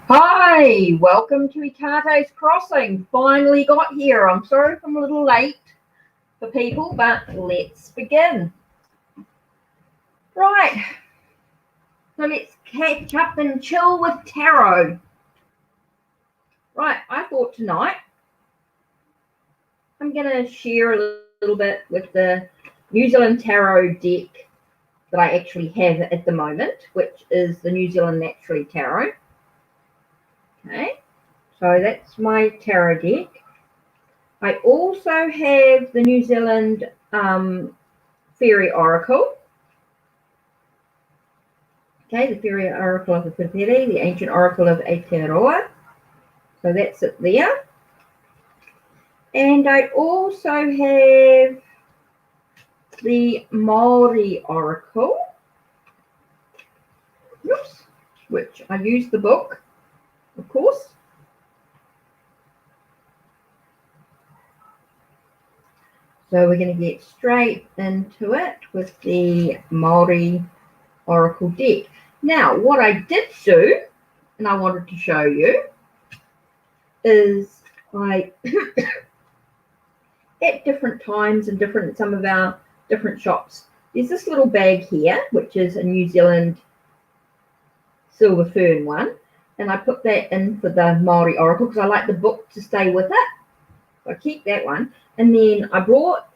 Hi, welcome to Ikate's Crossing. Finally got here. I'm sorry if I'm a little late for people, but let's begin. Right, so let's catch up and chill with tarot. Right, I thought tonight I'm going to share a little bit with the New Zealand Tarot deck that I actually have at the moment, which is the New Zealand Naturally Tarot. Okay, so that's my tarot deck. I also have the New Zealand Fairy Oracle. Okay, the Fairy Oracle of the Pipiri, the Ancient Oracle of Aotearoa. So that's it there. And I also have the Maori Oracle, which I use the book, of course. So we're going to get straight into it with the Maori Oracle deck. Now, what I did do, and I wanted to show you, is I, at different times and some of our different shops, there's this little bag here, which is a New Zealand silver fern one, and I put that in for the Maori Oracle because I like the book to stay with it. So I keep that one, and then I brought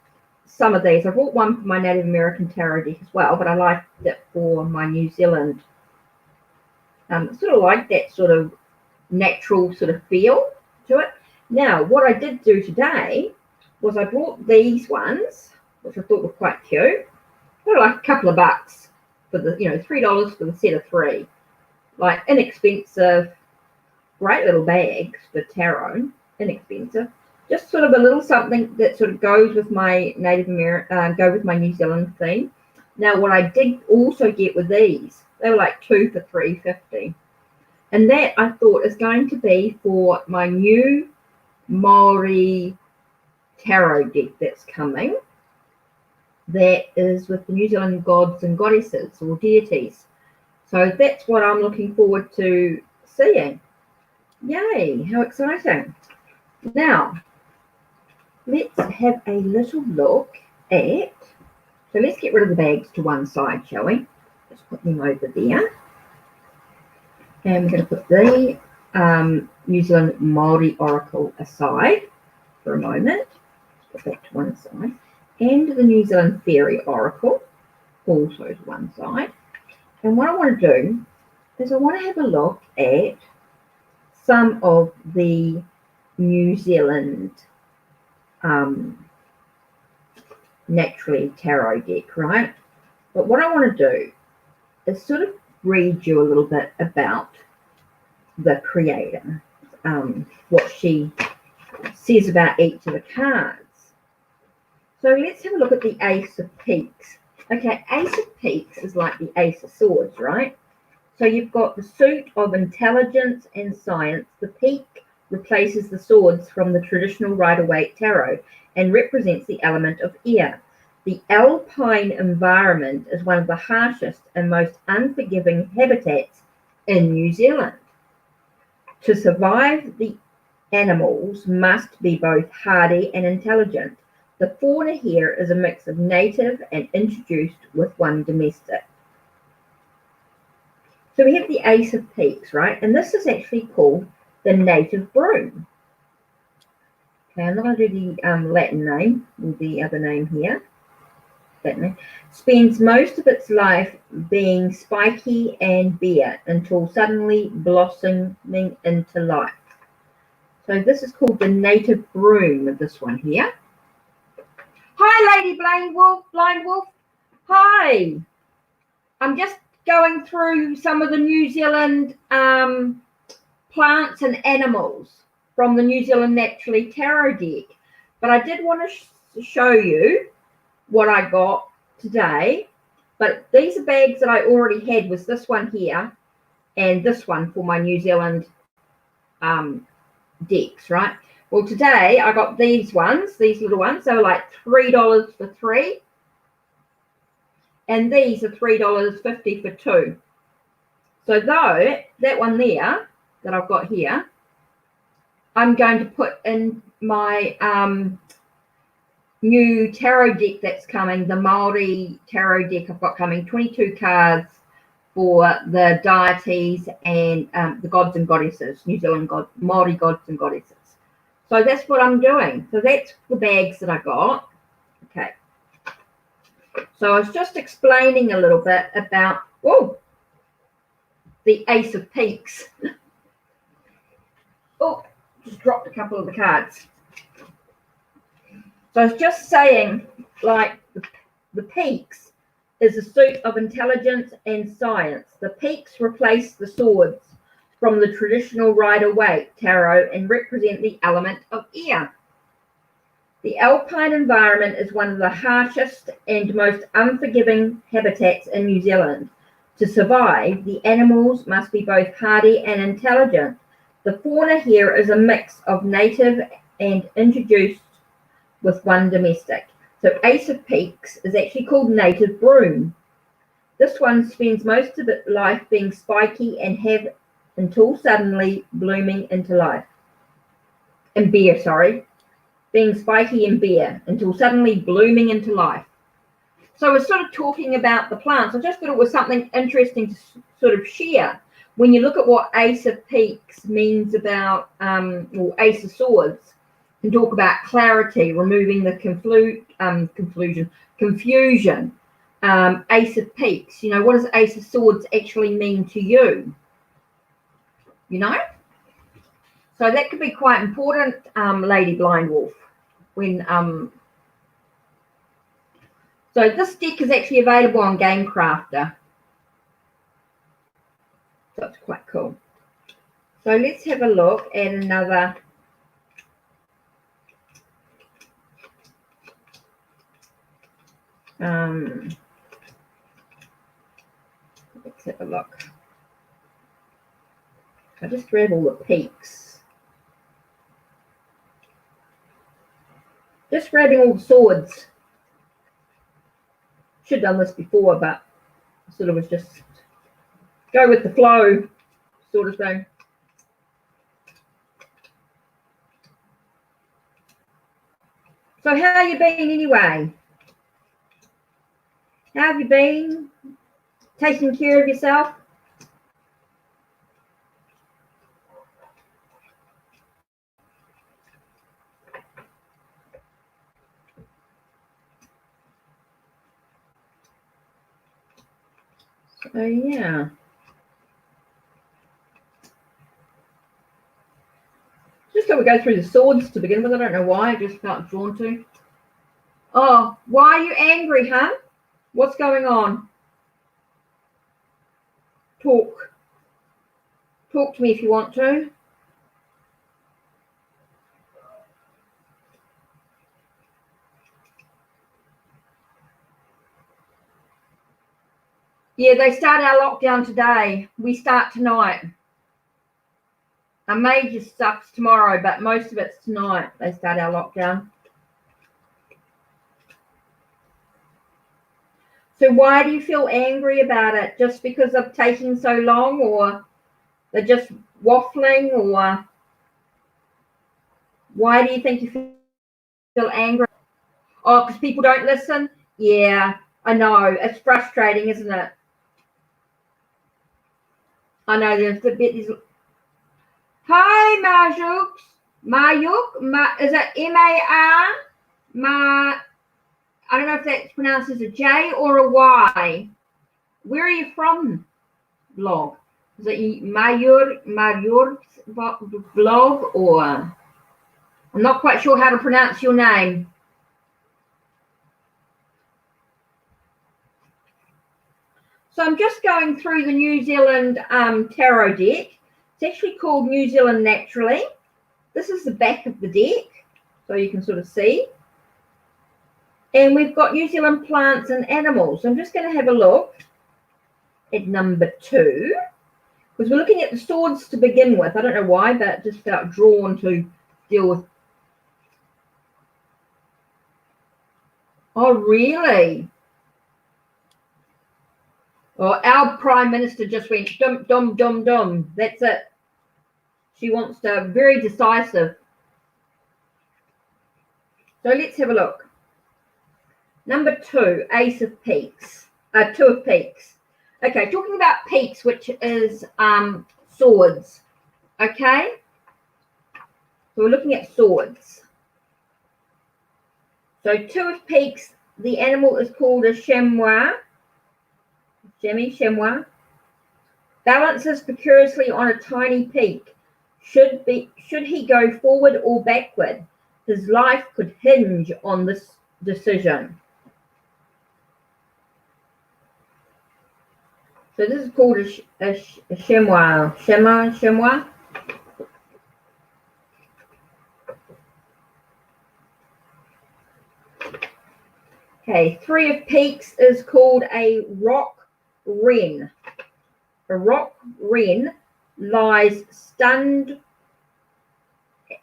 some of these. I brought one for my Native American tarot deck as well, but I liked it for my New Zealand. Sort of like that sort of natural sort of feel to it. Now, what I did do today was I brought these ones, which I thought were quite cute. They were like a couple of bucks for the, $3 for the set of 3. Like inexpensive, great little bags for tarot, inexpensive. Just sort of a little something that sort of goes with my Native American, go with my New Zealand theme. Now, what I did also get with these, they were like 2 for $3.50. And that I thought is going to be for my new Maori tarot deck that's coming. That is with the New Zealand gods and goddesses or deities. So that's what I'm looking forward to seeing. Yay, how exciting. Now, let's have a little look at, so let's get rid of the bags to one side, shall we? Just put them over there. And we're going to put the New Zealand Maori Oracle aside for a moment. Put that to one side. And the New Zealand Fairy Oracle also to one side. And what I want to do is I want to have a look at some of the New Zealand Naturally Tarot deck, right? But what I want to do is sort of read you a little bit about the creator, what she says about each of the cards. So let's have a look at the Ace of Peaks. Okay, Ace of Peaks is like the Ace of Swords, right? So you've got the suit of intelligence and science. The peak replaces the swords from the traditional Rider-Waite tarot and represents the element of air. The alpine environment is one of the harshest and most unforgiving habitats in New Zealand. To survive, the animals must be both hardy and intelligent. The fauna here is a mix of native and introduced with one domestic. So we have the Ace of Peaks, right? And this is actually called the native broom. Okay, I'm not going to do the Latin name, the other name here. That name. Spends most of its life being spiky and bare until suddenly blossoming into life. So this is called the native broom, this one here. Hi, Lady Blind Wolf. Hi. I'm just going through some of the New Zealand plants and animals from the New Zealand Naturally Tarot deck. But I did want to show you what I got today. But these are bags that I already had, was this one here and this one for my New Zealand decks, right? Well, today I got these ones, these little ones. They were like $3 for 3. And these are $3.50 for 2. So though that one there, that I've got here, I'm going to put in my new tarot deck that's coming, the Maori tarot deck I've got coming, 22 cards for the deities and the gods and goddesses, New Zealand Maori gods and goddesses. So that's what I'm doing. So that's the bags that I got. Okay. So I was just explaining a little bit about, the Ace of Peaks. Just dropped a couple of the cards. So I was just saying, like, the Peaks is a suit of intelligence and science. The Peaks replace the swords from the traditional Rider-Waite tarot and represent the element of air. The alpine environment is one of the harshest and most unforgiving habitats in New Zealand. To survive, the animals must be both hardy and intelligent. The fauna here is a mix of native and introduced with one domestic. So Ace of Peaks is actually called native broom. This one spends most of its life being spiky and have until suddenly blooming into life. And bare, sorry. Being spiky and bare until suddenly blooming into life. So we're sort of talking about the plants. I just thought it was something interesting to sort of share. When you look at what Ace of Peaks means about, or Ace of Swords, and talk about clarity, removing the confusion. Ace of Peaks, you know, what does Ace of Swords actually mean to you? You know? So that could be quite important, Lady Blind Wolf. When so this deck is actually available on Game Crafter. So it's quite cool. So let's have a look at another let's have a look. I just read all the peaks. Just grabbing all the swords. Should have done this before, but sort of was just go with the flow sort of thing. So how you been anyway? How have you been? Taking care of yourself? So yeah. Just thought we go through the swords to begin with. I don't know why. I just felt drawn to. Oh, why are you angry, huh? What's going on? Talk. Talk to me if you want to. Yeah, they start our lockdown today. We start tonight. Our major stuff's tomorrow, but most of it's tonight. They start our lockdown. So why do you feel angry about it? Just because of taking so long, or they're just waffling, or why do you think you feel angry? Oh, because people don't listen? Yeah, I know. It's frustrating, isn't it? I know there's a bit. Hi, Marjuk. Marjuk? Is it M-A-R? I don't know if that's pronounced as a J or a Y. Where are you from, blog? Is it Marjur's blog, or I'm not quite sure how to pronounce your name. So I'm just going through the New Zealand tarot deck. It's actually called New Zealand Naturally. This is the back of the deck, so you can sort of see. And we've got New Zealand plants and animals. So I'm just going to have a look at number 2, because we're looking at the swords to begin with. I don't know why, but just felt drawn to deal with. Oh, really? Oh, our Prime Minister just went dum, dum, dum, dum. That's it. She wants to, very decisive. So let's have a look. Number 2, Ace of Peaks. 2 of Peaks. Okay, talking about peaks, which is swords. Okay, so we're looking at swords. So 2 of Peaks, the animal is called a chamois. Chamois. Balances precariously on a tiny peak. Should he go forward or backward, his life could hinge on this decision. So this is called a chamois. Chamois. Okay, 3 of Peaks is called a rock wren. A rock wren lies stunned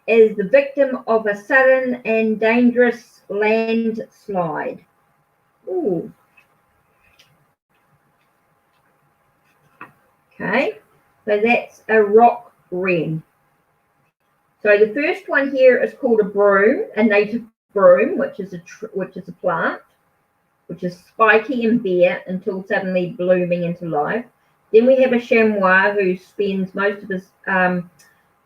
as the victim of a sudden and dangerous landslide. Ooh. Okay, so that's a rock wren. So the first one here is called a broom, a native broom, which is a plant, which is spiky and bare until suddenly blooming into life. Then we have a chamois who spends most of his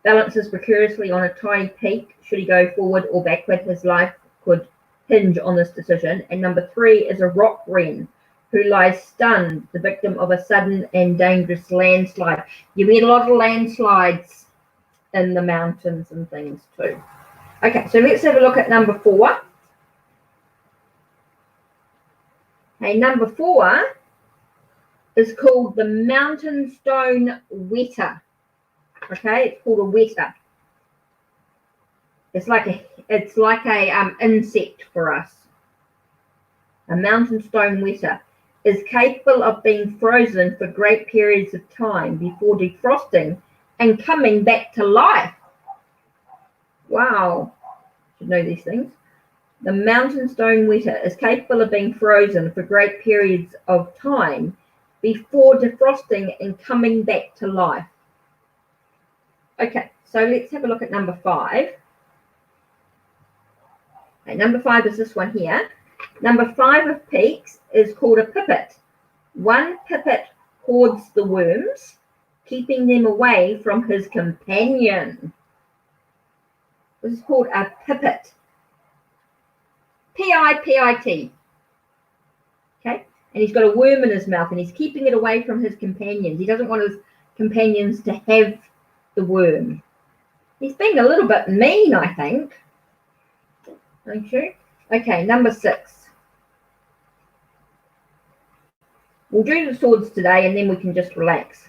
balances precariously on a tiny peak. Should he go forward or backward, his life could hinge on this decision. And number 3 is a rock wren who lies stunned, the victim of a sudden and dangerous landslide. You get a lot of landslides in the mountains and things too. Okay, so let's have a look at number 4. Okay, number 4 is called the mountain stone weta. Okay, it's called a weta. It's like a insect for us. A mountain stone weta is capable of being frozen for great periods of time before defrosting and coming back to life. Wow, should know these things. The mountain stone weta is capable of being frozen for great periods of time before defrosting and coming back to life. Okay, so let's have a look at number 5. Okay, number 5 is this one here. Number 5 of Peaks is called a pipit. One pipit hoards the worms, keeping them away from his companion. This is called a pipit. P-I-P-I-T. Okay, and he's got a worm in his mouth and he's keeping it away from his companions. He doesn't want his companions to have the worm. He's being a little bit mean, I think. Don't you? Okay, number 6. We'll do the swords today and then we can just relax.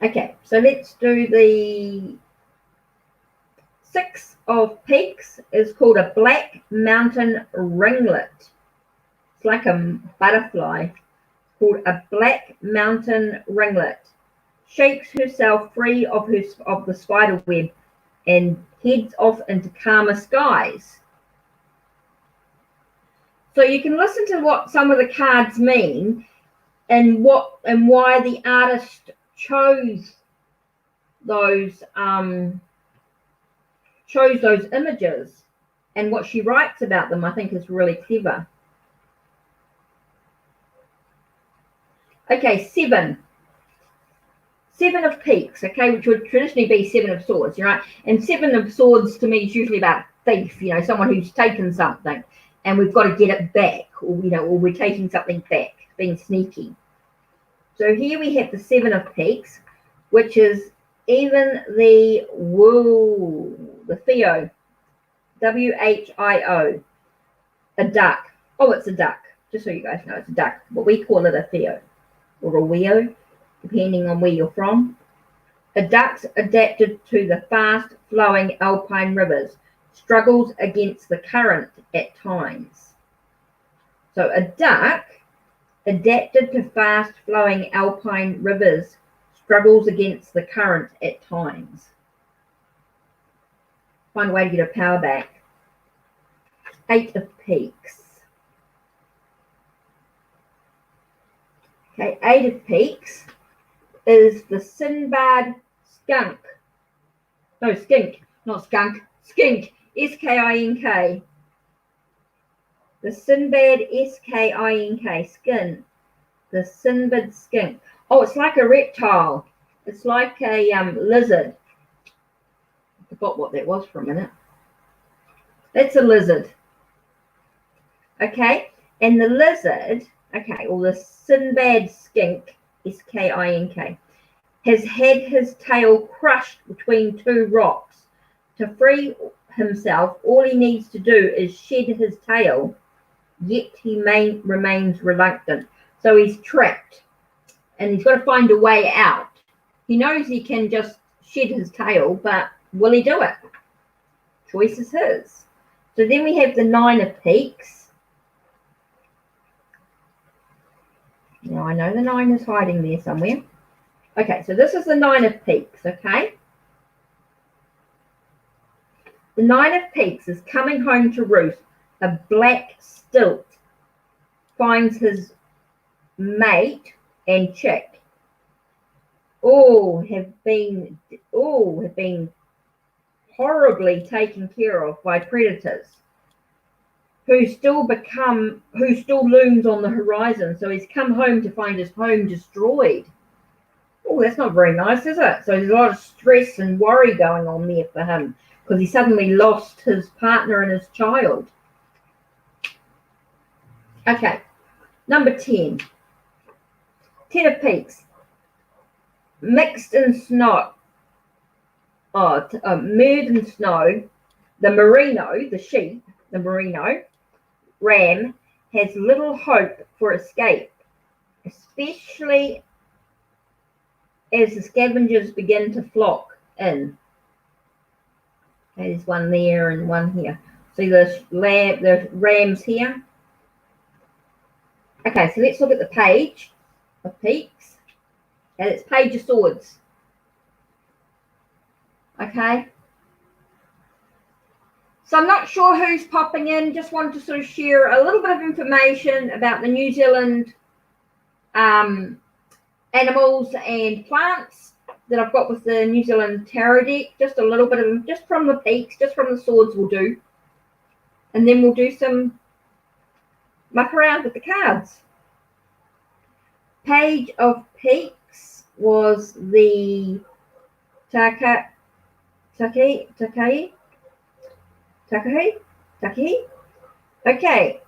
Okay, so let's do the 6 of Peaks is called a black mountain ringlet. It's like a butterfly. It's called a black mountain ringlet. Shakes herself free of the spider web and heads off into calmer skies. So you can listen to what some of the cards mean and why the artist chose those images, and what she writes about them I think is really clever. Okay, 7 of Peaks, okay, which would traditionally be 7 of Swords, right? And 7 of Swords to me is usually about thief, someone who's taken something and we've got to get it back, or or we're taking something back, being sneaky. So here we have the 7 of Peaks, which is even the Theo, W-H-I-O, a duck. Oh, it's a duck. Just so you guys know, it's a duck. But we call it a Theo or a Weo, depending on where you're from. A duck's adapted to the fast-flowing alpine rivers, struggles against the current at times. So a duck adapted to fast-flowing alpine rivers, struggles against the current at times. Find a way to get her power back. 8 of Peaks. Okay, 8 of Peaks is the Sinbad skunk. No, skink, not skunk. Skink, S-K-I-N-K. The Sinbad, S-K-I-N-K, skin. The Sinbad skink. Oh, it's like a reptile. It's like a lizard. I forgot what that was for a minute. That's a lizard. Okay, and the lizard, okay, or the Sinbad skink, S-K-I-N-K, has had his tail crushed between two rocks. To free himself, all he needs to do is shed his tail, yet he remains reluctant. So he's trapped, and he's got to find a way out. He knows he can just shed his tail, but will he do it? Choice is his. So then we have the Nine of Peaks. Now I know the 9 is hiding there somewhere. Okay, so this is the Nine of Peaks, okay? The Nine of Peaks is coming home to roost. A black stilt finds his mate and chick. All have been horribly taken care of by predators who still looms on the horizon. So he's come home to find his home destroyed. Oh, that's not very nice, is it? So there's a lot of stress and worry going on there for him because he suddenly lost his partner and his child. Okay, number 10. 10 of Peaks. Mixed in snow. Mud and snow. The merino, the sheep, the merino ram has little hope for escape, especially as the scavengers begin to flock in. Okay, there's one there and one here. See the rams here. Okay, so let's look at the page of Peaks. And it's Page of Swords. Okay. So I'm not sure who's popping in. Just wanted to sort of share a little bit of information about the New Zealand animals and plants that I've got with the New Zealand Tarot deck. Just a little bit of them, just from the Peaks, just from the swords will do. And then we'll do some muck around with the cards. Page of Peaks was the Takahi. Okay.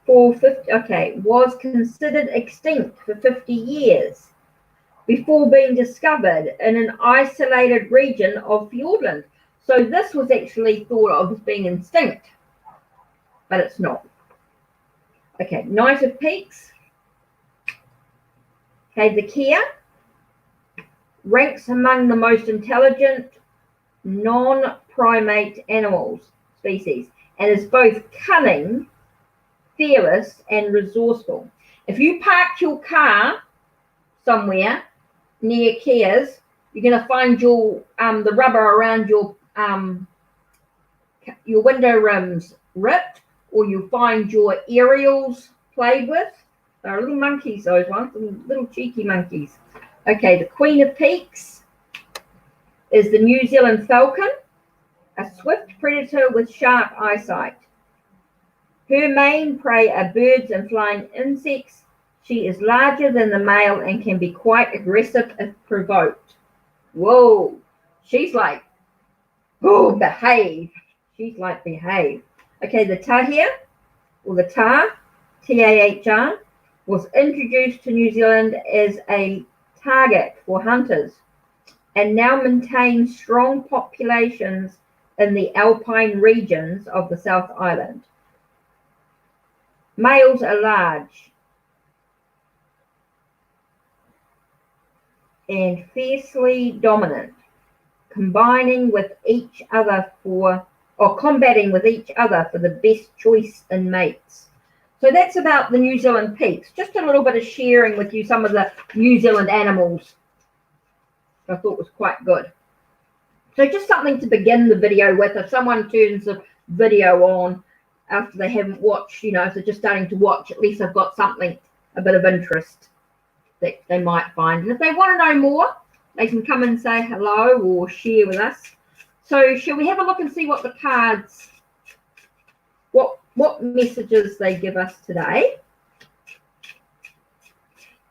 Was considered extinct for 50 years before being discovered in an isolated region of Fiordland. So this was actually thought of as being extinct, but it's not. Okay, Knight of Peaks. Okay, the Kia ranks among the most intelligent non-primate animals species and is both cunning, fearless, and resourceful. If you park your car somewhere near Kias, you're going to find your the rubber around your window rims ripped, or you'll find your aerials played with. They're little monkeys, those ones, little cheeky monkeys. Okay, the Queen of Peaks is the New Zealand falcon, a swift predator with sharp eyesight. Her main prey are birds and flying insects. She is larger than the male and can be quite aggressive if provoked. Whoa, she's like, oh, behave. She's like, behave. Okay, the tahir, or the tar, T-A-H-R, was introduced to New Zealand as a target for hunters and now maintains strong populations in the alpine regions of the South Island. Males are large and fiercely dominant, combating with each other for the best choice in mates. So that's about the New Zealand Peaks. Just a little bit of sharing with you some of the New Zealand animals I thought was quite good. So just something to begin the video with. If someone turns the video on after they haven't watched, if they're just starting to watch, at least I've got something, a bit of interest that they might find. And if they want to know more, they can come and say hello or share with us. So shall we have a look and see what the cards, what messages they give us today?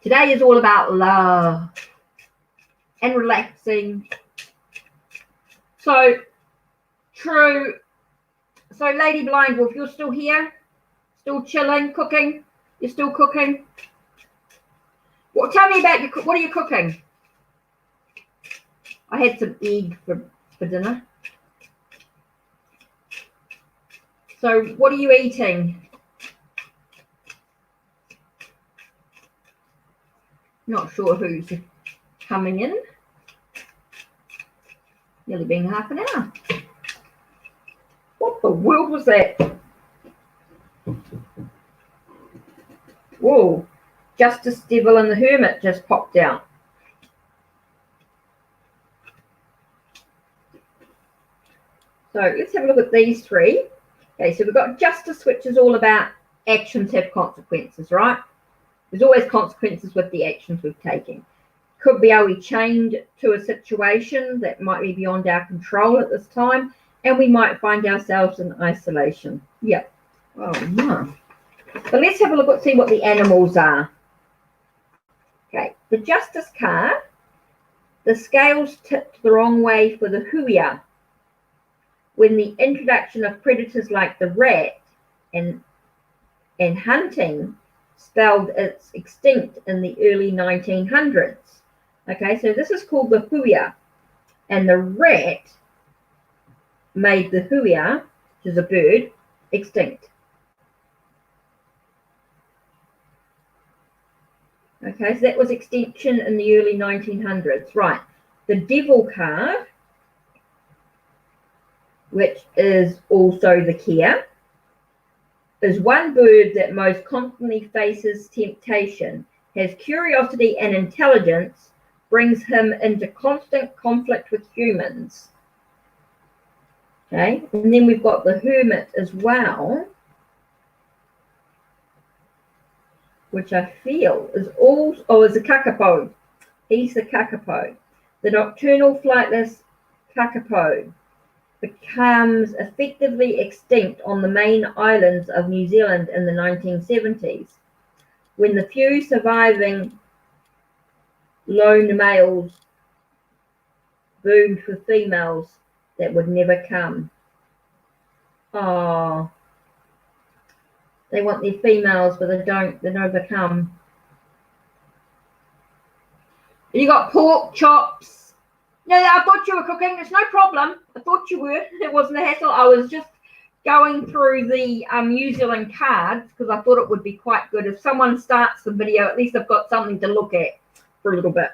Today is all about love and relaxing. So true. So Lady Blind Wolf, you're still here? Still chilling, cooking? You're still cooking? Well, tell me about what are you cooking? I had some egg for dinner. So what are you eating? Not sure who's coming in. Nearly been half an hour. What the world was that? Whoa. Justice, Devil and the Hermit just popped out. So let's have a look at these three. Okay, so we've got Justice, which is all about actions have consequences, right? There's always consequences with the actions we've taken. Could be are we chained to a situation that might be beyond our control at this time, and we might find ourselves in isolation. Yep. Oh no. But let's have a look and see what the animals are. Okay, the Justice card, the scales tipped the wrong way for the huia when the introduction of predators like the rat and hunting spelled its extinct in the early 1900s. Okay, so this is called the huia, and the rat made the huia, which is a bird, extinct. Okay, so that was extinction in the early 1900s. Right, the Devil card, which is also the Kia, is one bird that most constantly faces temptation, has curiosity and intelligence, brings him into constant conflict with humans. Okay, and then we've got the Hermit as well, which I feel is is a kakapo. He's the kakapo. The nocturnal flightless kakapo becomes effectively extinct on the main islands of New Zealand in the 1970s, when the few surviving lone males boomed for females that would never come. Oh, they want their females, but they never come. You got pork chops. Yeah, I thought you were cooking. It's no problem. I thought you were. It wasn't a hassle. I was just going through the New Zealand cards because I thought it would be quite good. If someone starts the video, at least I've got something to look at for a little bit.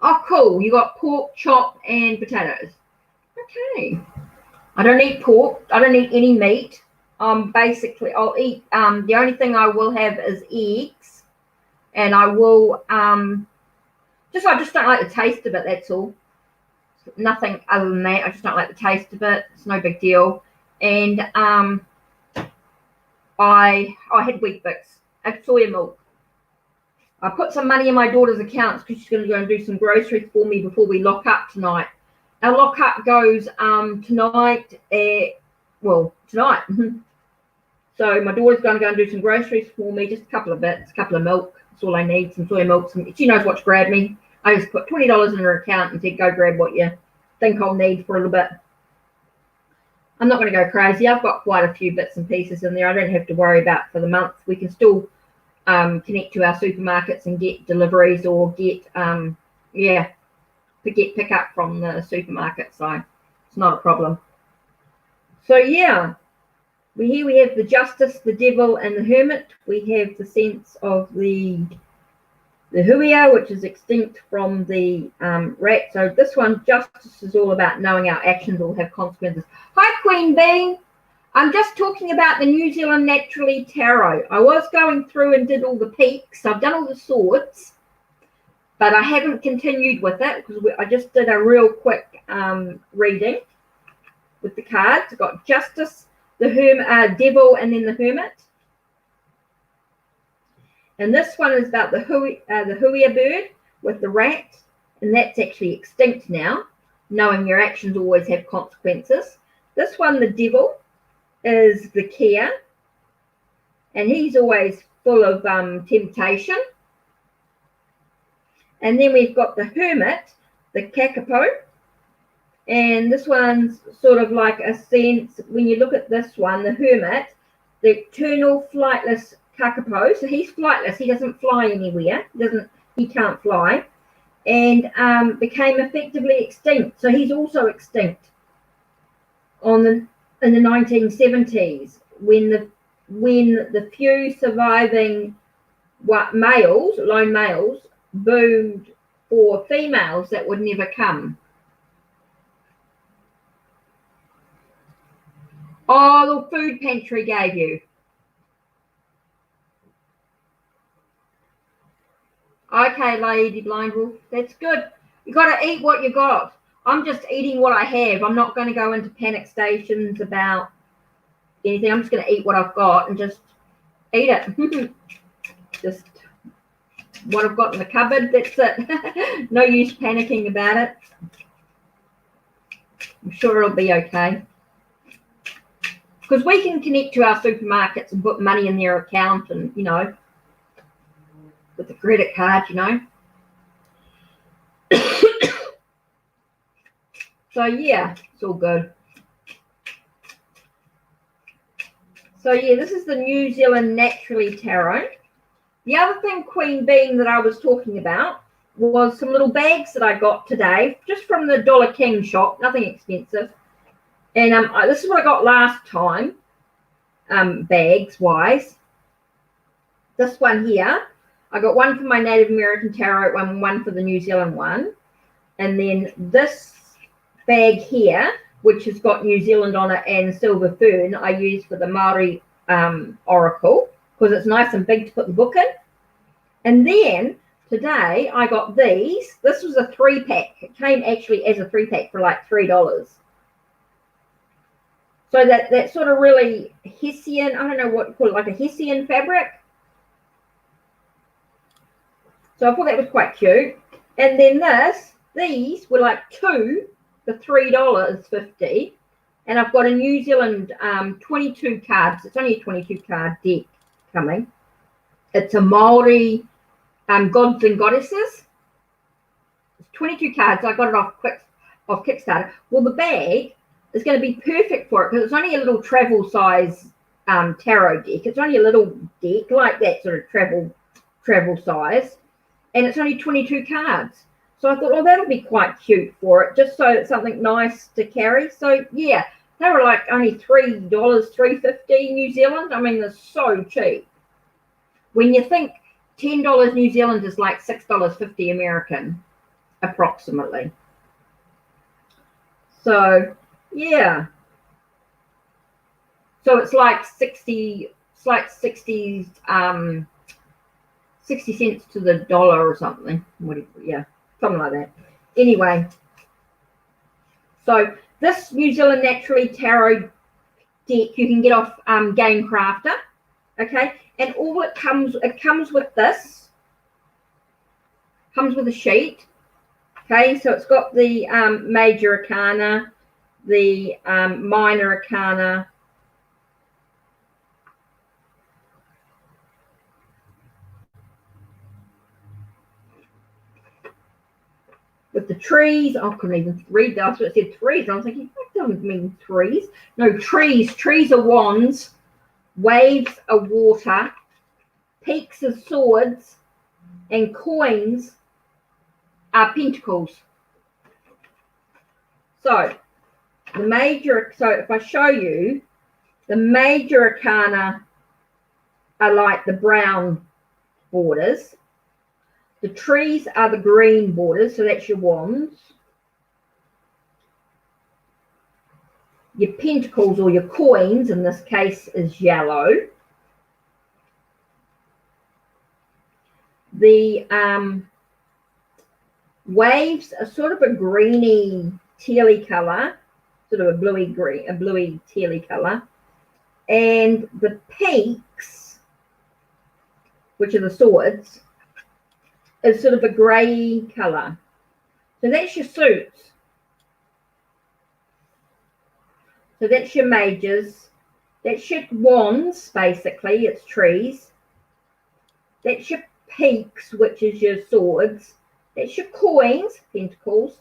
Oh, cool. You got pork chop and potatoes. Okay. I don't eat pork. I don't eat any meat. Basically, I'll eat, the only thing I will have is eggs. And I will, I just don't like the taste of it, that's all. Nothing other than that. I just don't like the taste of it. It's no big deal. And I had Weet-Bix. I had soya milk. I put some money in my daughter's accounts because she's going to go and do some groceries for me before we lock up tonight. Our lock up goes tonight. Tonight. So my daughter's going to go and do some groceries for me, just a couple of bits, a couple of milk. That's all I need, some soy milk. She knows what to grab me. I just put $20 in her account and said, go grab what you think I'll need for a little bit. I'm not going to go crazy. I've got quite a few bits and pieces in there. I don't have to worry about for the month. We can still connect to our supermarkets and get deliveries or get, pick up from the supermarket. So it's not a problem. So yeah. Here we have the Justice, the Devil, and the Hermit. We have the sense of the huia, which is extinct from the rat. So this one, Justice, is all about knowing our actions will have consequences. Hi, Queen Bee. I'm just talking about the New Zealand Naturally Tarot. I was going through and did all the peaks. I've done all the swords, but I haven't continued with it because I just did a real quick reading with the cards. I've got Justice, the Devil, and then the Hermit. And this one is about the huia bird with the rat, and that's actually extinct now, knowing your actions always have consequences. This one, the devil, is the Kia, and he's always full of temptation. And then we've got the hermit, the kakapo, and this one's sort of like a sense, when you look at this one, the hermit, the eternal flightless kakapo, so he's flightless, he doesn't fly anywhere, he can't fly, and became effectively extinct. So he's also extinct in the 1970s when the few surviving lone males, boomed for females that would never come. Oh, the food pantry gave you. Okay, Lady Blind Wolf, that's good. You got to eat what you got. I'm just eating what I have. I'm not going to go into panic stations about anything. I'm just going to eat what I've got and just eat it. Just what I've got in the cupboard, that's it. No use panicking about it. I'm sure it'll be okay. Because we can connect to our supermarkets and put money in their account and, you know, with the credit card, you know. So, yeah, it's all good. So, yeah, this is the New Zealand Naturally Tarot. The other thing, Queen Being, that I was talking about was some little bags that I got today, just from the Dollar King shop, nothing expensive. And this is what I got last time, bags-wise. This one here, I got one for my Native American Tarot one for the New Zealand one. And then this bag here, which has got New Zealand on it and silver fern, I use for the Maori oracle, because it's nice and big to put the book in. And then today I got these. This was a 3-pack. It came actually as a 3-pack for like $3. So that sort of really Hessian, I don't know what you call it, like a Hessian fabric. So I thought that was quite cute. And then these were like 2 for $3.50. And I've got a New Zealand 22 cards. It's only a 22 card deck coming. It's a Maori gods and goddesses. It's 22 cards. I got it off Kickstarter. Well, the bag is going to be perfect for it because it's only a little travel size tarot deck. It's only a little deck like that sort of travel size, and it's only 22 cards. So I thought, oh, that'll be quite cute for it, just so it's something nice to carry. So yeah, they were like only $3, $3.50 New Zealand. I mean, they're so cheap. When you think $10 New Zealand is like $6.50 American, approximately. So yeah. So it's like 60 cents to the dollar or something. Yeah, something like that. Anyway, so this New Zealand Naturally Tarot deck you can get off Game Crafter, okay? And all it comes with this. Comes with a sheet, okay? So it's got the major arcana, the minor arcana, with the trees. I couldn't even read that. So it said trees. I was thinking, that doesn't mean trees. No, trees. Trees are wands. Waves are water. Peaks are swords. And coins are pentacles. So if I show you, the major arcana are like the brown borders. The trees are the green borders, so that's your wands. Your pentacles or your coins, in this case, is yellow. The waves are sort of a greeny, tealy colour, sort of a bluey green, a bluey, tealy colour. And the peaks, which are the swords, is sort of a grey colour. So that's your suits. So that's your mages. That's your wands, basically. It's trees. That's your peaks, which is your swords. That's your coins, pentacles,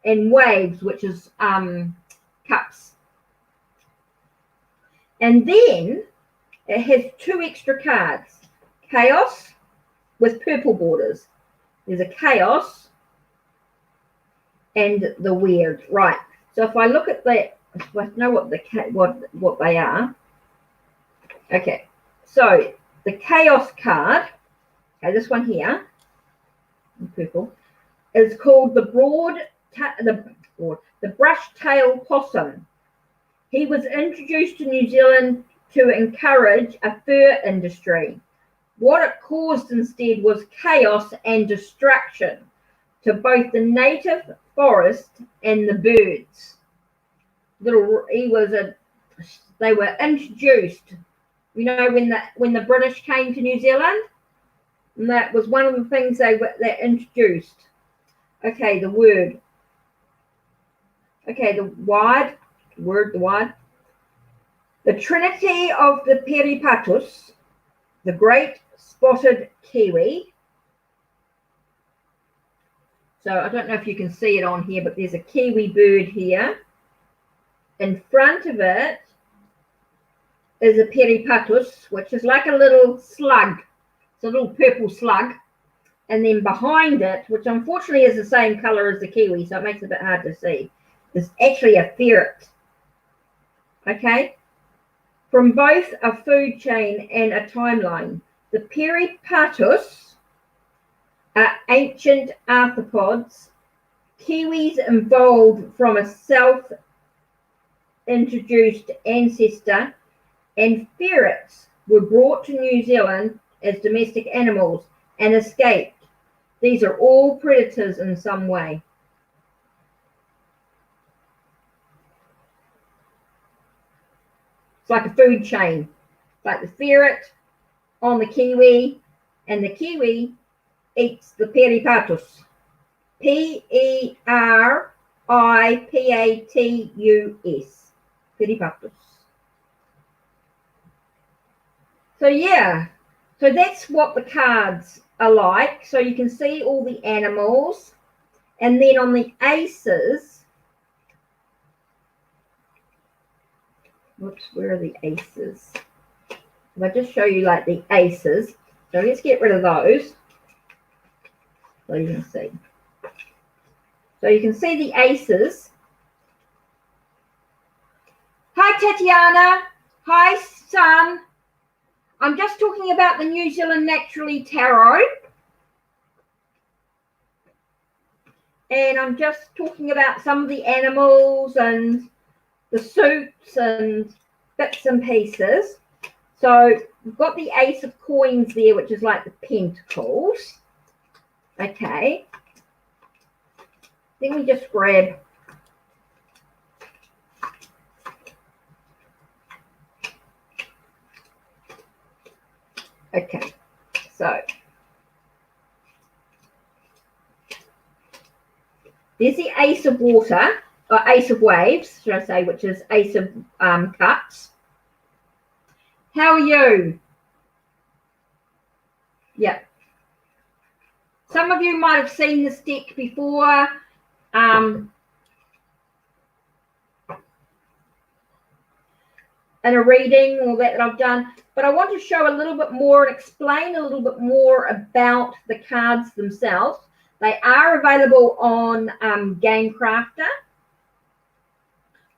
and waves, which is cups. And then it has 2 extra cards. Chaos with purple borders. There's a chaos and the weird. Right. So if I look at that, I know what they are. Okay. So the chaos card, okay, this one here, in purple, is called the brush-tail possum. He was introduced to New Zealand to encourage a fur industry. What it caused instead was chaos and destruction to both the native forest and the birds. They were introduced, you know, when the British came to New Zealand, and that was one of the things they introduced. Okay, the word. Okay, the word. The Trinity of the Peripatus, the great spotted kiwi. So I don't know if you can see it on here, but there's a kiwi bird here. In front of it is a peripatus, which is like a little slug. It's a little purple slug. And then behind it, which unfortunately is the same color as the kiwi, so it makes it a bit hard to see, is actually a ferret. Okay? From both a food chain and a timeline, the peripatus are ancient arthropods. Kiwis evolved from a self-introduced ancestor, and ferrets were brought to New Zealand as domestic animals and escaped. These are all predators in some way. It's like a food chain. It's like the ferret on the kiwi, and the kiwi eats the peripatus. Peripatus. Peripatus. So yeah, so that's what the cards are like. So you can see all the animals, and then on the aces, whoops, where are the aces? If I just show you like the aces, so let's get rid of those so you can see. So you can see the aces. Hi Tatiana, hi Sun. I'm just talking about the New Zealand Naturally Tarot. And I'm just talking about some of the animals and the suits and bits and pieces. So we've got the Ace of Coins there, which is like the pentacles. Okay. Then we just grab okay, so there's the Ace of Water, or Ace of Waves, should I say, which is Ace of Cups. How are you? Yeah. Some of you might have seen this deck before. In a reading or that I've done, but I want to show a little bit more and explain a little bit more about the cards themselves. They are available on Game Crafter,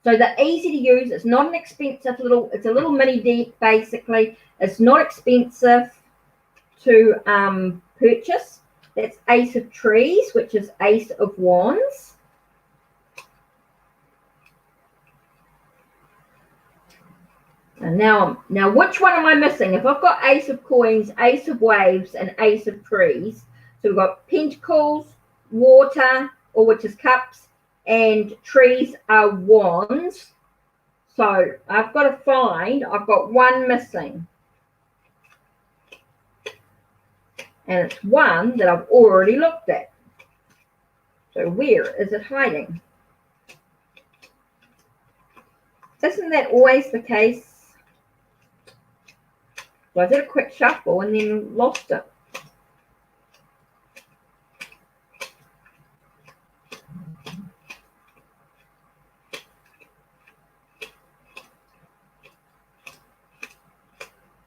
so they're easy to use. It's not an expensive it's a little mini deck basically. It's not expensive to purchase. That's Ace of Trees, which is Ace of Wands. And now which one am I missing? If I've got Ace of Coins, Ace of Waves, and Ace of Trees, so we've got Pentacles, Water, or which is Cups, and Trees are Wands. So I've got to find, I've got one missing. And it's one that I've already looked at. So where is it hiding? Isn't that always the case? So I did a quick shuffle and then lost it.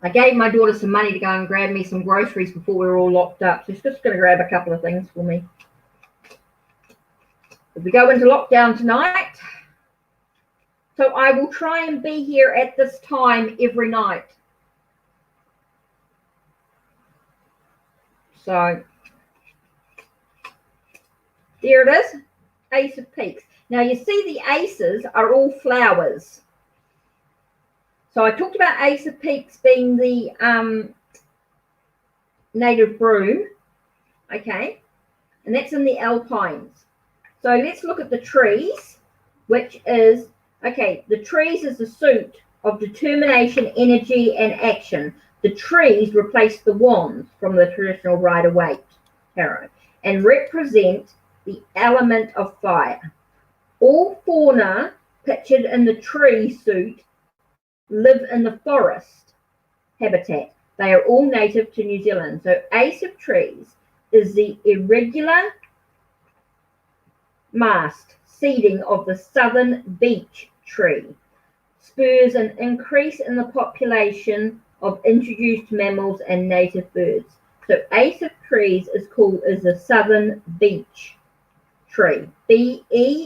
I gave my daughter some money to go and grab me some groceries before we were all locked up. So she's just going to grab a couple of things for me. If we go into lockdown tonight, so I will try and be here at this time every night. So there it is, Ace of Peaks. Now you see the aces are all flowers. So I talked about Ace of Peaks being the native broom, okay, and that's in the alpines. So let's look at the trees, which is, okay, the trees is the suit of determination, energy, and action. The trees replace the wands from the traditional Rider-Waite tarot and represent the element of fire. All fauna pictured in the tree suit live in the forest habitat. They are all native to New Zealand. So Ace of Trees is the irregular mast seeding of the southern beech tree. Spurs an increase in the population of introduced mammals and native birds. So Ace of Trees is the southern beech tree. B-E-E-C-H.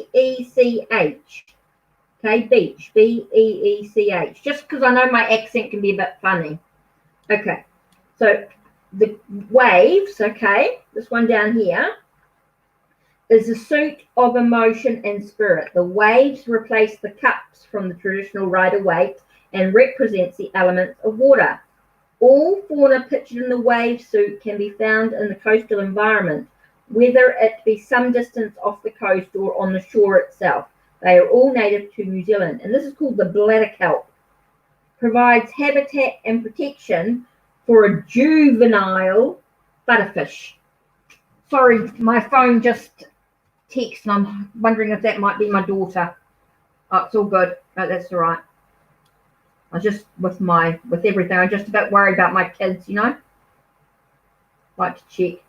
Okay, beech, B-E-E-C-H. Just because I know my accent can be a bit funny. Okay, so the waves, okay, this one down here, is the suit of emotion and spirit. The waves replace the cups from the traditional Rider-Waite and represents the elements of water. All fauna pictured in the wave suit can be found in the coastal environment, whether it be some distance off the coast or on the shore itself. They are all native to New Zealand, and this is called the bladder kelp. Provides habitat and protection for a juvenile butterfish. Sorry, my phone just texted, and I'm wondering if that might be my daughter. Oh, it's all good. No, that's all right. I was just with everything. I'm just a bit worried about my kids, you know. Like to check.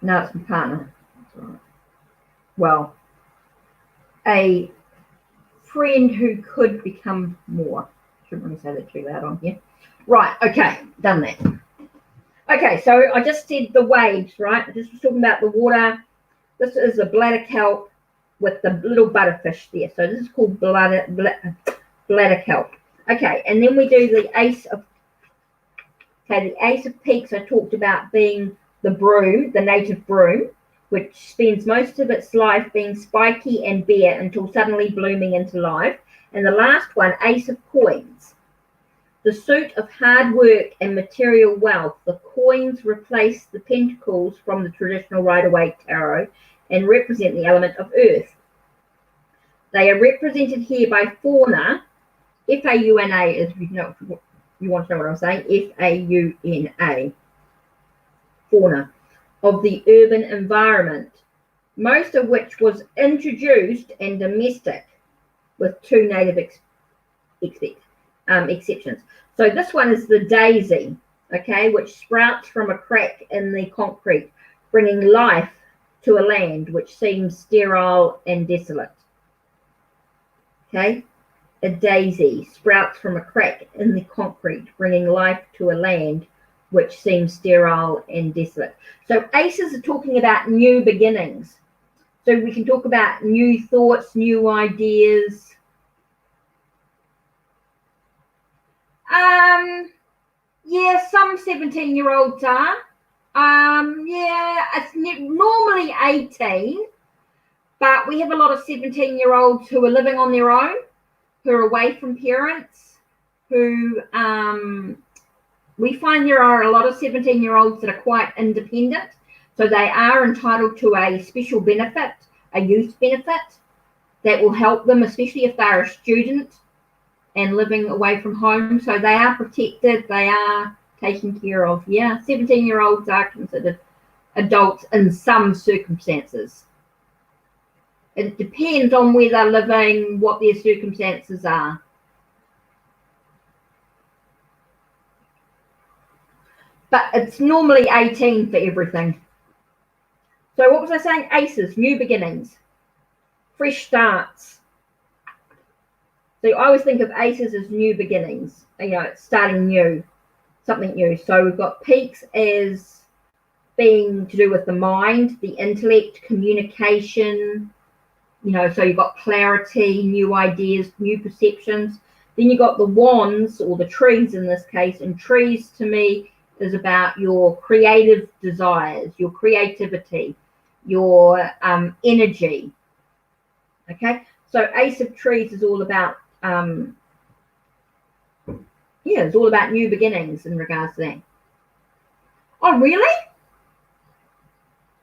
No, it's my partner. That's all right. Well, a friend who could become more. Shouldn't really say that too loud on here. Right, okay, done that. Okay, so I just said the waves, right? I just was talking about the water. This is a bladder kelp with the little butterfish there. So this is called bladder kelp. Okay, and then we do the Ace of, okay, the Ace of Peaks I talked about being the broom, the native broom, which spends most of its life being spiky and bare until suddenly blooming into life. And the last one, Ace of Coins, the suit of hard work and material wealth. The coins replace the pentacles from the traditional Rider-Waite tarot and represent the element of earth. They are represented here by fauna, F-A-U-N-A, if you want to know what I'm saying, F-A-U-N-A, fauna of the urban environment, most of which was introduced and domestic, with two native exceptions. So this one is the daisy, okay, which sprouts from a crack in the concrete, bringing life to a land which seems sterile and desolate. Okay, a daisy sprouts from a crack in the concrete, bringing life to a land which seems sterile and desolate. So aces are talking about new beginnings. So we can talk about new thoughts, new ideas. Yeah, some 17-year-olds are. Yeah, it's normally 18, but we have a lot of 17-year-olds who are living on their own, who are away from parents, who we find there are a lot of 17-year-olds that are quite independent, so they are entitled to a special benefit, a youth benefit that will help them, especially if they're a student. and living away from home. So they are protected. They are taken care of. Yeah, 17-year-olds are considered adults in some circumstances. It depends on where they're living, what their circumstances are. But it's normally 18 for everything. So what was I saying? ACEs, new beginnings, fresh starts. So I always think of ACEs as new beginnings, it's starting new, something new. So we've got peaks as being to do with the mind, the intellect, communication, so you've got clarity, new ideas, new perceptions. Then you've got the wands, or the trees in this case, and trees to me is about your creative desires, your creativity, your energy. Okay, so Ace of Trees is all about it's all about new beginnings in regards to that. Oh, really?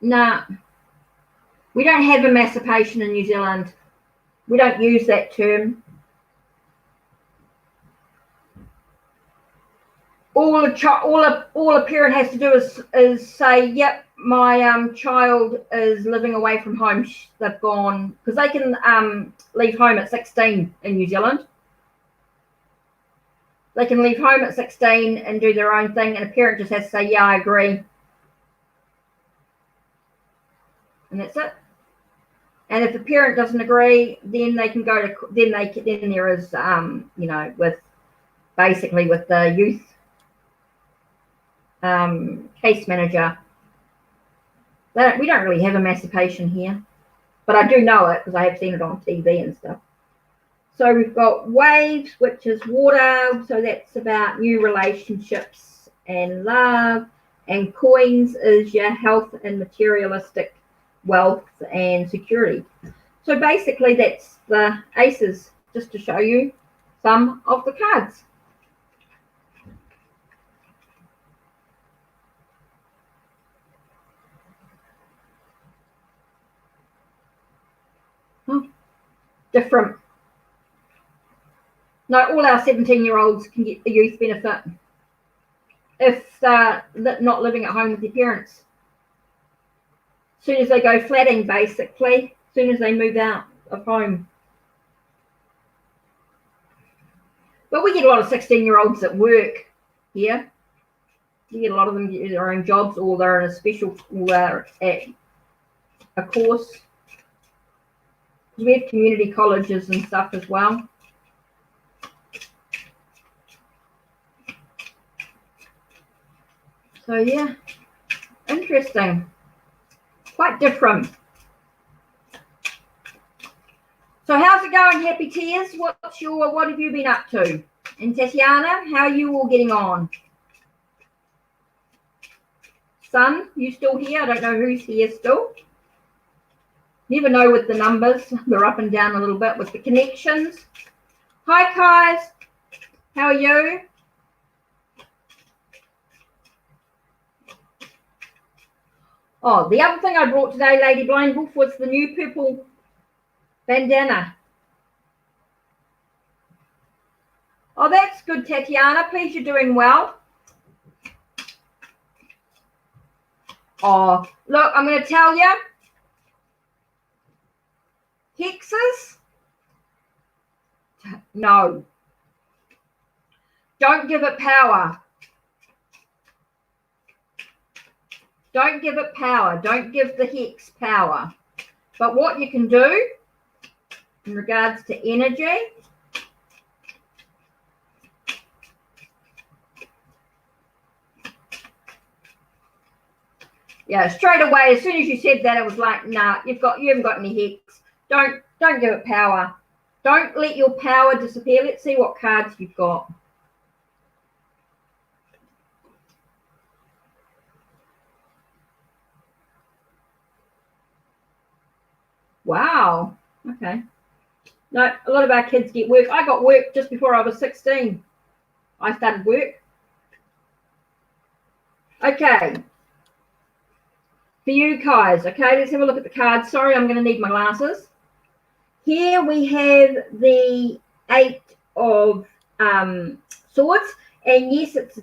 Nah, we don't have emancipation in New Zealand. We don't use that term. All a parent has to do is say, yep, my child is living away from home. They've gone, because they can leave home at 16 in New Zealand. They can leave home at 16 and do their own thing, and a parent just has to say, yeah, I agree. And that's it. And if the parent doesn't agree, then they can go to, then there is, with the youth case manager. We don't really have emancipation here, but I do know it because I have seen it on TV and stuff. So we've got waves, which is water. So that's about new relationships and love. And coins is your health and materialistic wealth and security. So basically that's the aces, just to show you some of the cards. Different. No, all our 17-year-olds can get a youth benefit if they're not living at home with their parents. As soon as they go flatting, basically, as soon as they move out of home. But we get a lot of 16-year-olds that work here. You get a lot of them get their own jobs, or they're in a special, or they're at a course. We have community colleges and stuff as well. So yeah, interesting. Quite different. So how's it going, Happy Tears? What have you been up to? And Tatiana, how are you all getting on? Son, you still here? I don't know who's here still. Never know with the numbers. They're up and down a little bit with the connections. Hi, Kais. How are you? Oh, the other thing I brought today, Lady Blind Wolf, was the new purple bandana. Oh, that's good, Tatiana. Please, you're doing well. Oh, look, I'm going to tell you. Hexes? No. Don't give it power. Don't give it power. Don't give the hex power. But what you can do in regards to energy, yeah, straight away, as soon as you said that, it was like, nah, you haven't got any hex. Don't give it power. Don't let your power disappear. Let's see what cards you've got. Wow. Okay. No, a lot of our kids get work. I got work just before I was 16. I started work. Okay. For you guys, okay, let's have a look at the cards. Sorry, I'm going to need my glasses. Here we have the 8 of Swords. And yes, it's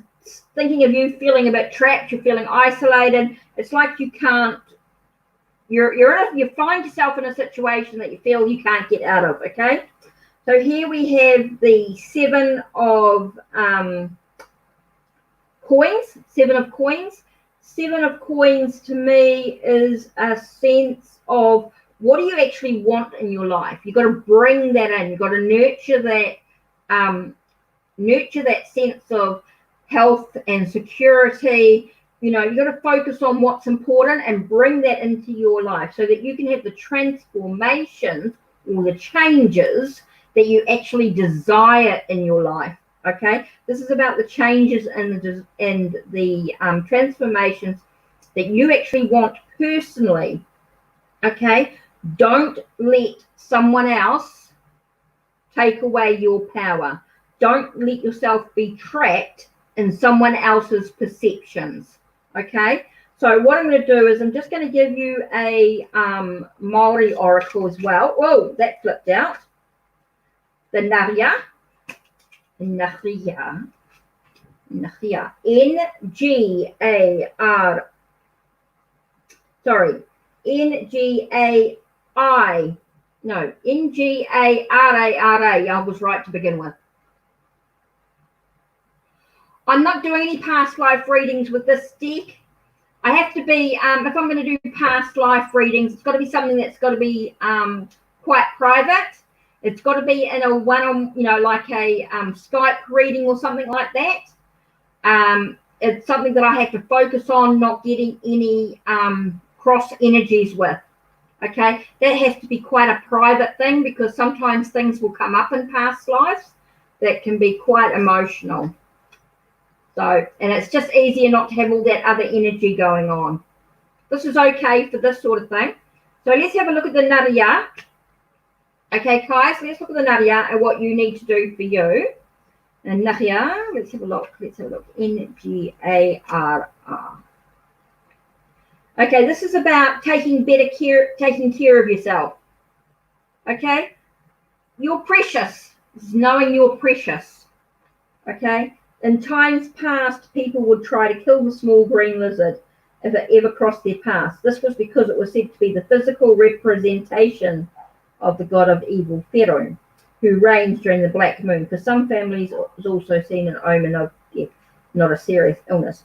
thinking of you feeling a bit trapped. You're feeling isolated. It's like you can't. You find yourself in a situation that you feel you can't get out of. Okay. So here we have the 7 of coins. 7 of coins. 7 of coins to me is a sense of what do you actually want in your life. You've got to bring that in. You've got to nurture that sense of health and security. You know, you've got to focus on what's important and bring that into your life so that you can have the transformations or the changes that you actually desire in your life. Okay, this is about the changes and the transformations that you actually want personally. Okay, don't let someone else take away your power. Don't let yourself be trapped in someone else's perceptions. Okay, so what I'm going to do is I'm just going to give you a Maori oracle as well. Whoa, that flipped out. The Naria. Naria. N-G-A-R. Sorry. N-G-A-I. No, N-G-A-R-A-R-A. I was right to begin with. I'm not doing any past life readings with this deck. I have to be, if I'm going to do past life readings, it's got to be something that's got to be quite private. It's got to be in a one-on, like a Skype reading or something like that. It's something that I have to focus on, not getting any cross energies with. Okay, that has to be quite a private thing because sometimes things will come up in past lives that can be quite emotional. So, and it's just easier not to have all that other energy going on. This is okay for this sort of thing. So let's have a look at the Nariya. Okay, guys, let's look at the Nariya and what you need to do for you. And Nariya, let's have a look. N-G-A-R-R. Okay, this is about taking care of yourself. Okay, you're precious. This is knowing you're precious. Okay. In times past, people would try to kill the small green lizard if it ever crossed their path. This was because it was said to be the physical representation of the god of evil, Pharaoh, who reigns during the black moon. For some families, it was also seen an omen of death, not a serious illness.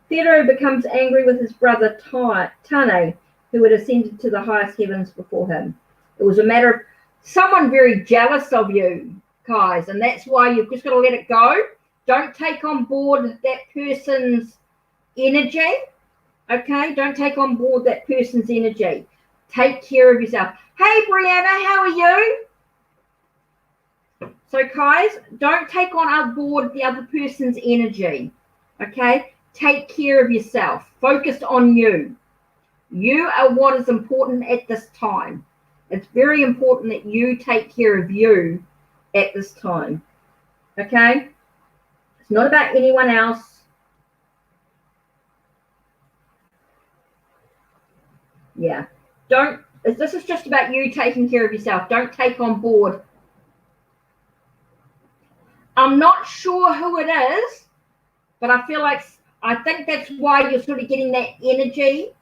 Pharaoh becomes angry with his brother Tane, who had ascended to the highest heavens before him. It was a matter of someone very jealous of you, guys, and that's why you've just got to let it go. Don't take on board that person's energy, okay? Don't take on board that person's energy. Take care of yourself. Hey, Brianna, how are you? So, guys, don't take on board the other person's energy, okay? Take care of yourself. Focus on you. You are what is important at this time. It's very important that you take care of you at this time, okay? It's not about anyone else. Yeah. This is just about you taking care of yourself. Don't take on board. I'm not sure who it is, but I think that's why you're sort of getting that energy,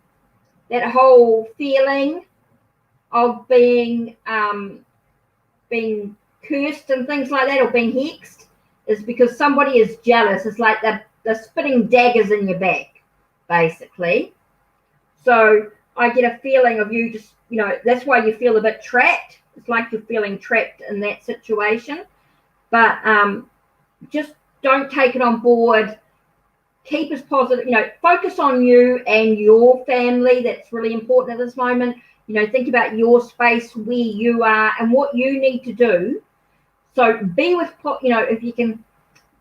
that whole feeling of being cursed and things like that, or being hexed. Is because somebody is jealous. It's like they're spitting daggers in your back, basically. So I get a feeling of you just, that's why you feel a bit trapped. It's like you're feeling trapped in that situation. But just don't take it on board. Keep as positive, focus on you and your family. That's really important at this moment. Think about your space, where you are and what you need to do. So be with, if you can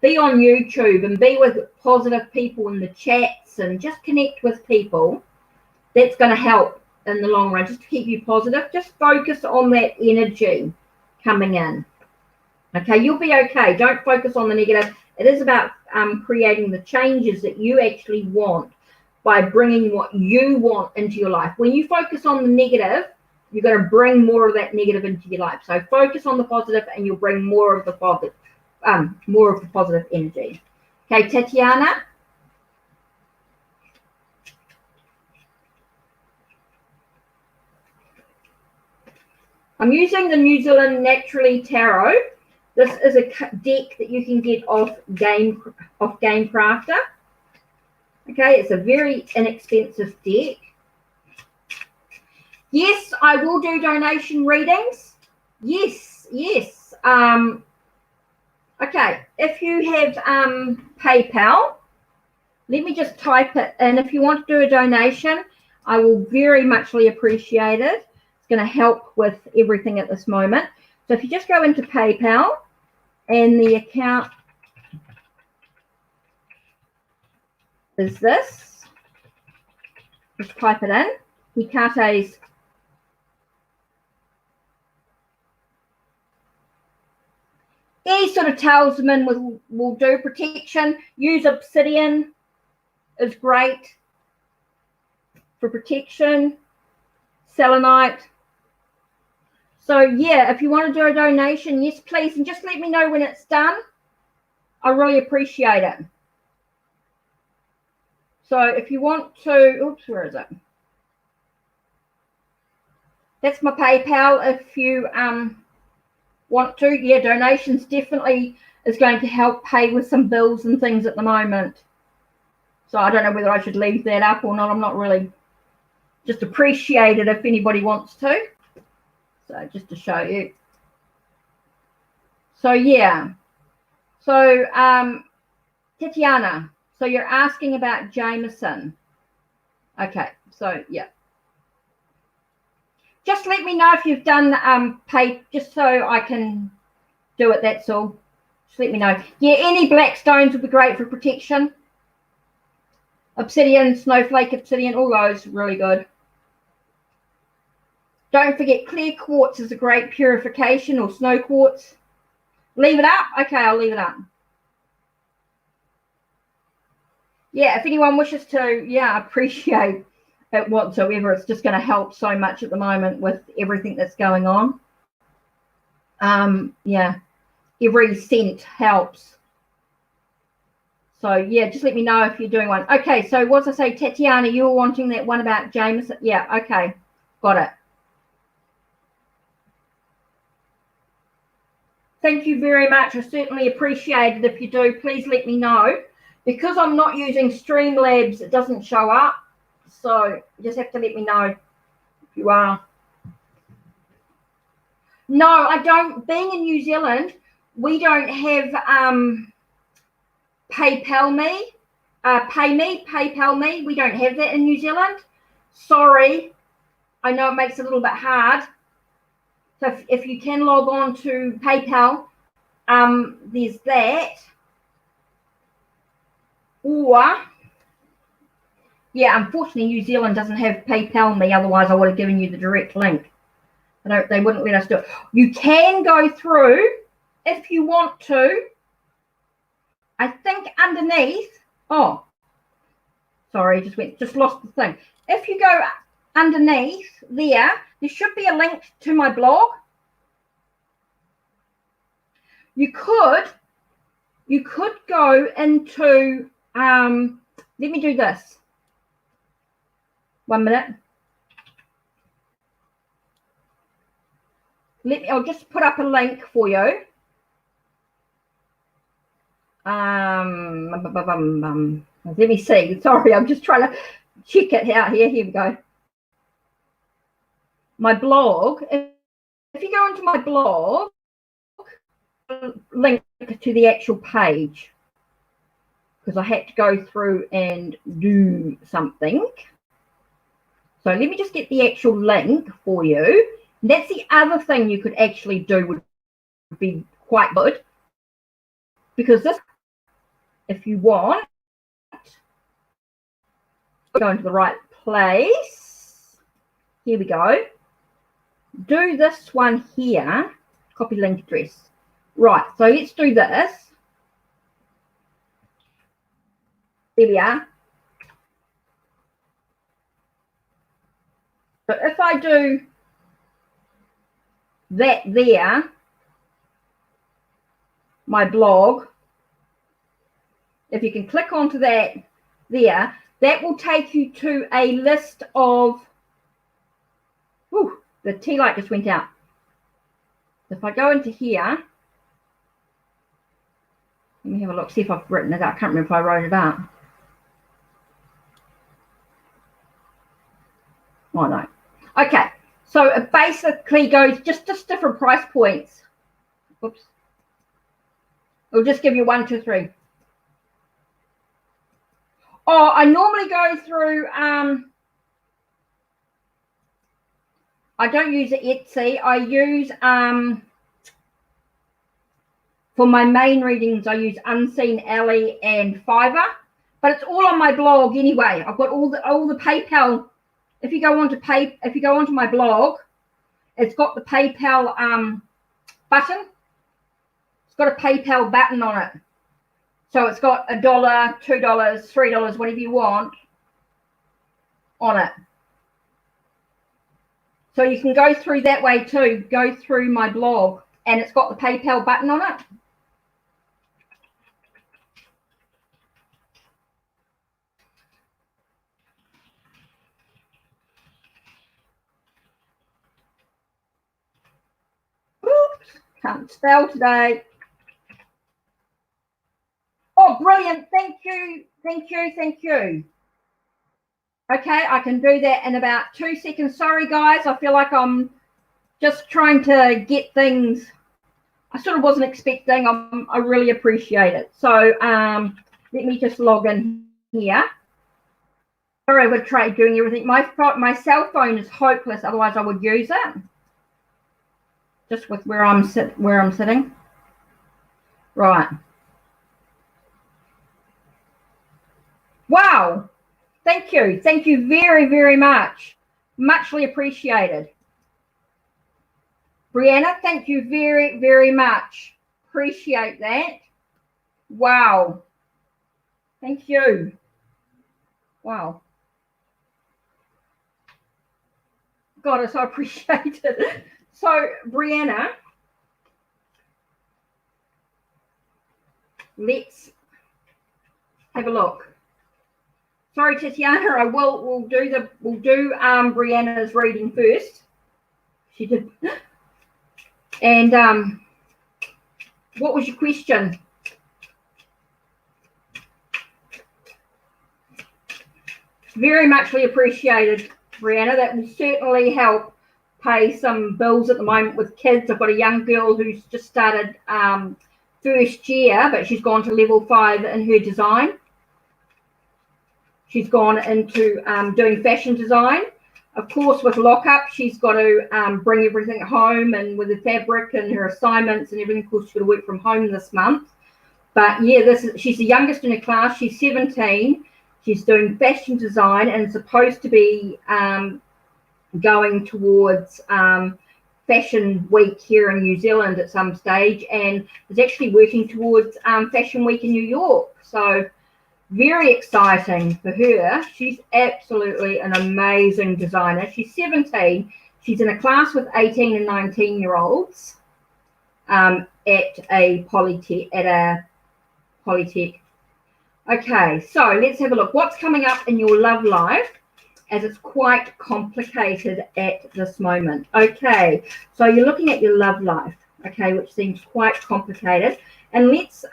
be on YouTube and be with positive people in the chats and just connect with people, that's going to help in the long run. Just to keep you positive. Just focus on that energy coming in. Okay, you'll be okay. Don't focus on the negative. It is about creating the changes that you actually want by bringing what you want into your life. When you focus on the negative, you're going to bring more of that negative into your life. So focus on the positive and you'll bring more of the more of the positive energy. Okay, Tatiana. I'm using the New Zealand Naturally Tarot. This is a deck that you can get off Game Crafter. Okay, it's a very inexpensive deck. Yes, I will do donation readings. Yes, yes. Okay, if you have PayPal, let me just type it in. If you want to do a donation, I will very muchly appreciate it. It's going to help with everything at this moment. So if you just go into PayPal and the account is this, just type it in. Hikate's any sort of talisman will do. Protection. Use obsidian is great for protection. Selenite. So yeah, if you want to do a donation, yes please, and just let me know when it's done. I really appreciate it. So if you want to, oops, where is it? That's my PayPal. If you want to, yeah, donations definitely is going to help pay with some bills and things at the moment. So I don't know whether I should leave that up or not. I'm not really, just appreciate it if anybody wants to. So just to show you. So yeah. So Tatiana, so you're asking about Jameson. Okay, so yeah. Just let me know if you've done pay, just so I can do it, that's all. Just let me know. Yeah, any black stones would be great for protection. Obsidian, snowflake obsidian, all those really good. Don't forget clear quartz is a great purification, or snow quartz. Leave it up? Okay, I'll leave it up. Yeah, if anyone wishes to, yeah, appreciate it whatsoever. It's just going to help so much at the moment with everything that's going on. Yeah, every cent helps. So yeah, just let me know if you're doing one. Okay, so what did I say, Tatiana, you were wanting that one about Jameson? Yeah, okay, got it. Thank you very much. I certainly appreciate it. If you do, please let me know. Because I'm not using Streamlabs, it doesn't show up. So you just have to let me know if you are. No, I don't. Being in New Zealand, we don't have PayPal me. PayPal me. We don't have that in New Zealand. Sorry. I know it makes it a little bit hard. So if you can log on to PayPal, there's that. Or, yeah, unfortunately, New Zealand doesn't have PayPal me. Otherwise, I would have given you the direct link. They wouldn't let us do it. You can go through if you want to. I think underneath. Oh, sorry, just lost the thing. If you go underneath there should be a link to my blog. You could go into. Let me do this. 1 minute. I'll just put up a link for you. Let me see. Sorry, I'm just trying to check it out here. Here we go. My blog. If you go into my blog, link to the actual page, because I had to go through and do something. So let me just get the actual link for you. And that's the other thing you could actually do, would be quite good, because this, if you want, go into the right place. Here we go. Do this one here. Copy link address. Right, so let's do this. There we are. So if I do that there, my blog, if you can click onto that there, that will take you to a list of, the tea light just went out. If I go into here, let me have a look, see if I've written it out. I can't remember if I wrote it out. Oh no. Okay, so it basically goes just different price points. Oops. It'll just give you 1, 2, 3. Oh, I normally go through, I don't use Etsy. I use, for my main readings, I use Unseen Alley and Fiverr, but it's all on my blog anyway. I've got all the PayPal. If you go onto my blog, it's got the PayPal button. It's got a PayPal button on it. So it's got $1, $2, $3, whatever you want on it. So you can go through that way too, go through my blog, and it's got the PayPal button on it. Oops, can't spell today. Oh, brilliant. Thank you. Thank you. Thank you. Okay, I can do that in about 2 seconds. Sorry, guys. I feel like I'm just trying to get things I sort of wasn't expecting. I really appreciate it. So let me just log in here. Sorry, I would try doing everything. My cell phone is hopeless. Otherwise, I would use it. Just with where I'm sitting. Right. Wow. Thank you. Thank you very, very much. Muchly appreciated. Brianna, thank you very, very much. Appreciate that. Wow. Thank you. Wow. Goddess, I appreciate it. So, Brianna, let's have a look. Sorry, Tatiana, we'll do Brianna's reading first. She did. And what was your question? Very muchly appreciated, Brianna. That will certainly help pay some bills at the moment with kids. I've got a young girl who's just started first year, but she's gone to level 5 in her design. She's gone into doing fashion design. Of course, with lockup, she's got to bring everything home, and with the fabric and her assignments and everything. Of course, she's got to work from home this month. But yeah, she's the youngest in her class. She's 17. She's doing fashion design and supposed to be going towards Fashion Week here in New Zealand at some stage, and is actually working towards Fashion Week in New York. So very exciting for her. She's absolutely an amazing designer. She's 17. She's in a class with 18 and 19-year-olds at a polytech. Okay, so let's have a look. What's coming up in your love life, as it's quite complicated at this moment. Okay, so you're looking at your love life, okay, which seems quite complicated. And let's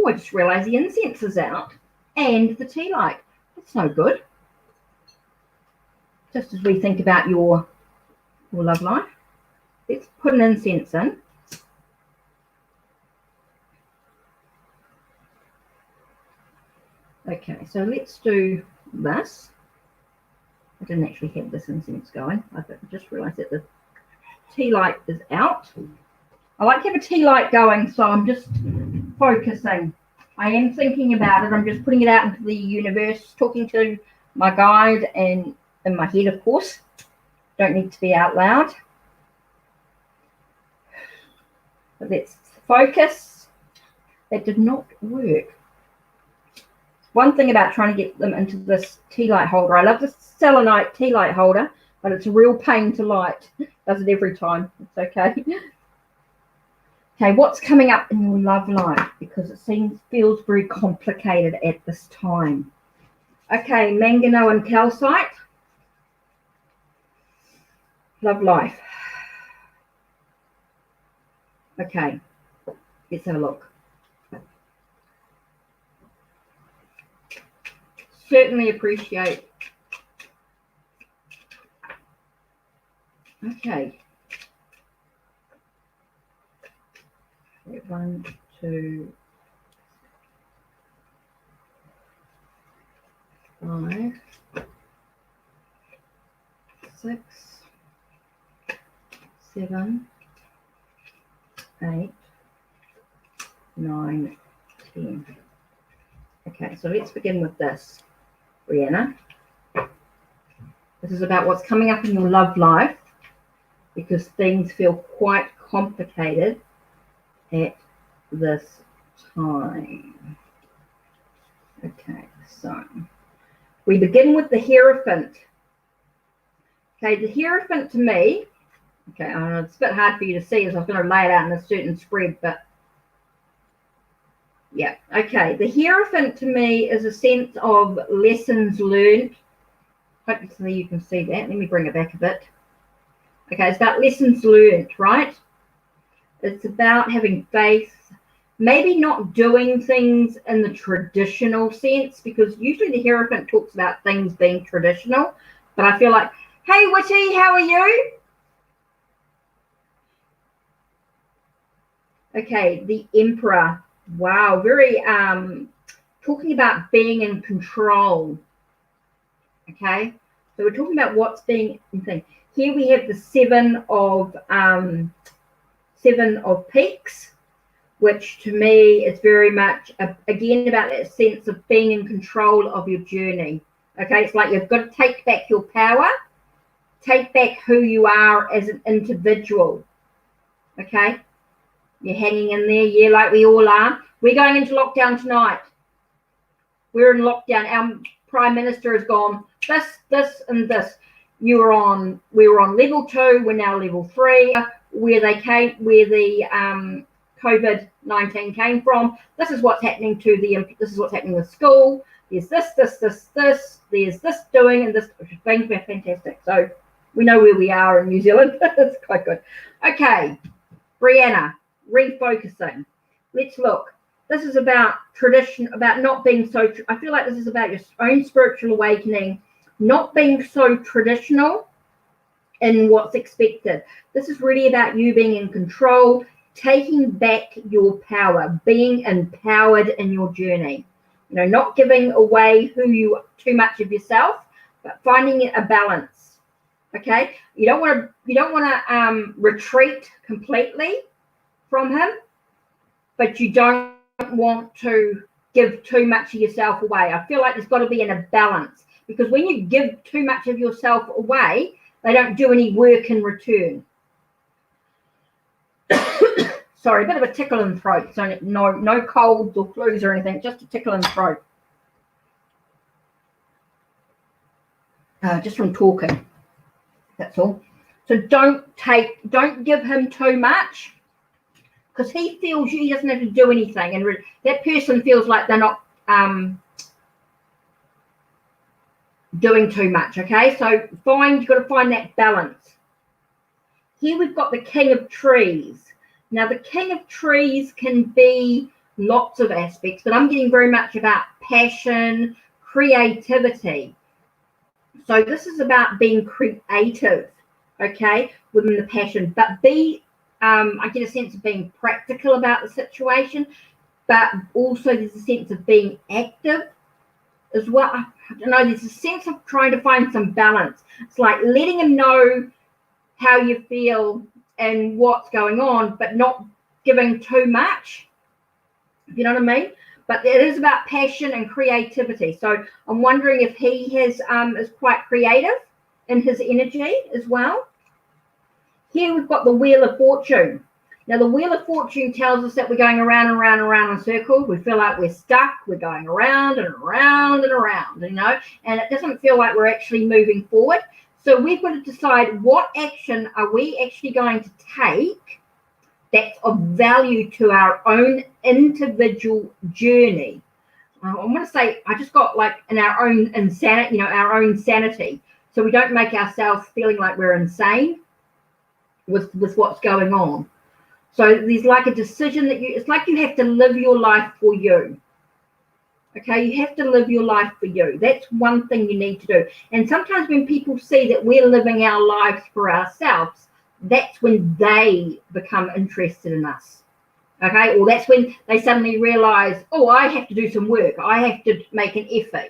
I just realized the incense is out and the tea light. That's no good. Just as we think about your love life, let's put an incense in. Okay, so let's do this. I didn't actually have this incense going. I just realized that the tea light is out. I like to have a tea light going, so I'm just focusing. I am thinking about it. I'm just putting it out into the universe, talking to my guide and in my head, of course. Don't need to be out loud. But let's focus. That did not work. One thing about trying to get them into this tea light holder, I love this selenite tea light holder, but it's a real pain to light. Does it every time. It's okay. Okay, what's coming up in your love life? Because it feels very complicated at this time. Okay, manganese and calcite. Love life. Okay, let's have a look. Certainly appreciate. Okay. 1, 2, 5, 6, 7, 8, 9, 10. Okay, so let's begin with this, Brianna. This is about what's coming up in your love life, because things feel quite complicated at this time. Okay, so we begin with the Hierophant. Okay, the Hierophant to me, okay, I know it's a bit hard for you to see as I was going to lay it out in a certain spread, but yeah, okay. The Hierophant to me is a sense of lessons learned. Hopefully you can see that. Let me bring it back a bit. Okay, it's about lessons learned, right? It's about having faith, maybe not doing things in the traditional sense, because usually the Hierophant talks about things being traditional, but I feel like, hey, Witty, how are you? Okay, the Emperor. Wow, very talking about being in control. Okay, so we're talking about what's being in thing. Here we have the seven of Peaks, which to me is very much again about that sense of being in control of your journey. Okay, it's like you've got to take back your power, take back who you are as an individual. Okay, you're hanging in there, yeah, like we all are. We're going into lockdown tonight. We're in lockdown. Our Prime Minister has gone this, and this. We were on level 2. We're now level 3. Where the COVID-19 came from. This is what's happening this is what's happening with school. There's this. There's this doing and this, which is going to be fantastic. So we know where we are in New Zealand. It's quite good. Okay, Brianna, refocusing. Let's look. This is about tradition, about not being so. I feel like this is about your own spiritual awakening, not being so traditional in what's expected. This is really about you being in control, taking back your power, being empowered in your journey. You know, not giving away too much of yourself, but finding a balance. Okay, you don't want to retreat completely from him, but you don't want to give too much of yourself away. I feel like there's got to be in a balance, because when you give too much of yourself away, they don't do any work in return. Sorry, a bit of a tickle in the throat. So no colds or flus or anything, just a tickle in the throat. Just from talking. That's all. So don't give him too much, because he feels he doesn't have to do anything, and that person feels like they're not doing too much. Okay, so you've got to find that balance. Here we've got the King of Trees. Now the King of Trees can be lots of aspects, but I'm getting very much about passion, creativity. So this is about being creative, okay, within the passion, but I get a sense of being practical about the situation, but also there's a sense of being active as well. I don't know, there's a sense of trying to find some balance. It's like letting him know how you feel and what's going on, but not giving too much, if you know what I mean. But it is about passion and creativity. So I'm wondering if he is quite creative in his energy as well. Here we've got the Wheel of Fortune. Now the Wheel of Fortune tells us that we're going around and around and around in circles. We feel like we're stuck. We're going around and around and around, you know, and it doesn't feel like we're actually moving forward. So we've got to decide what action are we actually going to take that's of value to our own individual journey. I want to say, I just got like in our own insanity, our own sanity. So we don't make ourselves feeling like we're insane with what's going on. So there's like a decision that it's like you have to live your life for you. Okay, you have to live your life for you. That's one thing you need to do. And sometimes when people see that we're living our lives for ourselves, that's when they become interested in us. Okay, or that's when they suddenly realize, oh, I have to do some work. I have to make an effort.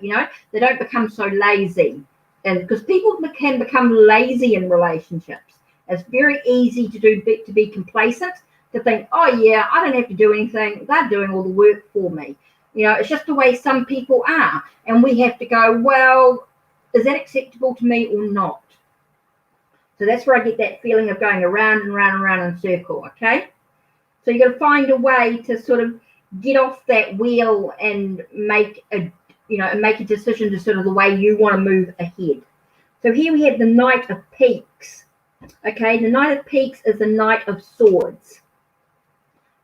They don't become so lazy. And because people can become lazy in relationships, it's very easy to be complacent, to think, oh yeah, I don't have to do anything. They're doing all the work for me. It's just the way some people are. And we have to go, well, is that acceptable to me or not? So that's where I get that feeling of going around and around and around in a circle, okay? So you've got to find a way to sort of get off that wheel and make a decision to sort of the way you want to move ahead. So here we have the Knight of Peaks. Okay, the Knight of Peaks is the Knight of Swords.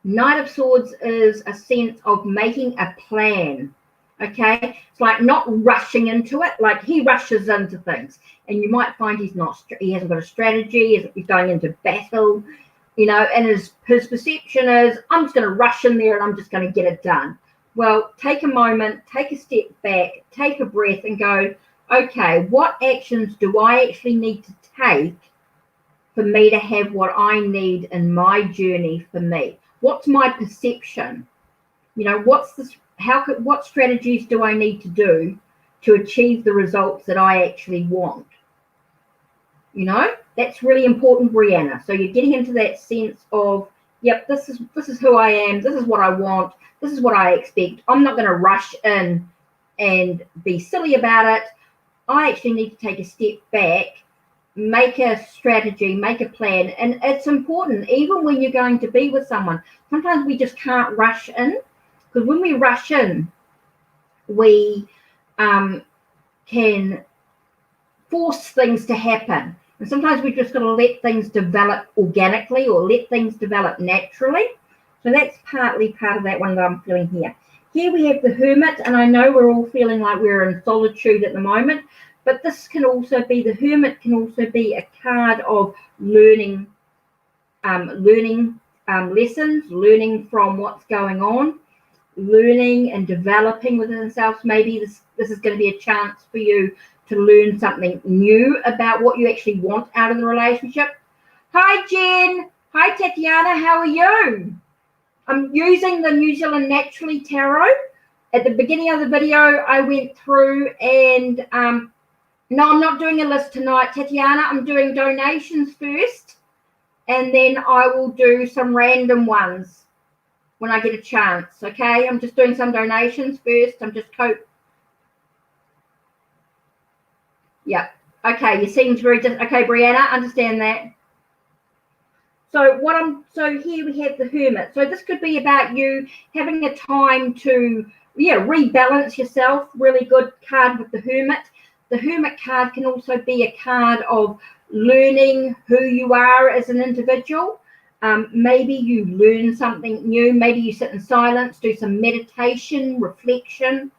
Knight of Swords is a sense of making a plan. Okay, it's like not rushing into it. Like he rushes into things, and you might find he hasn't got a strategy. He's going into battle, and his perception is, I'm just going to rush in there and I'm just going to get it done. Well, take a moment, take a step back, take a breath, and go, okay, what actions do I actually need to take for me to have what I need in my journey for me? What's my perception? What strategies do I need to do to achieve the results that I actually want? That's really important, Brianna. So you're getting into that sense of, yep, this is who I am. This is what I want. This is what I expect. I'm not going to rush in and be silly about it. I actually need to take a step back, make a strategy, make a plan. And it's important, even when you're going to be with someone. Sometimes we just can't rush in, because when we rush in, we can force things to happen. And sometimes we just got to let things develop organically or let things develop naturally. So that's partly part of that one that I'm feeling here. Here we have the Hermit, and I know we're all feeling like we're in solitude at the moment, but this can also be, the Hermit can also be a card of learning lessons, learning from what's going on, learning and developing within themselves. Maybe this is going to be a chance for you to learn something new about what you actually want out of the relationship. Hi, Jen. Hi, Tatiana. How are you? I'm using the New Zealand Naturally Tarot. At the beginning of the video, I went through and no, I'm not doing a list tonight, Tatiana. I'm doing donations first, and then I will do some random ones when I get a chance, okay? I'm just doing some donations first. I'm just yeah. Okay, you seem very okay, Brianna, understand that. So here we have the Hermit. So this could be about you having a time to rebalance yourself. Really good card with the Hermit. The Hermit card can also be a card of learning who you are as an individual. Maybe you learn something new. Maybe you sit in silence, do some meditation, reflection.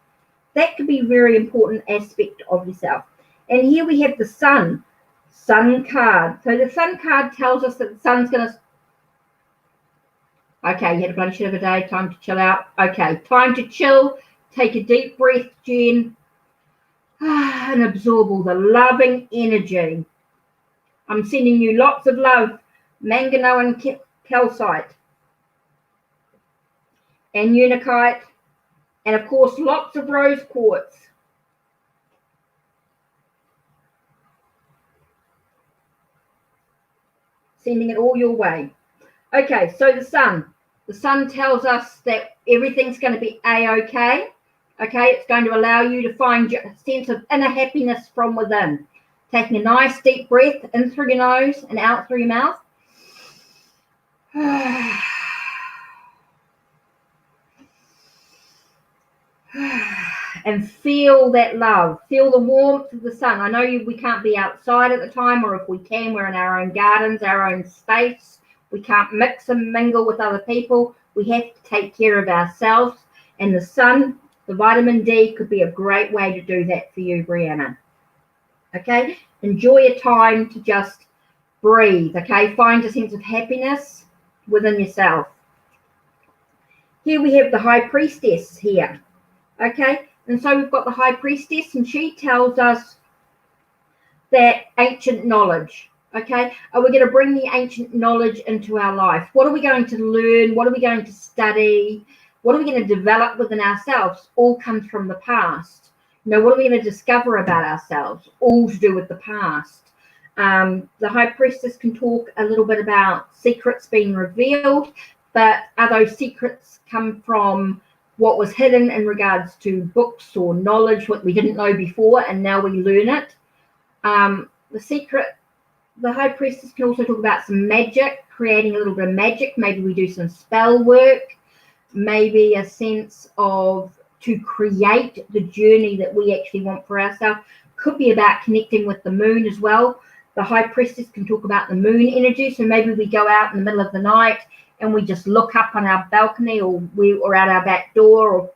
That could be a very important aspect of yourself. And here we have the Sun card. So the Sun card tells us that the Sun's going to... Okay, you had a bloody shit of a day. Time to chill out. Okay, time to chill. Take a deep breath, Jen. And absorb all the loving energy. I'm sending you lots of love, manganese and calcite, and unakite, and of course lots of rose quartz. Sending it all your way. Okay, so the Sun tells us that everything's going to be a-okay. Okay, it's going to allow you to find a sense of inner happiness from within. Taking a nice deep breath in through your nose and out through your mouth. And feel that love. Feel the warmth of the Sun. I know we can't be outside at the time, or if we can, we're in our own gardens, our own space, We can't mix and mingle with other people. We have to take care of ourselves. And the sun, the vitamin D could be a great way to do that for you, Brianna. Okay, enjoy a time to just breathe. Okay, find a sense of happiness within yourself. Here we have the High Priestess here. Okay, and so we've got the High Priestess, and she tells us that ancient knowledge. Okay, are we going to bring the ancient knowledge into our life? What are we going to learn? What are we going to study? What are we going to develop within ourselves? All comes from the past. You know, what are we going to discover about ourselves? All to do with the past. The High Priestess can talk a little bit about secrets being revealed, but are those secrets come from what was hidden in regards to books or knowledge, what we didn't know before, and now we learn it? The High Priestess can also talk about some magic, creating a little bit of magic. Maybe we do some spell work, maybe a sense of to create the journey that we actually want for ourselves. Could be about connecting with the moon as well. The High Priestess can talk about the moon energy. So maybe we go out in the middle of the night and we just look up on our balcony or out our back door,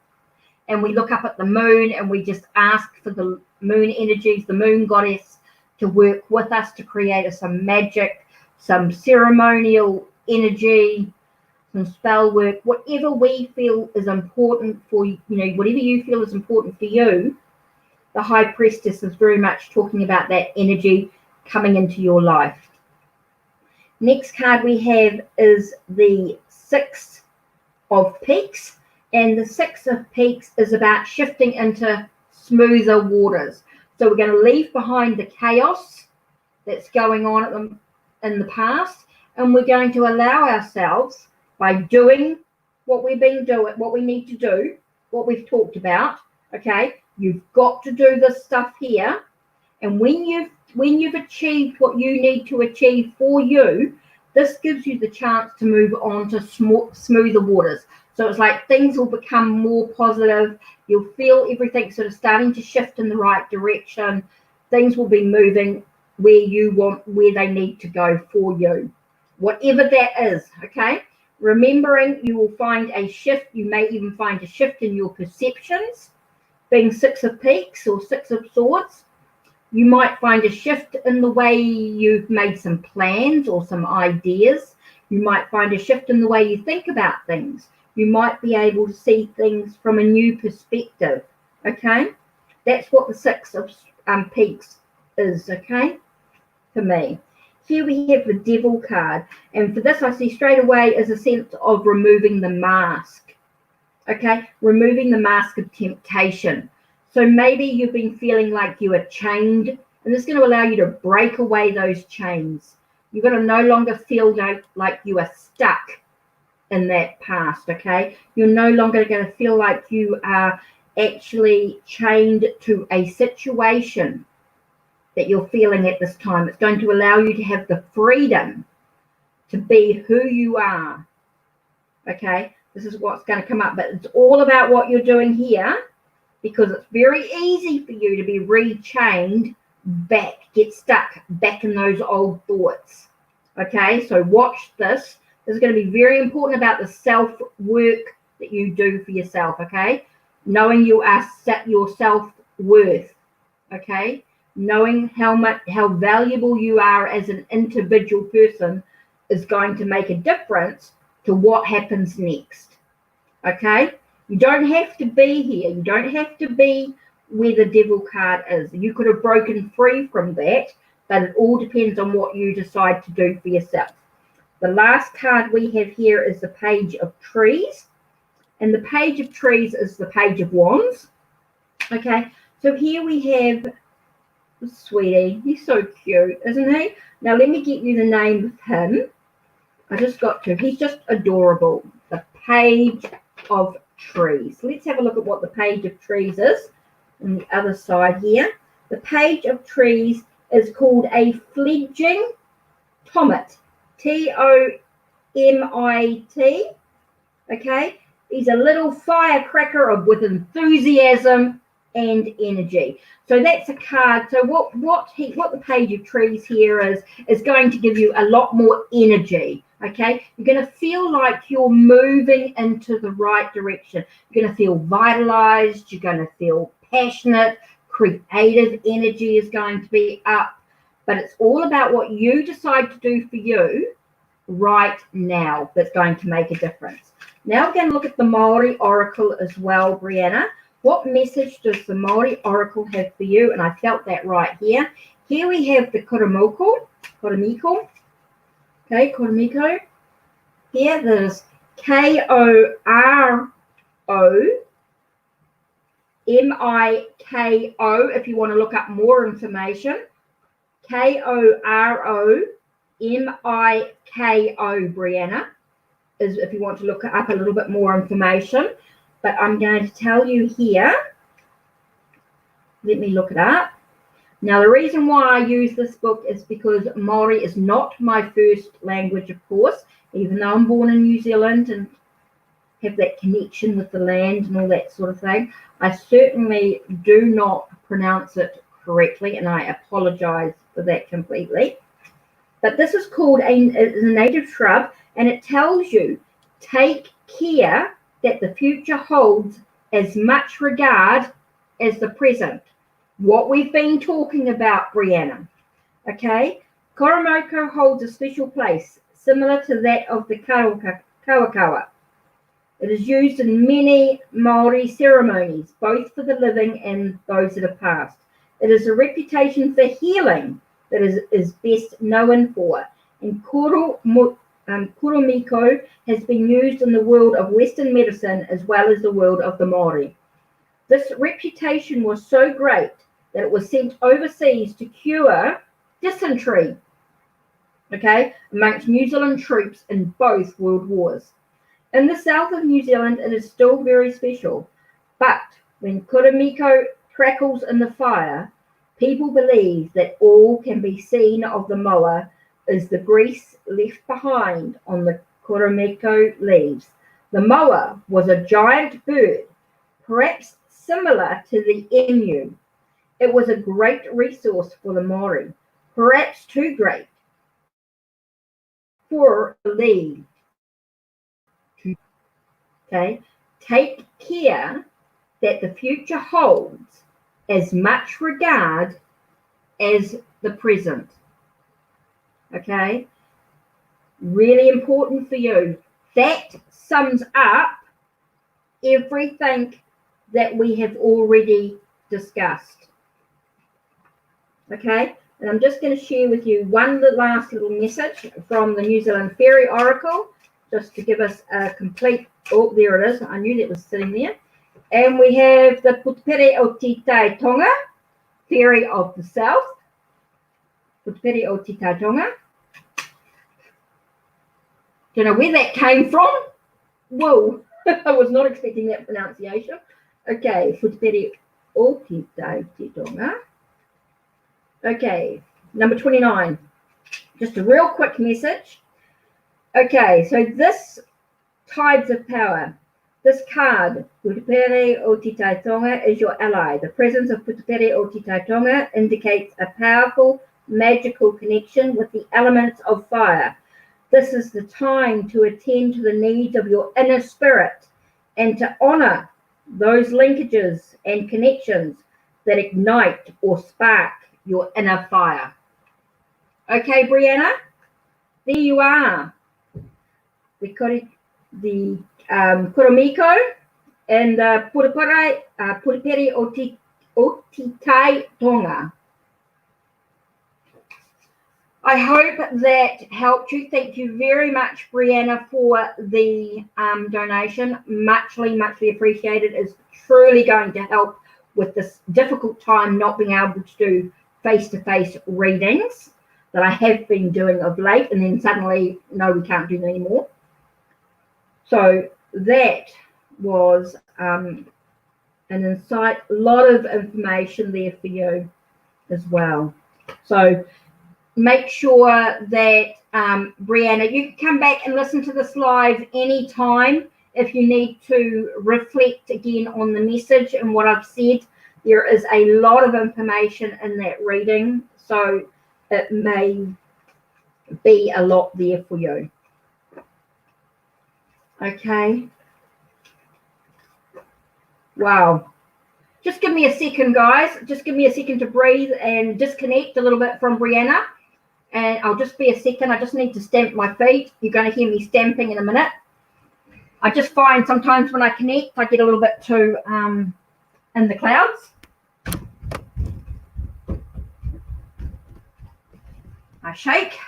and we look up at the moon and we just ask for the moon energies, the moon goddess, to work with us to create some magic, some ceremonial energy, some spell work, whatever we feel is important for you, whatever you feel is important for you. The High Priestess is very much talking about that energy coming into your life. Next card we have is the Six of Peaks, and the Six of Peaks is about shifting into smoother waters. So we're going to leave behind the chaos that's going on in the past, and we're going to allow ourselves, by doing what we've been doing, what we need to do, what we've talked about. Okay, you've got to do this stuff here, and when you've achieved what you need to achieve for you, this gives you the chance to move on to smoother waters. So it's like things will become more positive. You'll feel everything sort of starting to shift in the right direction. Things will be moving where they need to go for you, whatever that is. Okay, remembering you will find a shift. You may even find a shift in your perceptions, being Six of Peaks or Six of Swords. You might find a shift in the way you've made some plans or some ideas. You might find a shift in the way you think about things. You might be able to see things from a new perspective. Okay, that's what the Six of Peaks is. Okay, for me. Here we have the Devil card, and for this I see straight away is a sense of removing the mask. Okay, removing the mask of temptation. So maybe you've been feeling like you are chained, and this is going to allow you to break away those chains. You're going to no longer feel like you are stuck in that past. Okay, you're no longer going to feel like you are actually chained to a situation that you're feeling at this time. It's going to allow you to have the freedom to be who you are. Okay, this is what's going to come up, but it's all about what you're doing here, because it's very easy for you to be rechained back, get stuck back in those old thoughts. Okay, so watch this. This is going to be very important about the self-work that you do for yourself. Okay, knowing you are set your self-worth. Okay, knowing how valuable you are as an individual person is going to make a difference to what happens next. Okay, you don't have to be here. You don't have to be where the Devil card is. You could have broken free from that, but it all depends on what you decide to do for yourself. The last card we have here is the Page of Trees, and the Page of Trees is the Page of Wands. Okay, so here we have Sweetie. He's so cute, isn't he? Now let me get you the name of him. I just got to. He's just adorable. The Page of Trees. Let's have a look at what the Page of Trees is on the other side here. The Page of Trees is called a fledgling Tomit. Tomit. Okay, he's a little firecracker with enthusiasm and energy. So that's a card. So what the Page of Trees here is going to give you a lot more energy. Okay, you're going to feel like you're moving into the right direction. You're going to feel vitalized. You're going to feel passionate. Creative energy is going to be up. But it's all about what you decide to do for you right now that's going to make a difference. Now we're going to look at the Maori Oracle as well, Brianna. What message does the Maori Oracle have for you? And I felt that right here. Here we have the Koromiko. Okay, Koromiko. Here there's Koromiko if you want to look up more information. Koromiko, Brianna, is if you want to look up a little bit more information. But I'm going to tell you here. Let me look it up. Now, the reason why I use this book is because Maori is not my first language, of course, even though I'm born in New Zealand and have that connection with the land and all that sort of thing. I certainly do not pronounce it correctly, and I apologize for that completely. But this is called a native shrub, and it tells you, take care that the future holds as much regard as the present. What we've been talking about, Brianna. Okay? Koromiko holds a special place, similar to that of the kawakawa. It is used in many Maori ceremonies, both for the living and those that have passed. It is a reputation for healing that is best known for. And Koromiko has been used in the world of Western medicine as well as the world of the Maori. This reputation was so great that it was sent overseas to cure dysentery, okay, amongst New Zealand troops in both world wars. In the south of New Zealand, it is still very special, but when Koromiko crackles in the fire, people believe that all can be seen of the moa is the grease left behind on the Koromiko leaves. The moa was a giant bird, perhaps similar to the emu. It was a great resource for the Maori, perhaps too great for a lead. Okay, take care that the future holds as much regard as the present. Okay, really important for you. That sums up everything that we have already discussed. Okay, and I'm just going to share with you one last little message from the New Zealand Fairy Oracle, just to give us a complete, oh, there it is. I knew that was sitting there. And we have the Putupere o Te Tai Tonga, Fairy of the South. Putupere o Te Tai Tonga. Don't know where that came from. Whoa, I was not expecting that pronunciation. Okay, Putupere o Te Tai Tonga. Okay, number 29. Just a real quick message. Okay, so this Tides of Power. This card, Putupere o Te Tai Tonga, is your ally. The presence of Putupere o Te Tai Tonga indicates a powerful, magical connection with the elements of fire. This is the time to attend to the needs of your inner spirit and to honor those linkages and connections that ignite or spark your inner fire. Okay, Brianna, there you are. The Koromiko and Putupere o Te Tai Tonga. I hope that helped you. Thank you very much, Brianna, for the donation. Muchly appreciated. It's truly going to help with this difficult time not being able to do face-to-face readings that I have been doing of late, and then suddenly, no, we can't do them anymore. So that was an insight, a lot of information there for you as well. So make sure that, Brianna, you can come back and listen to this live anytime if you need to reflect again on the message and what I've said. There is a lot of information in that reading, so it may be a lot there for you. Okay. Wow. Just give me a second, guys. Just give me a second to breathe and disconnect a little bit from Brianna. And I'll just be a second. I just need to stamp my feet. You're going to hear me stamping in a minute. I just find sometimes when I connect, I get a little bit too in the clouds. I shake.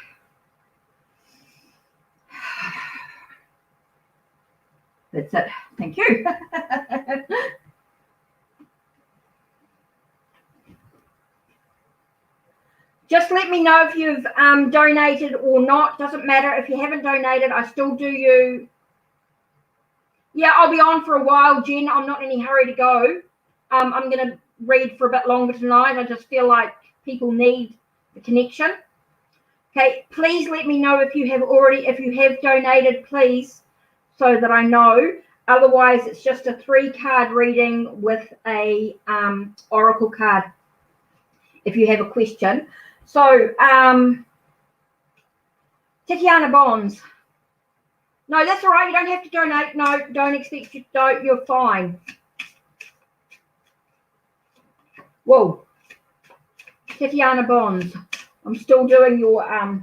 That's it. Thank you. Just let me know if you've donated or not. Doesn't matter. If you haven't donated, I still do you. Yeah, I'll be on for a while, Jen. I'm not in any hurry to go. I'm going to read for a bit longer tonight. I just feel like people need the connection. Okay, please let me know if you have donated, please, so that I know. Otherwise, it's just a 3-card reading with a oracle card if you have a question. So, Tatiana Bonds. No, that's all right. You don't have to donate. No, don't expect you don't. You're fine. Whoa. Tatiana Bonds. I'm still doing your I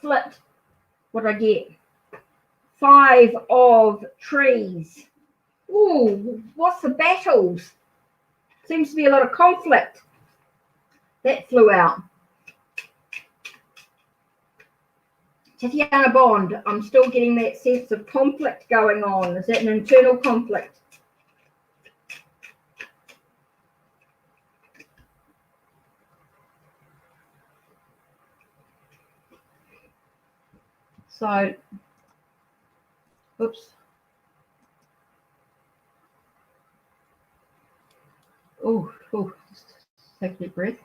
flipped. What did I get? 5 of trees. Ooh, what's the battles? Seems to be a lot of conflict. That flew out. Tatiana Bond, I'm still getting that sense of conflict going on. Is that an internal conflict? So, oops. Oh, just take a deep breath.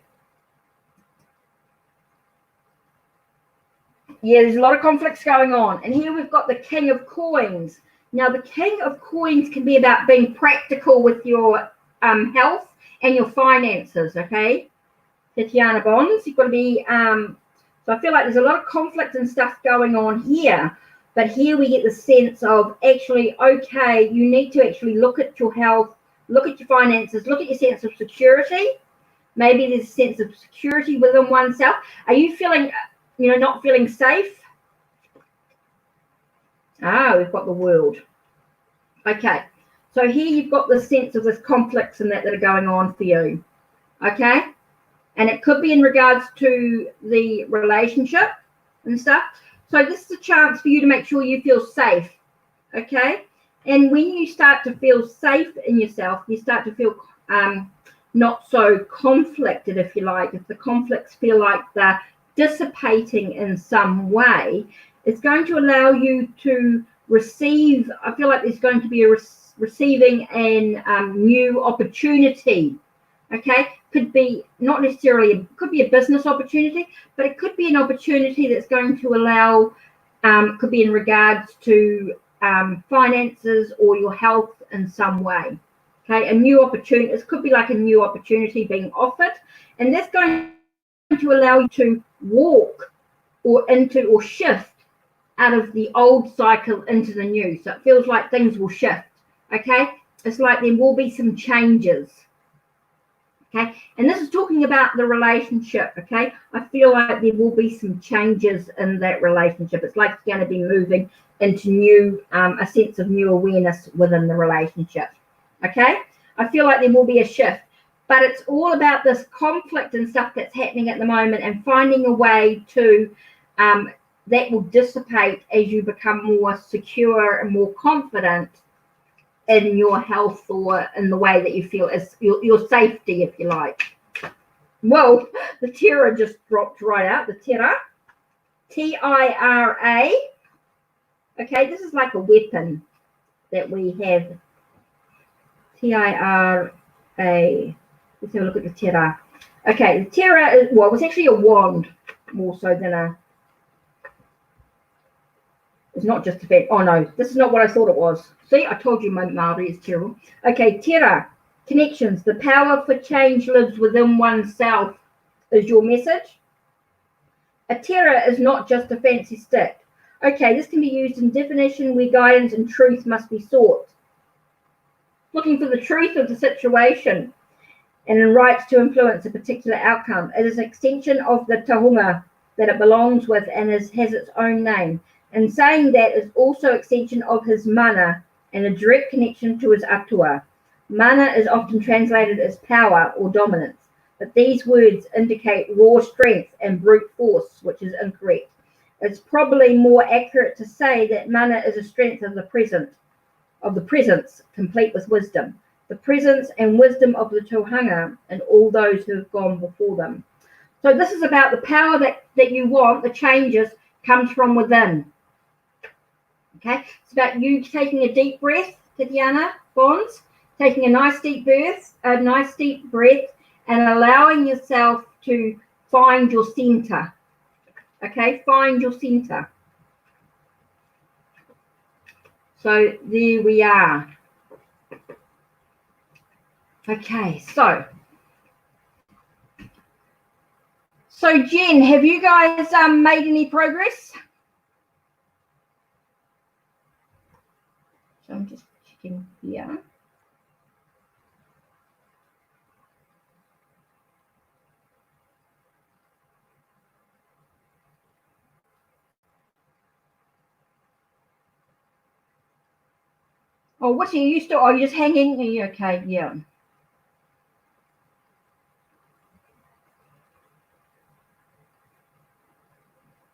Yeah, there's a lot of conflicts going on. And here we've got the King of Coins. Now, the King of Coins can be about being practical with your health and your finances, okay? Tatiana Bonds, you've got to be, so I feel like there's a lot of conflict and stuff going on here. But here we get the sense of actually, okay, you need to actually look at your health, look at your finances, look at your sense of security. Maybe there's a sense of security within oneself. Are you feeling, not feeling safe? We've got the World. Okay, so here you've got the sense of this conflicts and that are going on for you. Okay, and it could be in regards to the relationship and stuff. So this is a chance for you to make sure you feel safe. Okay, and when you start to feel safe in yourself, you start to feel not so conflicted, if you like. If the conflicts feel like they're dissipating in some way, it's going to allow you to receive. I feel like there's going to be a receiving an new opportunity. Okay, could be not necessarily, could be a business opportunity, but it could be an opportunity that's going to allow, could be in regards to finances or your health in some way. Okay, a new opportunity. This could be like a new opportunity being offered, and that's going to allow you to walk or shift out of the old cycle into the new. So it feels like things will shift. Okay, it's like there will be some changes. Okay, and this is talking about the relationship. Okay, I feel like there will be some changes in that relationship. It's like it's going to be moving into new, a sense of new awareness within the relationship. Okay, I feel like there will be a shift, but it's all about this conflict and stuff that's happening at the moment, and finding a way to that will dissipate as you become more secure and more confident in your health, or in the way that you feel is your safety, if you like. Whoa, the Tira just dropped right out. The Tira, T-I-R-A. Okay, this is like a weapon that we have. T-I-R-A. Let's have a look at the Tira. Okay, the Tira is, well, it was actually a wand more so than a. It's not just a bed. Oh no, this is not what I thought it was. See, I told you my Maori is terrible. Okay, Tira, connections. The power for change lives within oneself is your message. A Tira is not just a fancy stick. Okay, this can be used in definition where guidance and truth must be sought. Looking for the truth of the situation and in rights to influence a particular outcome. It is an extension of the tahunga that it belongs with and has its own name. And saying that is also extension of his mana and a direct connection to his atua. Mana is often translated as power or dominance, but these words indicate raw strength and brute force, which is incorrect. It's probably more accurate to say that mana is a strength of the presence, complete with wisdom. The presence and wisdom of the Tohunga and all those who have gone before them. So this is about the power that you want, the changes, comes from within. Okay, it's about you taking a deep breath, Tatiana Bonds, taking a nice deep breath, and allowing yourself to find your center. Okay, find your center. So there we are. Okay, so Jen, have you guys made any progress? So I'm just checking here. Oh, what are you still? Are you just hanging? Are you okay? Yeah.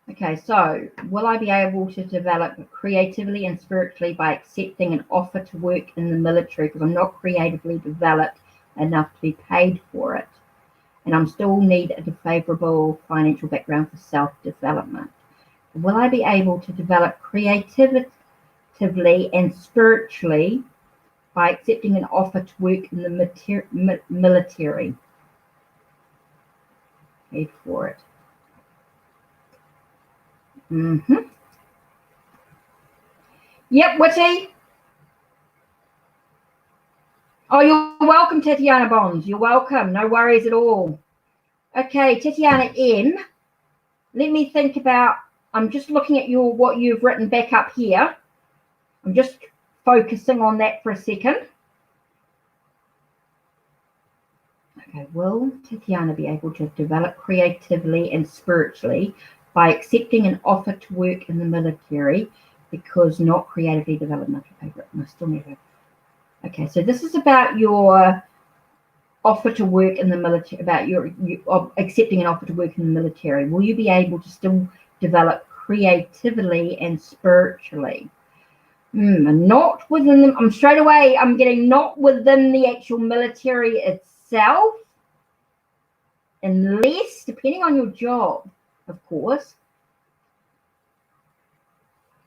Okay, so will I be able to develop creatively and spiritually by accepting an offer to work in the military because I'm not creatively developed enough to be paid for it, and I'm still need a favorable financial background for self-development? Will I be able to develop creatively and spiritually by accepting an offer to work in the military? Paid for it. Yep, Witty. Oh, you're welcome, Tatiana Bonds. You're welcome. No worries at all. Okay, Tatiana M. Let me think about. I'm just looking at what you've written back up here. I'm just focusing on that for a second. Okay, will Tatiana be able to develop creatively and spiritually by accepting an offer to work in the military because not creatively developed enough to pay for it? I still never. Okay, so this is about your offer to work in the military, about your accepting an offer to work in the military. Will you be able to still develop creatively and spiritually? Not within them. I'm getting not within the actual military itself, unless, depending on your job, of course,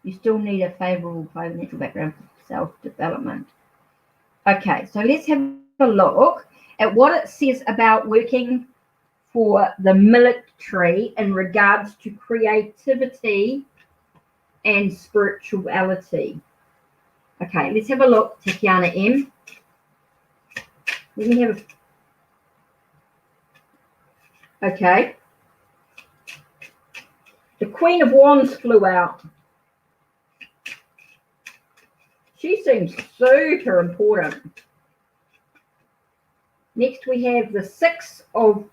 you still need a favorable financial background for self-development. Okay, so let's have a look at what it says about working for the military in regards to creativity and spirituality. Okay, let's have a look, Tatiana M. Let me have a... Okay. The Queen of Wands flew out. She seems super important. Next we have the Six of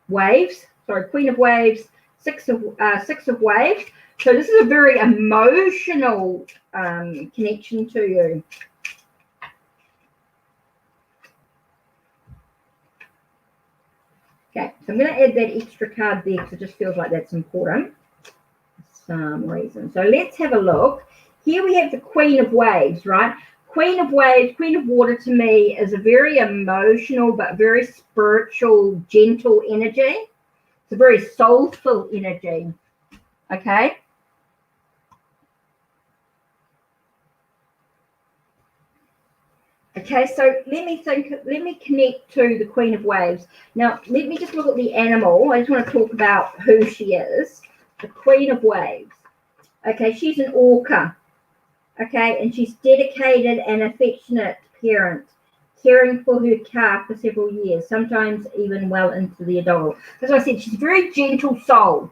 Waves. Sorry, Queen of Waves, Six of Waves. So this is a very emotional connection to you. Okay, so I'm going to add that extra card there because it just feels like that's important for some reason. So let's have a look. Here we have the Queen of Waves, right? Queen of Waves, Queen of Water to me is a very emotional but very spiritual, gentle energy. It's a very soulful energy. Okay. Okay, so let me connect to the Queen of Waves. Now, let me just look at the animal. I just want to talk about who she is. The Queen of Waves. Okay, she's an orca. Okay, and she's dedicated and affectionate parent, caring for her calf for several years, sometimes even well into the adult. As I said, she's a very gentle soul.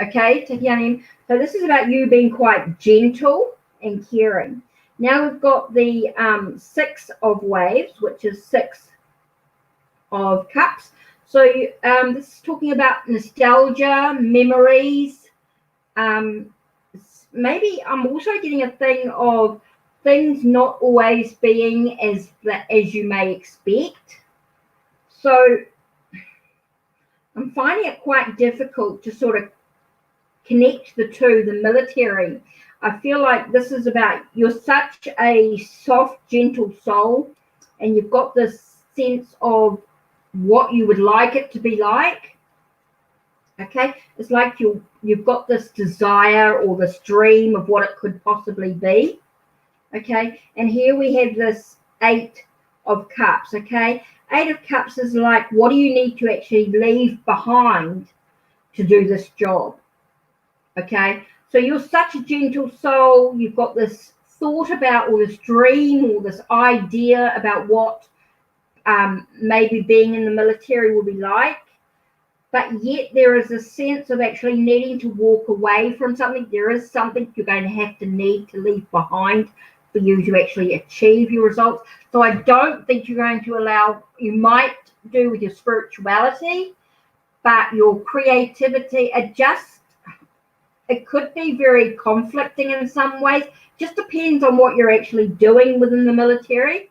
Okay, Takiani. So this is about you being quite gentle and caring. Now we've got the 6 of waves, which is 6 of cups. So this is talking about nostalgia, memories. Maybe I'm also getting a thing of things not always being as you may expect. So I'm finding it quite difficult to sort of connect the two, the military. I feel like this is about you're such a soft, gentle soul, and you've got this sense of what you would like it to be like. Okay, it's like you've got this desire or this dream of what it could possibly be. Okay, and here we have this 8 of cups. Okay, 8 of cups is like, what do you need to actually leave behind to do this job? Okay, so you're such a gentle soul. You've got this thought about, or this dream, or this idea about what maybe being in the military will be like. But yet there is a sense of actually needing to walk away from something. There is something you're going to have to need to leave behind for you to actually achieve your results. So I don't think you're going to allow, you might do with your spirituality, but your creativity, it could be very conflicting in some ways. Just depends on what you're actually doing within the military.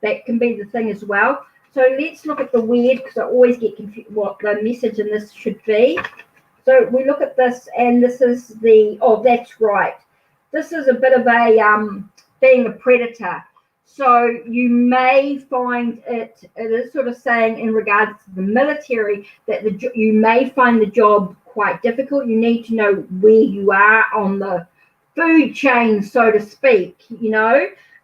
That can be the thing as well. So let's look at the weird, because I always get confused what the message in this should be. So we look at this, and this is that's right. This is a bit of a being a predator. So you may find it is sort of saying in regards to the military that you may find the job quite difficult. You need to know where you are on the food chain, so to speak.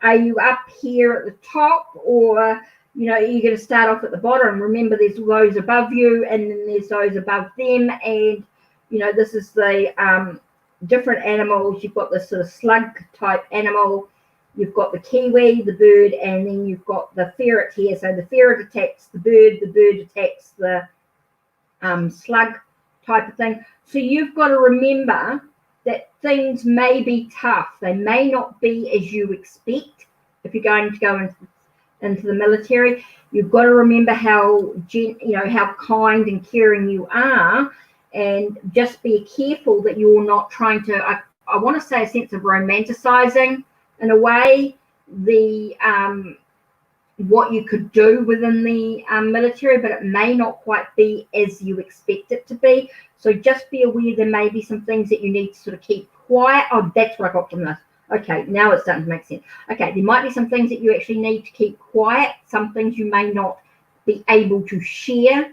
Are you up here at the top, or you're going to start off at the bottom? Remember, there's those above you, and then there's those above them, and this is the different animals. You've got this sort of slug type animal. You've got the kiwi, the bird, and then you've got the ferret here. So the ferret attacks the bird attacks the slug type of thing. So you've got to remember that things may be tough. They may not be as you expect if you're going to go into the military. You've got to remember how kind and caring you are, and just be careful that you're not trying to, I want to say, a sense of romanticizing in a way the what you could do within the military, but it may not quite be as you expect it to be. So just be aware there may be some things that you need to sort of keep quiet. Oh, that's what I got from this. Okay, now it's starting to make sense. Okay, there might be some things that you actually need to keep quiet, some things you may not be able to share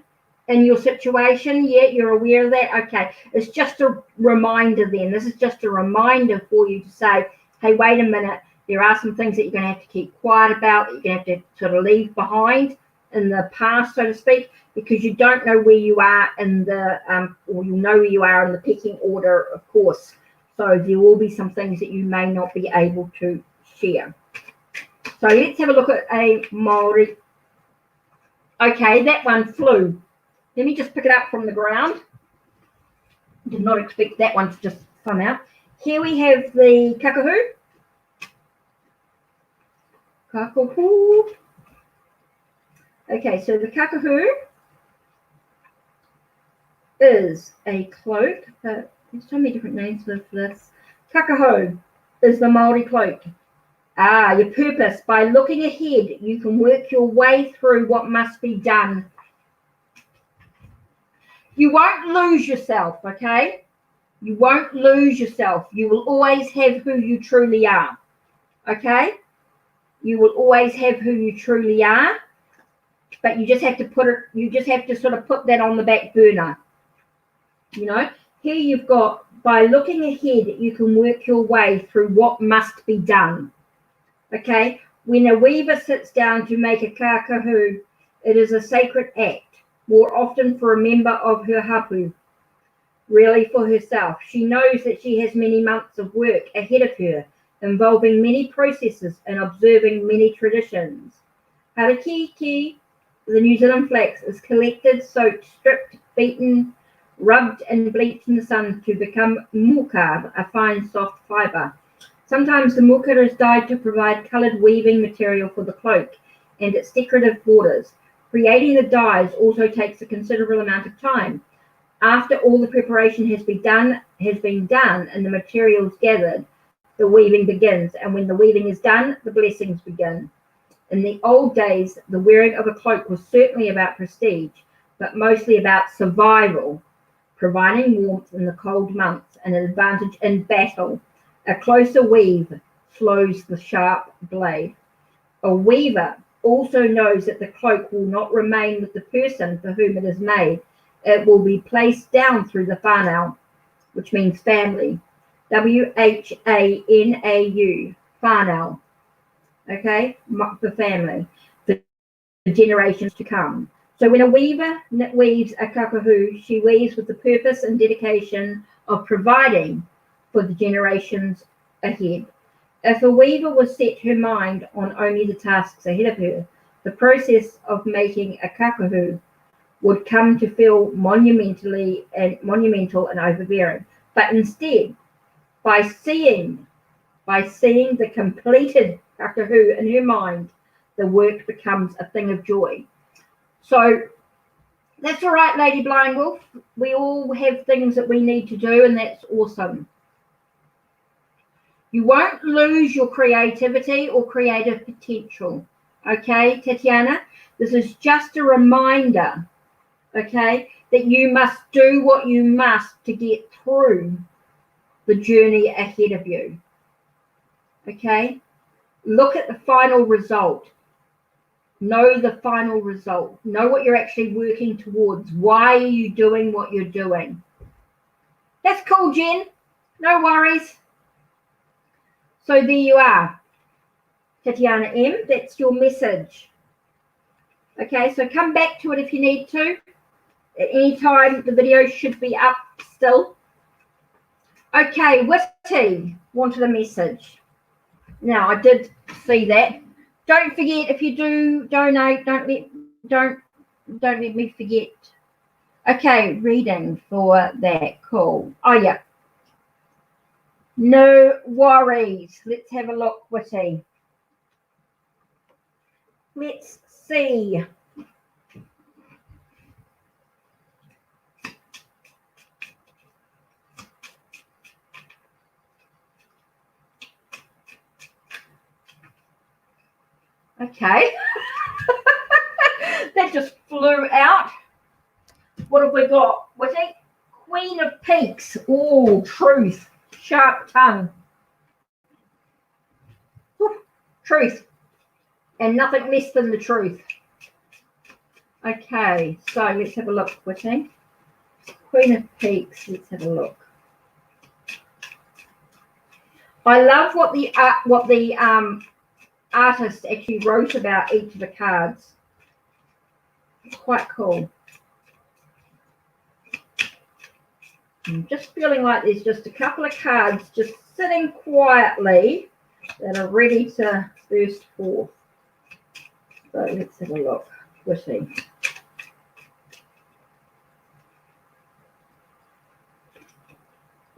in your situation. Yeah, you're aware of that? Okay, it's just a reminder then. This is just a reminder for you to say, hey, wait a minute, there are some things that you're going to have to keep quiet about, that you're going to have to sort of leave behind in the past, so to speak, because you don't know where you are in the, or you'll know where you are in the pecking order, of course. So there will be some things that you may not be able to share. So let's have a look at a Maori. Okay, that one flew. Let me just pick it up from the ground. Did not expect that one to just come out. Here we have the kakahoo. Kakahoo. Okay, so the kakahoo is a cloak. There's so many different names with this. Kakahoo is the Maori cloak. Your purpose. By looking ahead, you can work your way through what must be done. You won't lose yourself, okay? You won't lose yourself. You will always have who you truly are, okay? You will always have who you truly are, but you just have to sort of put that on the back burner. Here you've got, by looking ahead, you can work your way through what must be done. Okay? When a weaver sits down to make a kakahoo, it is a sacred act, more often for a member of her hapu, really for herself. She knows that she has many months of work ahead of her, involving many processes and observing many traditions. Harakiki, the New Zealand flax, is collected, soaked, stripped, beaten, rubbed and bleached in the sun to become muka, a fine soft fibre. Sometimes the muka is dyed to provide coloured weaving material for the cloak and its decorative borders. Creating the dyes also takes a considerable amount of time. After all the preparation has been done and the materials gathered, the weaving begins, and when the weaving is done, the blessings begin. In the old days, the wearing of a cloak was certainly about prestige, but mostly about survival, providing warmth in the cold months and an advantage in battle. A closer weave slows the sharp blade. A weaver also knows that the cloak will not remain with the person for whom it is made. It will be placed down through the whānau, which means family. WHANAU, whānau. Okay, for family, for generations to come. So when a weaver weaves a kakahu, she weaves with the purpose and dedication of providing for the generations ahead. If a weaver was set her mind on only the tasks ahead of her, the process of making a kakahu would come to feel monumental and overbearing. But instead, by seeing the completed kakahu in her mind, the work becomes a thing of joy. So that's all right, Lady Blind Wolf. We all have things that we need to do, and that's awesome. You won't lose your creativity or creative potential. Okay, Tatiana? This is just a reminder, okay, that you must do what you must to get through the journey ahead of you. Okay? Look at the final result. Know the final result. Know what you're actually working towards. Why are you doing what you're doing? That's cool, Jen. No worries. So there you are. Tatiana M, that's your message. Okay, so come back to it if you need to. At any time, the video should be up still. Okay, Witty wanted a message. Now, I did see that. Don't forget, if you do donate, don't let me forget. Okay, reading for that. Cool. Oh, yeah. No worries. Let's have a look, Witty. Let's see. Okay. That just flew out. What have we got, Witty? Queen of Peaks. Oh, truth. Sharp tongue. Whew. Truth. And nothing less than the truth. Okay, so let's have a look, Witty. Queen of Peaks. Let's have a look. I love what the artist actually wrote about each of the cards. It's quite cool. I'm just feeling like there's just a couple of cards just sitting quietly that are ready to burst forth. So let's have a look. Witty.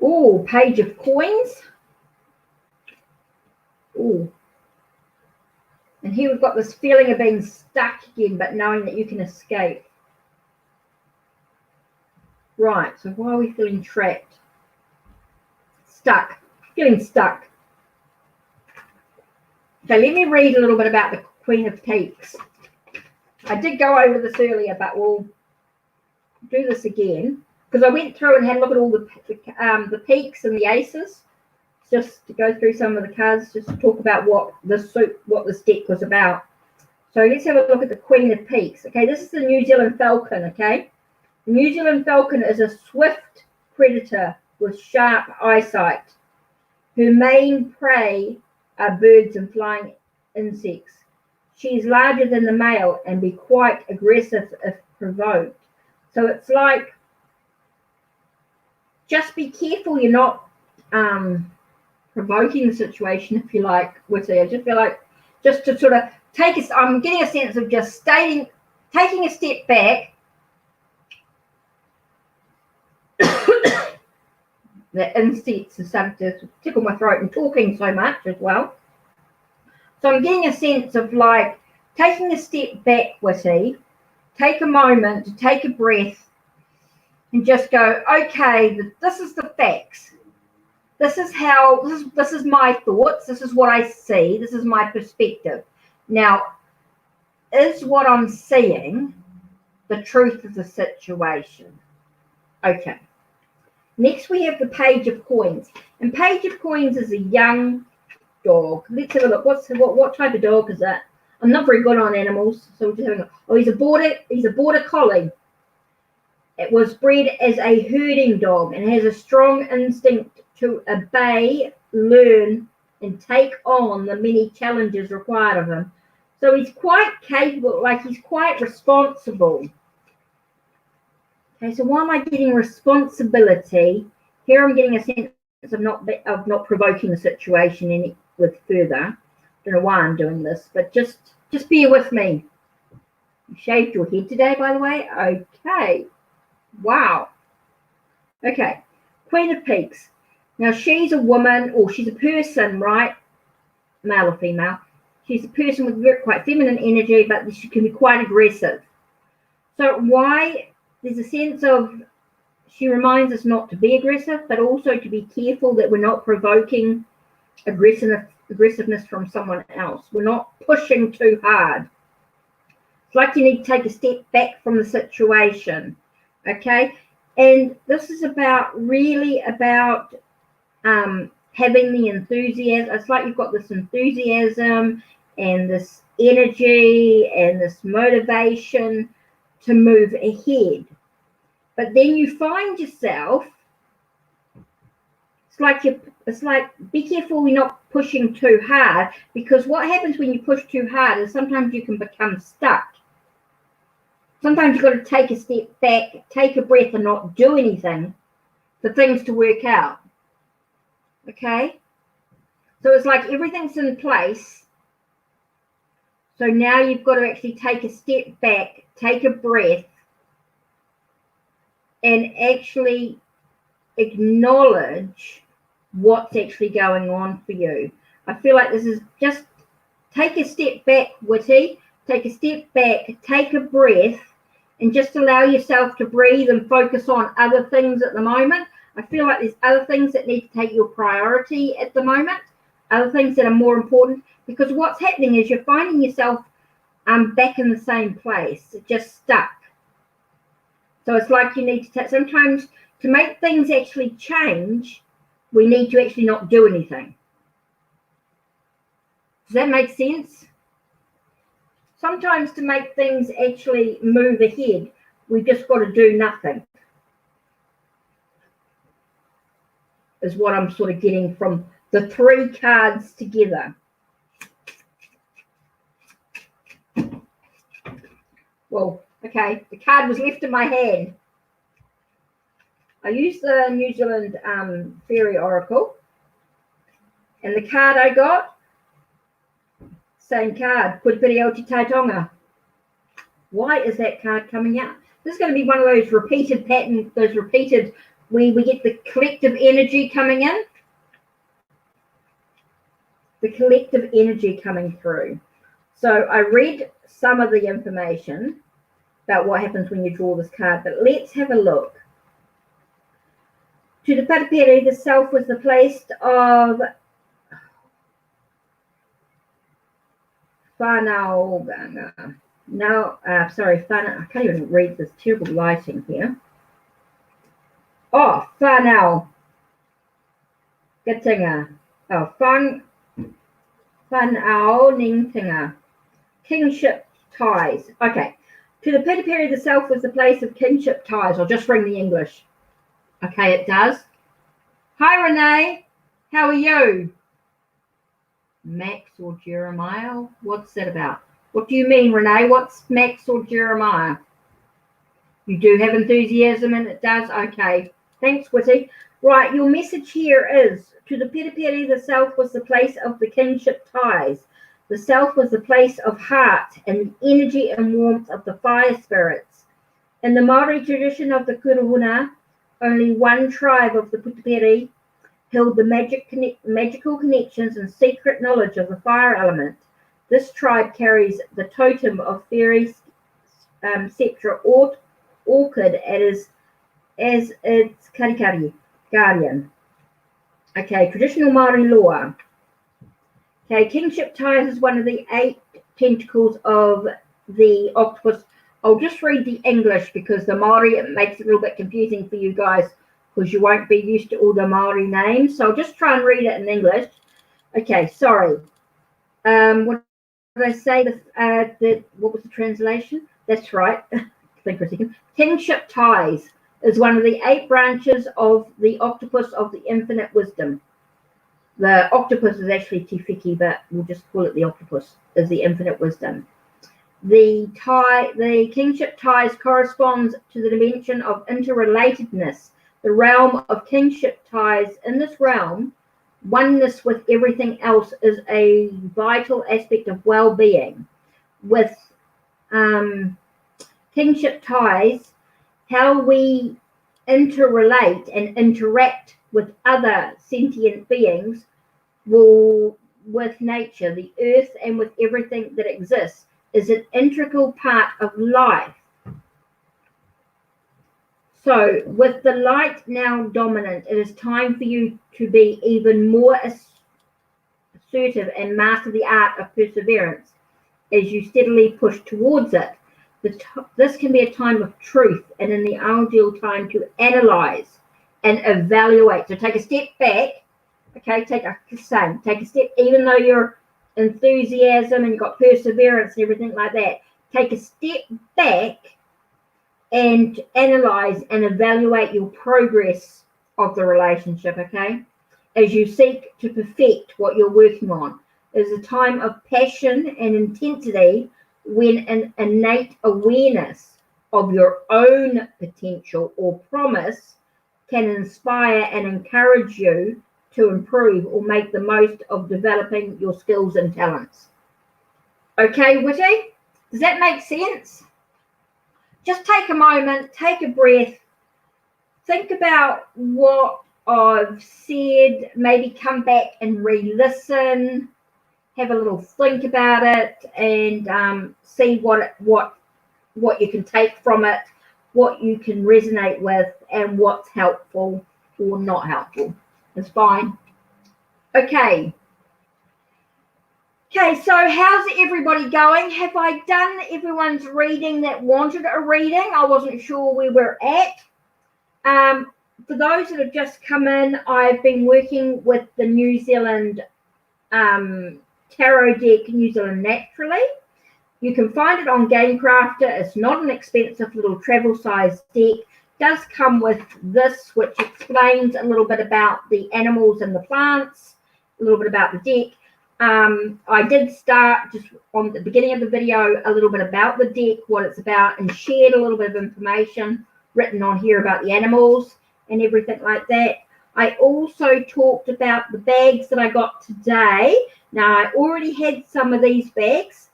Oh, Page of Coins. Oh. And here we've got this feeling of being stuck again, but knowing that you can escape. Right, so why are we feeling trapped? Stuck. Feeling stuck. Okay, let me read a little bit about the Queen of Peaks. I did go over this earlier, but we'll do this again. Because I went through and had a look at all the peaks and the aces. Just to go through some of the cards, just to talk about what this deck was about. So let's have a look at the Queen of Peaks. Okay, this is the New Zealand falcon, okay? The New Zealand falcon is a swift predator with sharp eyesight. Her main prey are birds and flying insects. She is larger than the male and be quite aggressive if provoked. So it's like, just be careful you're not provoking the situation, if you like, Witty. I just feel like just to sort of I'm getting a sense of just taking a step back The insects have started to tickle my throat and talking so much as well. So I'm getting a sense of like taking a step back, Witty, take a moment to take a breath and just go, okay, this is the facts. This is how, this is my thoughts. This is what I see. This is my perspective. Now, is what I'm seeing the truth of the situation? Okay. Next, we have the Page of Coins. And Page of Coins is a young dog. Let's have a look. What type of dog is that? I'm not very good on animals, so we're just having a, oh, he's a border collie. It was bred as a herding dog and has a strong instinct to obey, learn, and take on the many challenges required of him. So he's quite capable, like he's quite responsible. Okay, so why am I getting responsibility? Here I'm getting a sense of not provoking the situation any with further. Don't know why I'm doing this, but just bear with me. You shaved your head today, by the way? Okay. Wow. Okay. Queen of Peaks. Now she's a woman, or she's a person, right? Male or female. She's a person with quite feminine energy, but she can be quite aggressive. So why? There's a sense of, she reminds us not to be aggressive, but also to be careful that we're not provoking aggressiveness from someone else. We're not pushing too hard. It's like you need to take a step back from the situation. Okay, and this is really about having the enthusiasm. It's like you've got this enthusiasm and this energy and this motivation to move ahead. But then you find yourself, it's like be careful you're not pushing too hard, because what happens when you push too hard is sometimes you can become stuck. Sometimes you've got to take a step back, take a breath, and not do anything for things to work out. Okay? So it's like everything's in place. So now you've got to actually take a step back, take a breath, and actually acknowledge what's actually going on for you. I feel like this is just take a step back, Witty. Take a step back, take a breath, and just allow yourself to breathe and focus on other things at the moment. I feel like there's other things that need to take your priority at the moment, other things that are more important, because what's happening is you're finding yourself back in the same place, just stuck. So it's like you need to sometimes to make things actually change, we need to actually not do anything. Does that make sense? Sometimes to make things actually move ahead, we've just got to do nothing. Is what I'm sort of getting from the three cards together. Well, okay, the card was left in my hand. I used the New Zealand Fairy Oracle, and the card I got, same card, Puripiri Aote Taitonga. Why is that card coming out? This is going to be one of those repeated patterns, where we get the collective energy coming in. The collective energy coming through. So I read some of the information about what happens when you draw this card, but let's have a look. To the Paripiri, the self was the place of whanaoganga. No, sorry, I can't even read this terrible lighting here. Oh, whanau. Gatinga. Oh, whanau ningtinga. Kingship ties. Okay. To the Paripiri, the self was the place of kingship ties. I'll just ring the English. Okay, it does. Hi, Renee. How are you? Max or Jeremiah? What's that about? What do you mean, Renee? What's Max or Jeremiah? You do have enthusiasm and it does? Okay. Thanks, Witty. Right, your message here is, to the Paripiri, the self was the place of the kingship ties. The self was the place of heart and the energy and warmth of the fire spirits. In the Maori tradition of the Kuruhuna, only one tribe of the Putaperi held the magical connections and secret knowledge of the fire element. This tribe carries the totem of fairy sceptre orchid as its karikari guardian. Okay, traditional Maori law. Okay, kingship ties is one of the 8 tentacles of the octopus. I'll just read the English because the Maori, it makes it a little bit confusing for you guys because you won't be used to all the Maori names. So I'll just try and read it in English. Okay, sorry. What did I say? What was the translation? That's right. Think for a second. Kingship ties is one of the 8 branches of the octopus of the infinite wisdom. The octopus is actually Tifiki, but we'll just call it the octopus, is the infinite wisdom. The kingship ties corresponds to the dimension of interrelatedness, the realm of kingship ties. In this realm, oneness with everything else is a vital aspect of well-being. With kingship ties, how we interrelate and interact with other sentient beings with nature, the earth, and with everything that exists is an integral part of life. So with the light now dominant, it is time for you to be even more assertive and master the art of perseverance as you steadily push towards it. This can be a time of truth and in the ideal time to analyze and evaluate. So take a step back. Okay, take a step, even though you're enthusiasm and you've got perseverance and everything like that, take a step back and analyze and evaluate your progress of the relationship, okay? As you seek to perfect what you're working on. It is a time of passion and intensity when an innate awareness of your own potential or promise can inspire and encourage you to improve or make the most of developing your skills and talents. Okay, Witty? Does that make sense? Just take a moment, take a breath, think about what I've said, maybe come back and re-listen, have a little think about it, and see what you can take from it, what you can resonate with, and what's helpful or not helpful. It's fine. Okay, so how's everybody going? Have I done everyone's reading that wanted a reading? I wasn't sure where we're at. For those that have just come in, I've been working with the New Zealand Tarot deck, New Zealand Naturally. You can find it on Gamecrafter. It's not an expensive little travel size deck. It does come with this, which explains a little bit about the animals and the plants, a little bit about the deck. I did start just on the beginning of the video a little bit about the deck, what it's about, and shared a little bit of information written on here about the animals and everything like that. I also talked about the bags that I got today. Now, I already had some of these bags,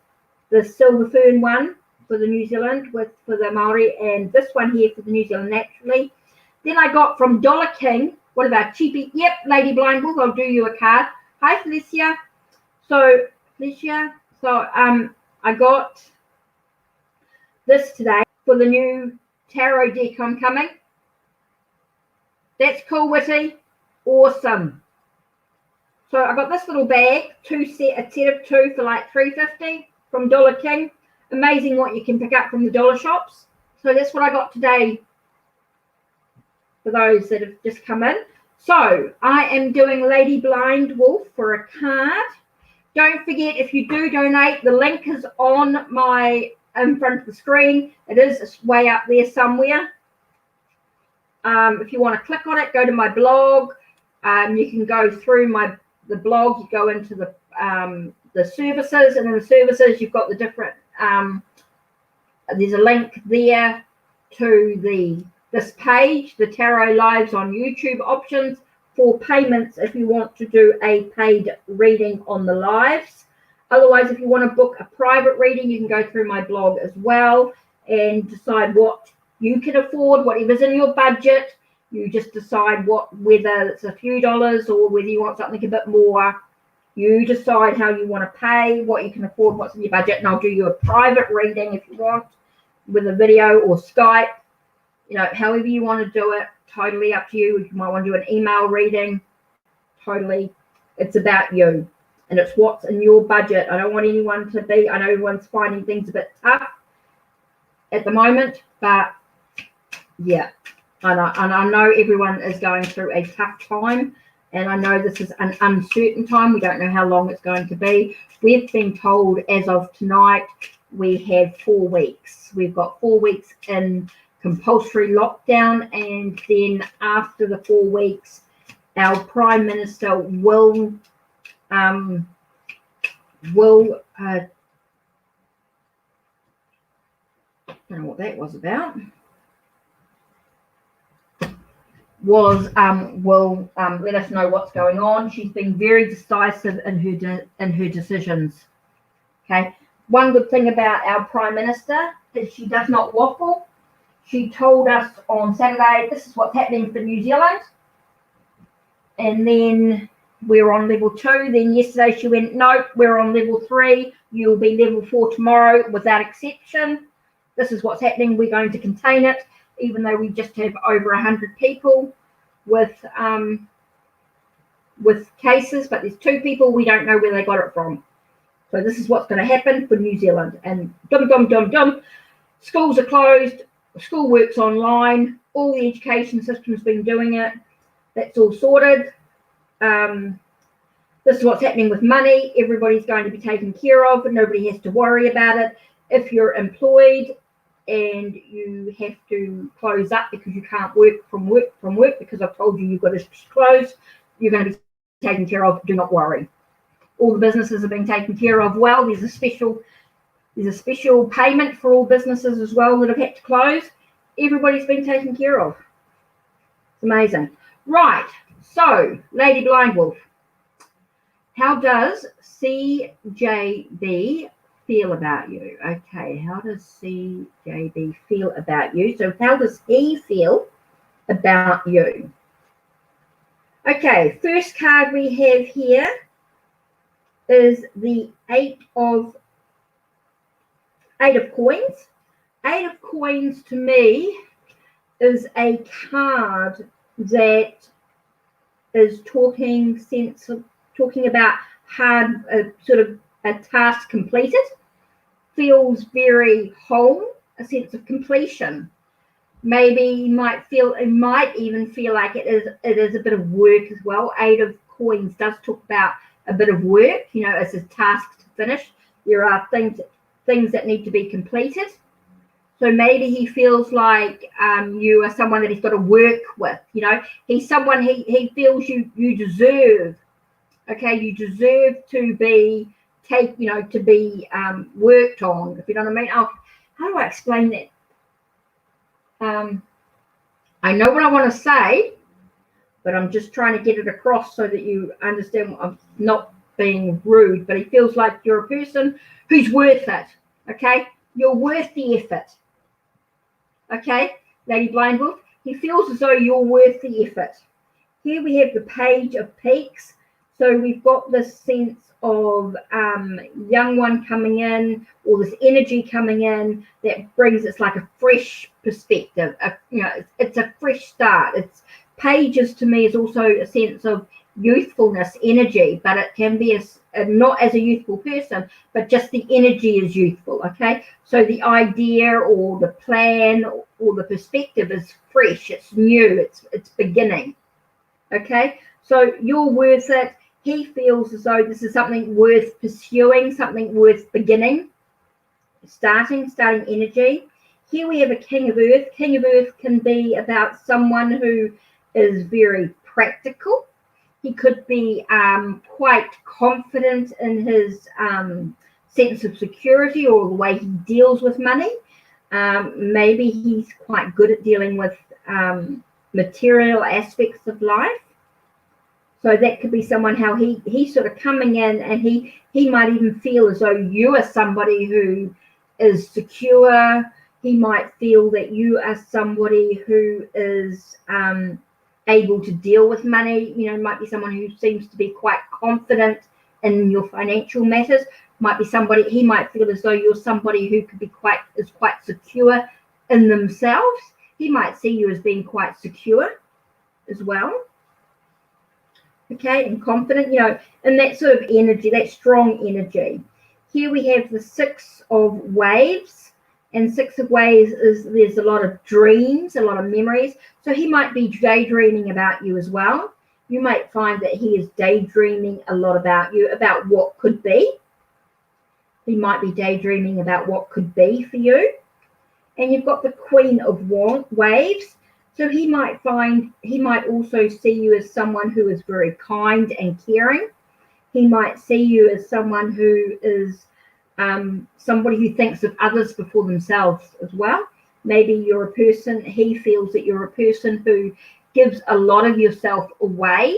the silver fern one for the New Zealand for the Maori, and this one here for the New Zealand Naturally. Then I got from Dollar King, what about cheapie? Yep, Lady Blind Wolf, I'll do you a card. Hi, Felicia. So I got this today for the new tarot deck I'm coming. That's cool, Witty. Awesome. So I got this little bag, a set of 2 for like $3.50 from Dollar King. Amazing what you can pick up from the dollar shops. So that's what I got today for those that have just come in. So I am doing Lady Blind Wolf for a card. Don't forget, if you do donate, the link is on in front of the screen. It is way up there somewhere. If you want to click on it, go to my blog. You can go through the blog. You go into the services, and in the services, you've got the different. There's a link there to this page, the Tarot Lives on YouTube options for payments if you want to do a paid reading on the lives. Otherwise, if you want to book a private reading, you can go through my blog as well and decide what you can afford, whatever's in your budget, You just decide whether it's a few dollars or whether you want something a bit more. You decide how you want to pay, what you can afford, what's in your budget, and I'll do you a private reading if you want with a video or Skype. However you want to do it, totally up to you. You might want to do an email reading. Totally, it's about you, and it's what's in your budget. I don't want anyone to be, I know everyone's finding things a bit tough at the moment, but yeah, and I know everyone is going through a tough time, and I know this is an uncertain time. We don't know how long it's going to be. We've been told as of tonight we have 4 weeks. We've got 4 weeks in compulsory lockdown, and then after the 4 weeks, our Prime Minister will I don't know what that was about. Will let us know what's going on. She's been very decisive in her decisions. Okay. One good thing about our Prime Minister is she does not waffle. She told us on Saturday, this is what's happening for New Zealand. And then we're on level 2. Then yesterday she went, no, we're on level 3. You'll be level 4 tomorrow without exception. This is what's happening. We're going to contain it, even though we just have over 100 people with cases. But there's 2 people we don't know where they got it from. So this is what's going to happen for New Zealand. And schools are closed. School works online. All the education system's been doing it. That's all sorted. This is what's happening with money. Everybody's going to be taken care of, and nobody has to worry about it. If you're employed and you have to close up because you can't work from work because I've told you you've got to close, you're going to be taken care of. Do not worry. All the businesses are being taken care of well. There's a special payment for all businesses as well that have had to close. Everybody's been taken care of. It's amazing. Right, so Lady Blind Wolf, how does CJB feel about you? Okay, how does CJB feel about you? So how does he feel about you? Okay, first card we have here is the 8 of Coins. 8 of Coins to me is a card that is talking about hard, sort of a task completed, feels very whole, a sense of completion. Maybe you might even feel like it is a bit of work as well. 8 of Coins does talk about a bit of work, it's a task to finish. There are things that need to be completed. So maybe he feels like you are someone that he's got to work with. He's someone he feels you deserve. Okay, you deserve to be worked on. If you know what I mean. How do I explain that? I know what I want to say, but I'm just trying to get it across so that you understand. I'm not being rude, but he feels like you're a person who's worth it. Okay, you're worth the effort. Okay, Lady Blind Wolf, he feels as though you're worth the effort. Here we have the Page of Peaks. So we've got this sense of young one coming in, or this energy coming in that brings, it's like a fresh perspective. It's a fresh start. Pages to me is also a sense of youthfulness, energy, but it can be not as a youthful person, but just the energy is youthful. Okay, so the idea or the plan or the perspective is fresh, it's new, it's beginning. Okay, so you're worth it. He feels as though this is something worth pursuing, something worth beginning, starting energy. Here we have a King of Earth. King of Earth can be about someone who is very practical. He could be quite confident in his sense of security or the way he deals with money. Maybe he's quite good at dealing with material aspects of life. So that could be someone how he's sort of coming in, and he might even feel as though you are somebody who is secure, He might feel that you are somebody who is able to deal with money. You know, might be someone who seems to be quite confident in your financial matters. Might be somebody, he might feel as though you're somebody who could be quite secure in themselves. He might see you as being quite secure as well. Okay, and confident, you know, and that sort of energy, that strong energy. Here we have the Six of Waves, and Six of Waves is there's a lot of dreams, a lot of memories. So he might be daydreaming about you as well. You might find that he is daydreaming a lot about you, about what could be. He might be daydreaming about what could be for you. And you've got the Queen of Waves. So he might also see you as someone who is very kind and caring. He might see you as someone who is somebody who thinks of others before themselves as well. Maybe you're a person, he feels that you're a person who gives a lot of yourself away,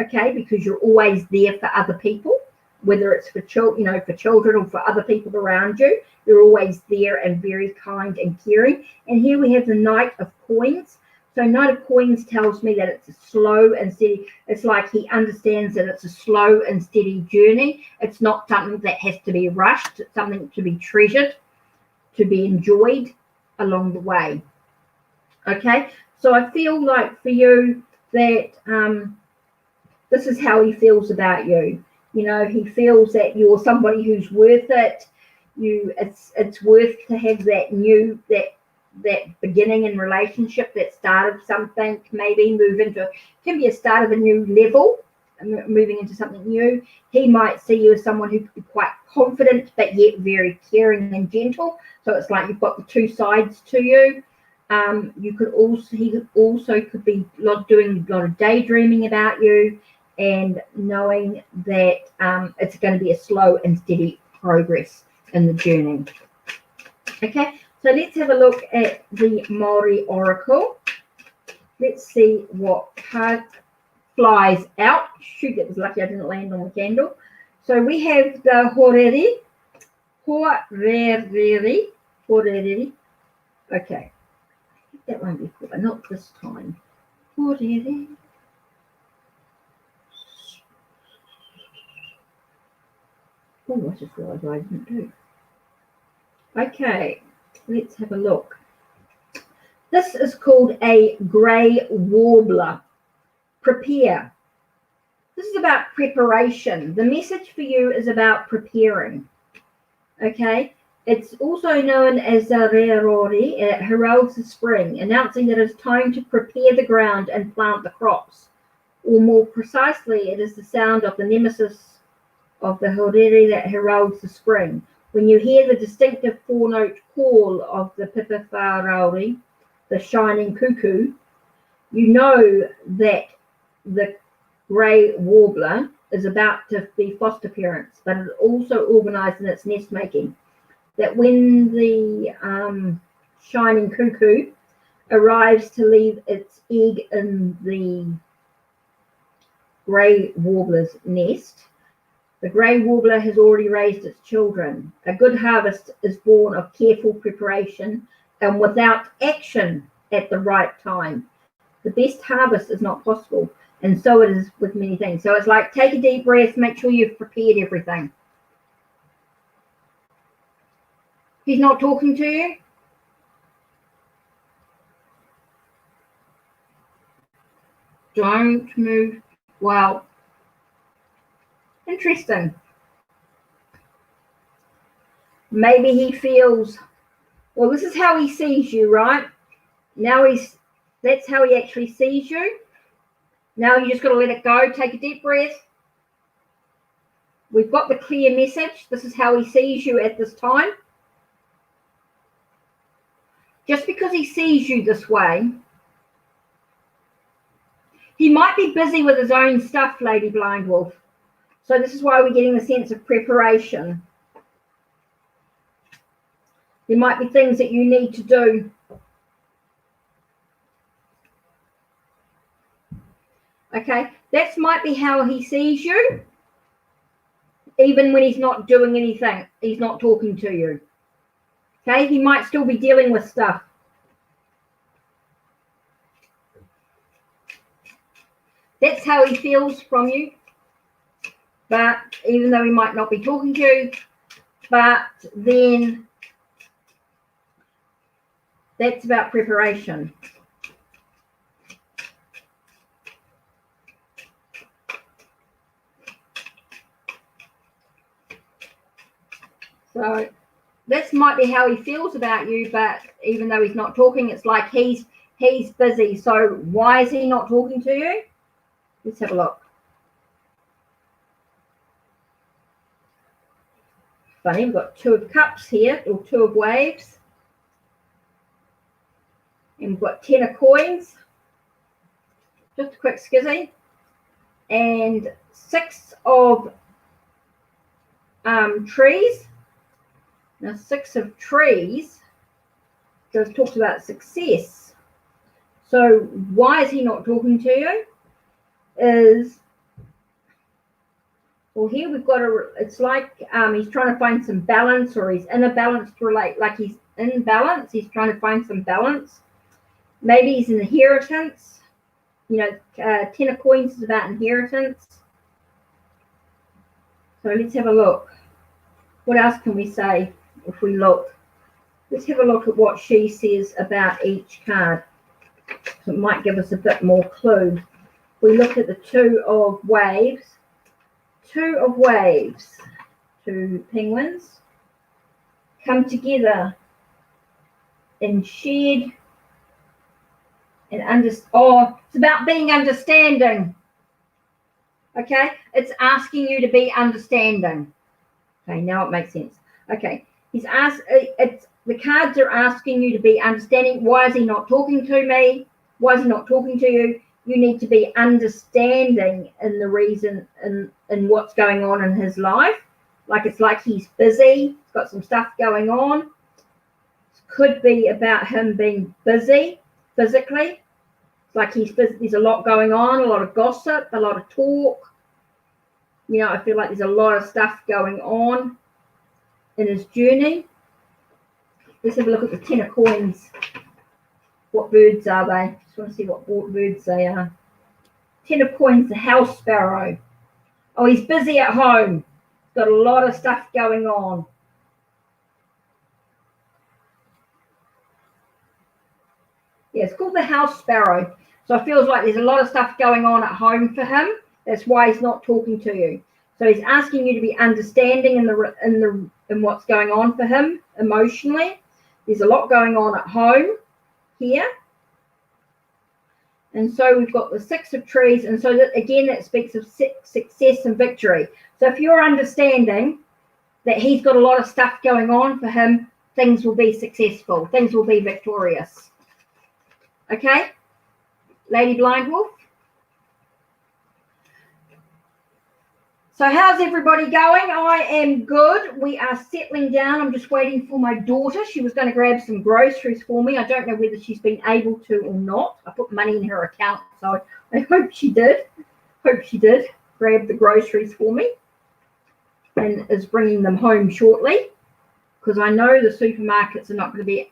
okay, because you're always there for other people, whether it's for children or for other people around you. You're always there and very kind and caring. And here we have the Knight of Coins. So Knight of Coins tells me that it's a slow and steady. It's like he understands that it's a slow and steady journey. It's not something that has to be rushed. It's something to be treasured, to be enjoyed along the way. Okay, so I feel like for you that this is how he feels about you. You know, he feels that you're somebody who's worth it. It's worth to have that beginning in relationship, that start of something, maybe can be a start of a new level, moving into something new. He might see you as someone who could be quite confident, but yet very caring and gentle. So it's like you've got the two sides to you. He could be doing a lot of daydreaming about you, and knowing that it's going to be a slow and steady progress in the journey. Okay, so let's have a look at the Maori Oracle. Let's see what card flies out. Shoot, that was lucky I didn't land on the candle. So we have the Horeri. Okay, that won't be cool, but not this time. Horeri. Oh, I just realised I didn't do. Okay, let's have a look. This is called a grey warbler. Prepare. This is about preparation. The message for you is about preparing. Okay, it's also known as the Rearori. It heralds the spring, announcing that it's time to prepare the ground and plant the crops. Or more precisely, it is the sound of the nemesis of the horeri that heralds the spring. When you hear the distinctive four-note call of the pipawharauri, the shining cuckoo, you know that the grey warbler is about to be foster parents, but it's also organised in its nest making. That when the shining cuckoo arrives to leave its egg in the grey warbler's nest, the grey warbler has already raised its children. A good harvest is born of careful preparation and without action at the right time. The best harvest is not possible, and so it is with many things. So it's like, take a deep breath, make sure you've prepared everything. He's not talking to you? Don't move. Wow. Interesting. Maybe he feels, well, this is how he sees you, right? That's how he actually sees you. Now you just got to let it go. Take a deep breath. We've got the clear message. This is how he sees you at this time. Just because he sees you this way, he might be busy with his own stuff, Lady Blind Wolf. So this is why we're getting the sense of preparation. There might be things that you need to do. Okay, that might be how he sees you. Even when he's not doing anything, he's not talking to you. Okay, he might still be dealing with stuff. That's how he feels from you. But even though he might not be talking to you, but then that's about preparation. So this might be how he feels about you, but even though he's not talking, it's like he's busy. So why is he not talking to you? Let's have a look. Funny, we've got 2 of cups here, or 2 of waves. And we've got 10 of coins. Just a quick skizzy. And 6 of trees. Now 6 of trees just talks about success. So why is he not talking to you? Is, well, here we've got it's like he's trying to find some balance, or he's in a balance to relate, like he's in balance. He's trying to find some balance. Maybe he's inheritance. You know, 10 of coins is about inheritance. So let's have a look. What else can we say if we look? Let's have a look at what she says about each card. So it might give us a bit more clue. We look at the 2 of waves. 2 of waves. 2 penguins come together and shared and it's about being understanding. Okay, it's asking you to be understanding. Okay, now it makes sense. Okay, the cards are asking you to be understanding. Why is he not talking to me? Why is he not talking to you? You need to be understanding in the reason in what's going on in his life. Like it's like he's busy. He's got some stuff going on. It could be about him being busy physically. It's like he's busy. There's a lot going on, a lot of gossip, a lot of talk. You know, I feel like there's a lot of stuff going on in his journey. Let's have a look at the 10 of coins. What birds are they? Just want to see what birds they are. 10 of coins, the house sparrow. Oh, he's busy at home. He's got a lot of stuff going on. Yeah, it's called the house sparrow. So it feels like there's a lot of stuff going on at home for him. That's why he's not talking to you. So he's asking you to be understanding in what's going on for him emotionally. There's a lot going on at home here. And so we've got the 6 of trees. And so that, again, that speaks of success and victory. So if you're understanding that he's got a lot of stuff going on for him, things will be successful. Things will be victorious. Okay? Lady Blind Wolf. So how's everybody going? I am good. We are settling down. I'm just waiting for my daughter. She was going to grab some groceries for me. I don't know whether she's been able to or not. I put money in her account, so I hope she did. Grab the groceries for me and is bringing them home shortly, because I know the supermarkets are not going to be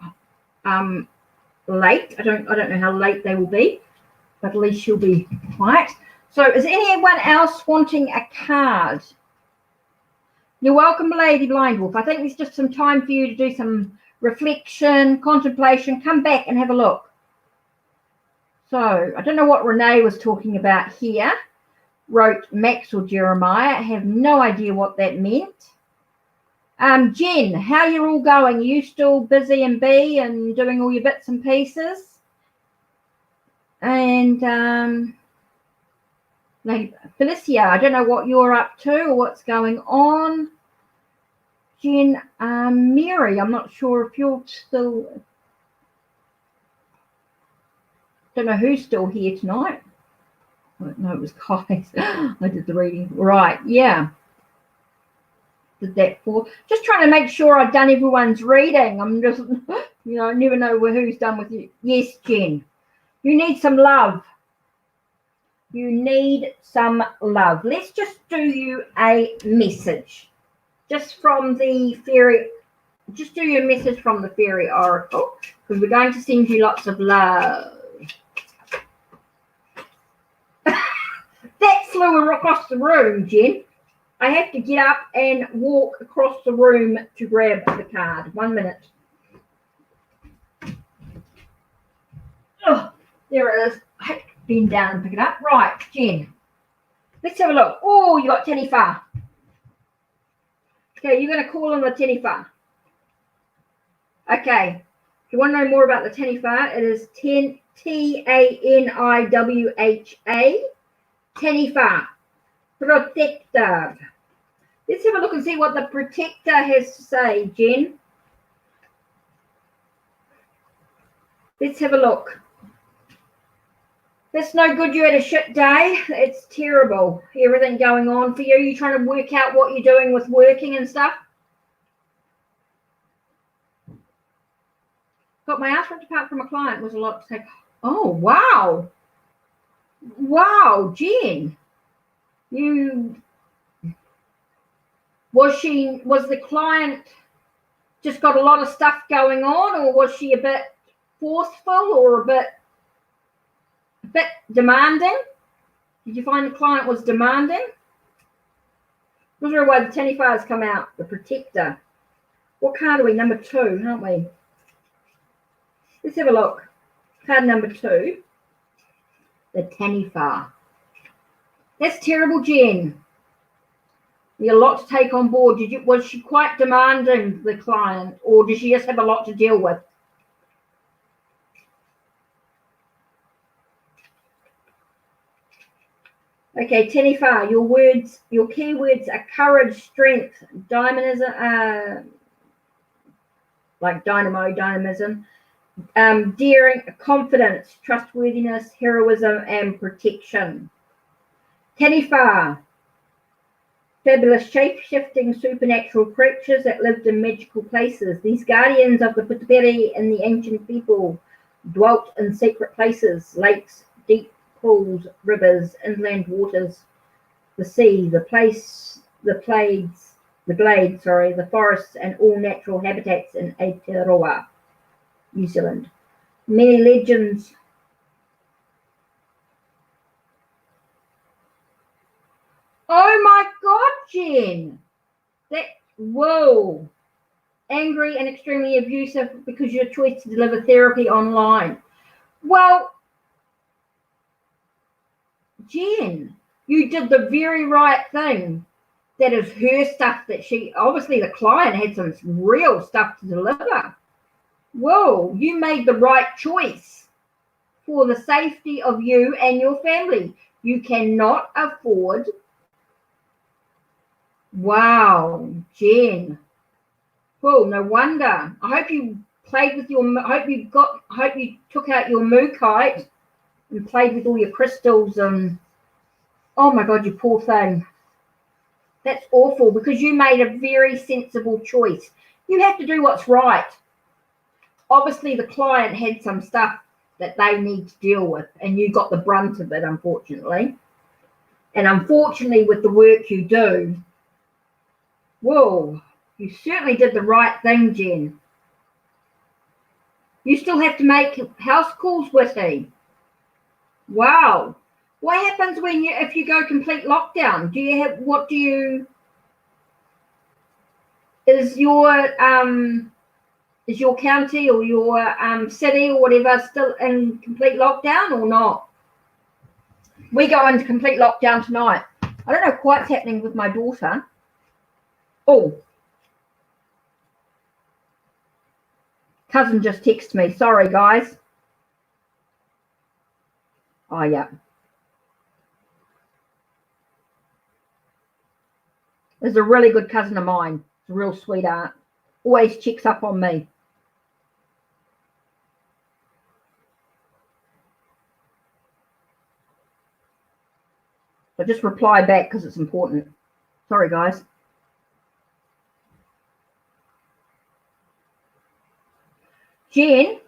late. I don't know how late they will be, but at least she'll be quiet. So is anyone else wanting a card? You're welcome, Lady Blind Wolf. I think there's just some time for you to do some reflection, contemplation. Come back and have a look. So I don't know what Renee was talking about here. Wrote Max or Jeremiah. I have no idea what that meant. Jen, how you all going? Are you still busy and doing all your bits and pieces? And Lady Felicia, I don't know what you're up to or what's going on. Jen, Mary, I'm not sure if you're still. Don't know who's still here tonight. No, it was guys. I did the reading. Right, yeah. Did that for. Just trying to make sure I've done everyone's reading. I'm just, I never know who's done with you. Yes, Jen. You need some love. You need some love. Let's just do you a message. Just from the fairy just do your message from the Fairy Oracle, because we're going to send you lots of love. That flew across the room, Jen. I have to get up and walk across the room to grab the card. 1 minute. Oh, there it is. I have to bend down and pick it up. Right, Jen. Let's have a look. Oh, you got Taniwha. Okay, you're going to call on the Taniwha. Okay. If you want to know more about the Taniwha, it is Taniwha. Taniwha. Protector. Let's have a look and see what the protector has to say, Jen. Let's have a look. That's no good. You had a shit day. It's terrible. Everything going on for you. You're trying to work out what you're doing with working and stuff. Got my ass ripped apart from a client was a lot to take. Oh, wow. Wow, Jen. Was the client just got a lot of stuff going on, or was she a bit forceful or a bit demanding? Did you find the client was demanding? Not sure why the Taniwha has come out, the protector. What card are we? Number 2, aren't we? Let's have a look. Card number 2, the Taniwha. That's terrible, Jen. You had a lot to take on board. Was she quite demanding, the client, or did she just have a lot to deal with? Okay, Taniwha, your key words are courage, strength, dynamism, like dynamism, daring, confidence, trustworthiness, heroism, and protection. Taniwha, fabulous shape-shifting supernatural creatures that lived in magical places. These guardians of the Putapere and the ancient people dwelt in secret places, lakes, deep pools, rivers, inland waters, the sea, the glades, the forests, and all natural habitats in Aotearoa, New Zealand. Many legends Oh my God, Jen. Whoa. Angry and extremely abusive because your choice to deliver therapy online. Well, Jen, you did the very right thing. That is her stuff that obviously the client had some real stuff to deliver. Whoa, you made the right choice for the safety of you and your family. You cannot afford. Wow, Jen. Well, no wonder. I hope you played with I hope you took out your moo kite and played with all your crystals and oh my God, you poor thing. That's awful because you made a very sensible choice. You have to do what's right. Obviously, the client had some stuff that they need to deal with, and you got the brunt of it, unfortunately. And unfortunately, with the work you do, whoa, you certainly did the right thing, Jen. You still have to make house calls with him. Wow. What happens if you go complete lockdown? Is your county or your city or whatever still in complete lockdown or not? We go into complete lockdown tonight. I don't know quite what's happening with my daughter. Oh, cousin just texted me. Sorry, guys. Oh, yeah. This is a really good cousin of mine. It's a real sweetheart. Always checks up on me. But just reply back because it's important. Sorry, guys. Jen,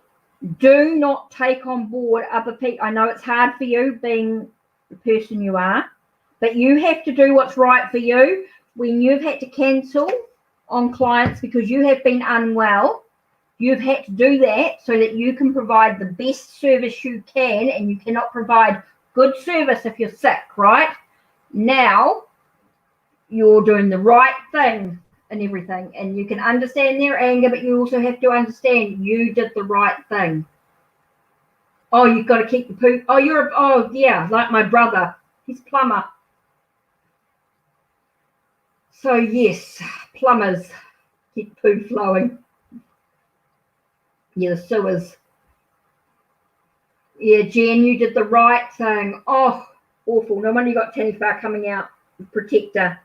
do not take on board other people. I know it's hard for you being the person you are, but you have to do what's right for you. When you've had to cancel on clients because you have been unwell. You've had to do that so that you can provide the best service you can, and you cannot provide good service if you're sick, right? Now you're doing the right thing and everything, and you can understand their anger, but you also have to understand you did the right thing. Oh, you've got to keep the poo. Oh, yeah, like my brother. He's plumber. So yes, plumbers keep poo flowing. Yeah, the sewers. Yeah, Jen, you did the right thing. Oh, awful. No wonder you got Taniwha coming out, protector.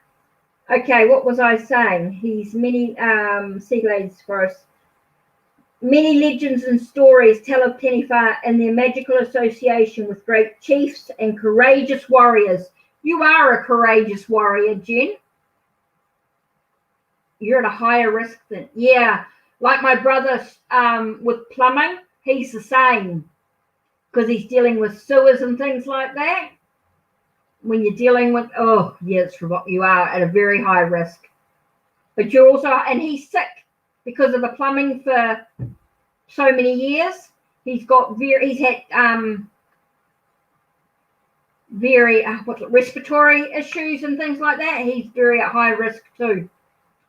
Okay, what was I saying? He's many sea glades forest. Many legends and stories tell of Taniwha and their magical association with great chiefs and courageous warriors. You are a courageous warrior, Jen. You're at a higher risk than, yeah, like my brother with plumbing, he's the same because he's dealing with sewers and things like that. When you're dealing with, oh, yes, you are at a very high risk. But you're also, and he's sick because of the plumbing for so many years. He's had respiratory issues and things like that. He's very at high risk too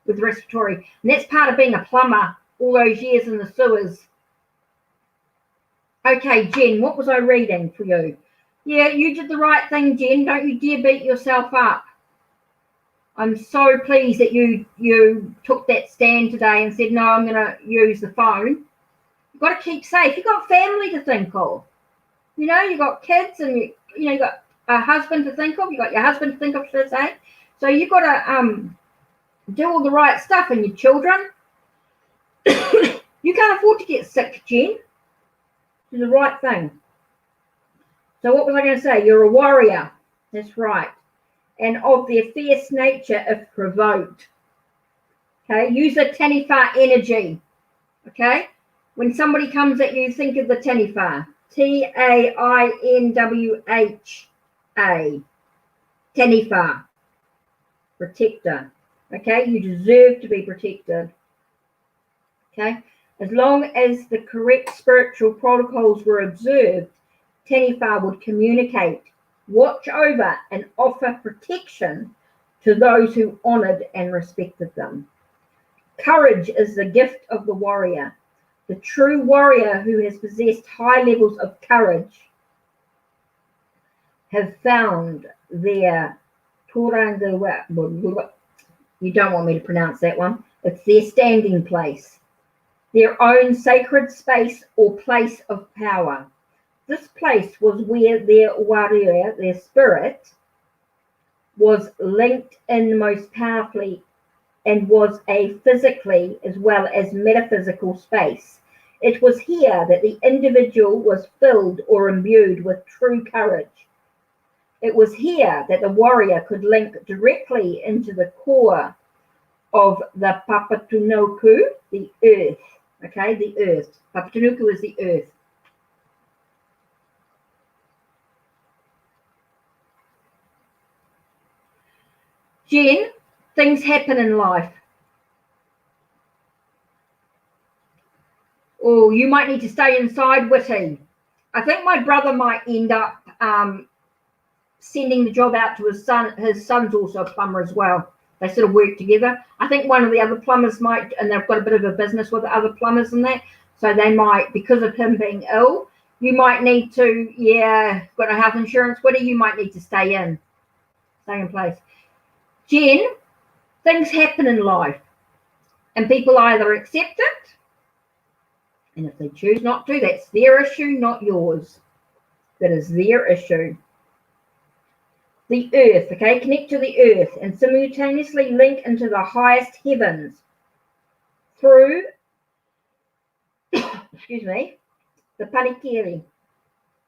with respiratory. And that's part of being a plumber all those years in the sewers. Okay, Jen, what was I reading for you? Yeah, you did the right thing, Jen. Don't you dare beat yourself up. I'm so pleased that you took that stand today and said, no, I'm going to use the phone. You've got to keep safe. You've got family to think of. You know, you've got kids and, you've got a husband to think of. You've got your husband to think of, should I say. So you've got to do all the right stuff, and your children. You can't afford to get sick, Jen. Do the right thing. So what was I going to say? You're a warrior. That's right. And of their fierce nature if provoked. Okay, use the Taniwha energy. Okay, when somebody comes at you, think of the Taniwha. Tainwha. Taniwha. Protector. Okay, you deserve to be protected. Okay, as long as the correct spiritual protocols were observed, Taniwha would communicate, watch over, and offer protection to those who honoured and respected them. Courage is the gift of the warrior. The true warrior who has possessed high levels of courage have found their Turangawa. You don't want me to pronounce that one. It's their standing place, their own sacred space or place of power. This place was where their warrior, their spirit, was linked in most powerfully and was a physically as well as metaphysical space. It was here that the individual was filled or imbued with true courage. It was here that the warrior could link directly into the core of the Papatunuku, the earth. Okay, the earth. Papatunuku is the earth. Jen, things happen in life. Oh, you might need to stay inside, Witty. I think my brother might end up sending the job out to his son. His son's also a plumber as well. They sort of work together. I think one of the other plumbers might, and they've got a bit of a business with the other plumbers and that, so they might, because of him being ill, you might need to, got no health insurance, Witty, you might need to stay in place. Jen, things happen in life, and people either accept it, and if they choose not to, that's their issue, not yours. That is their issue. The earth, okay, connect to the earth and simultaneously link into the highest heavens through, the parikiri,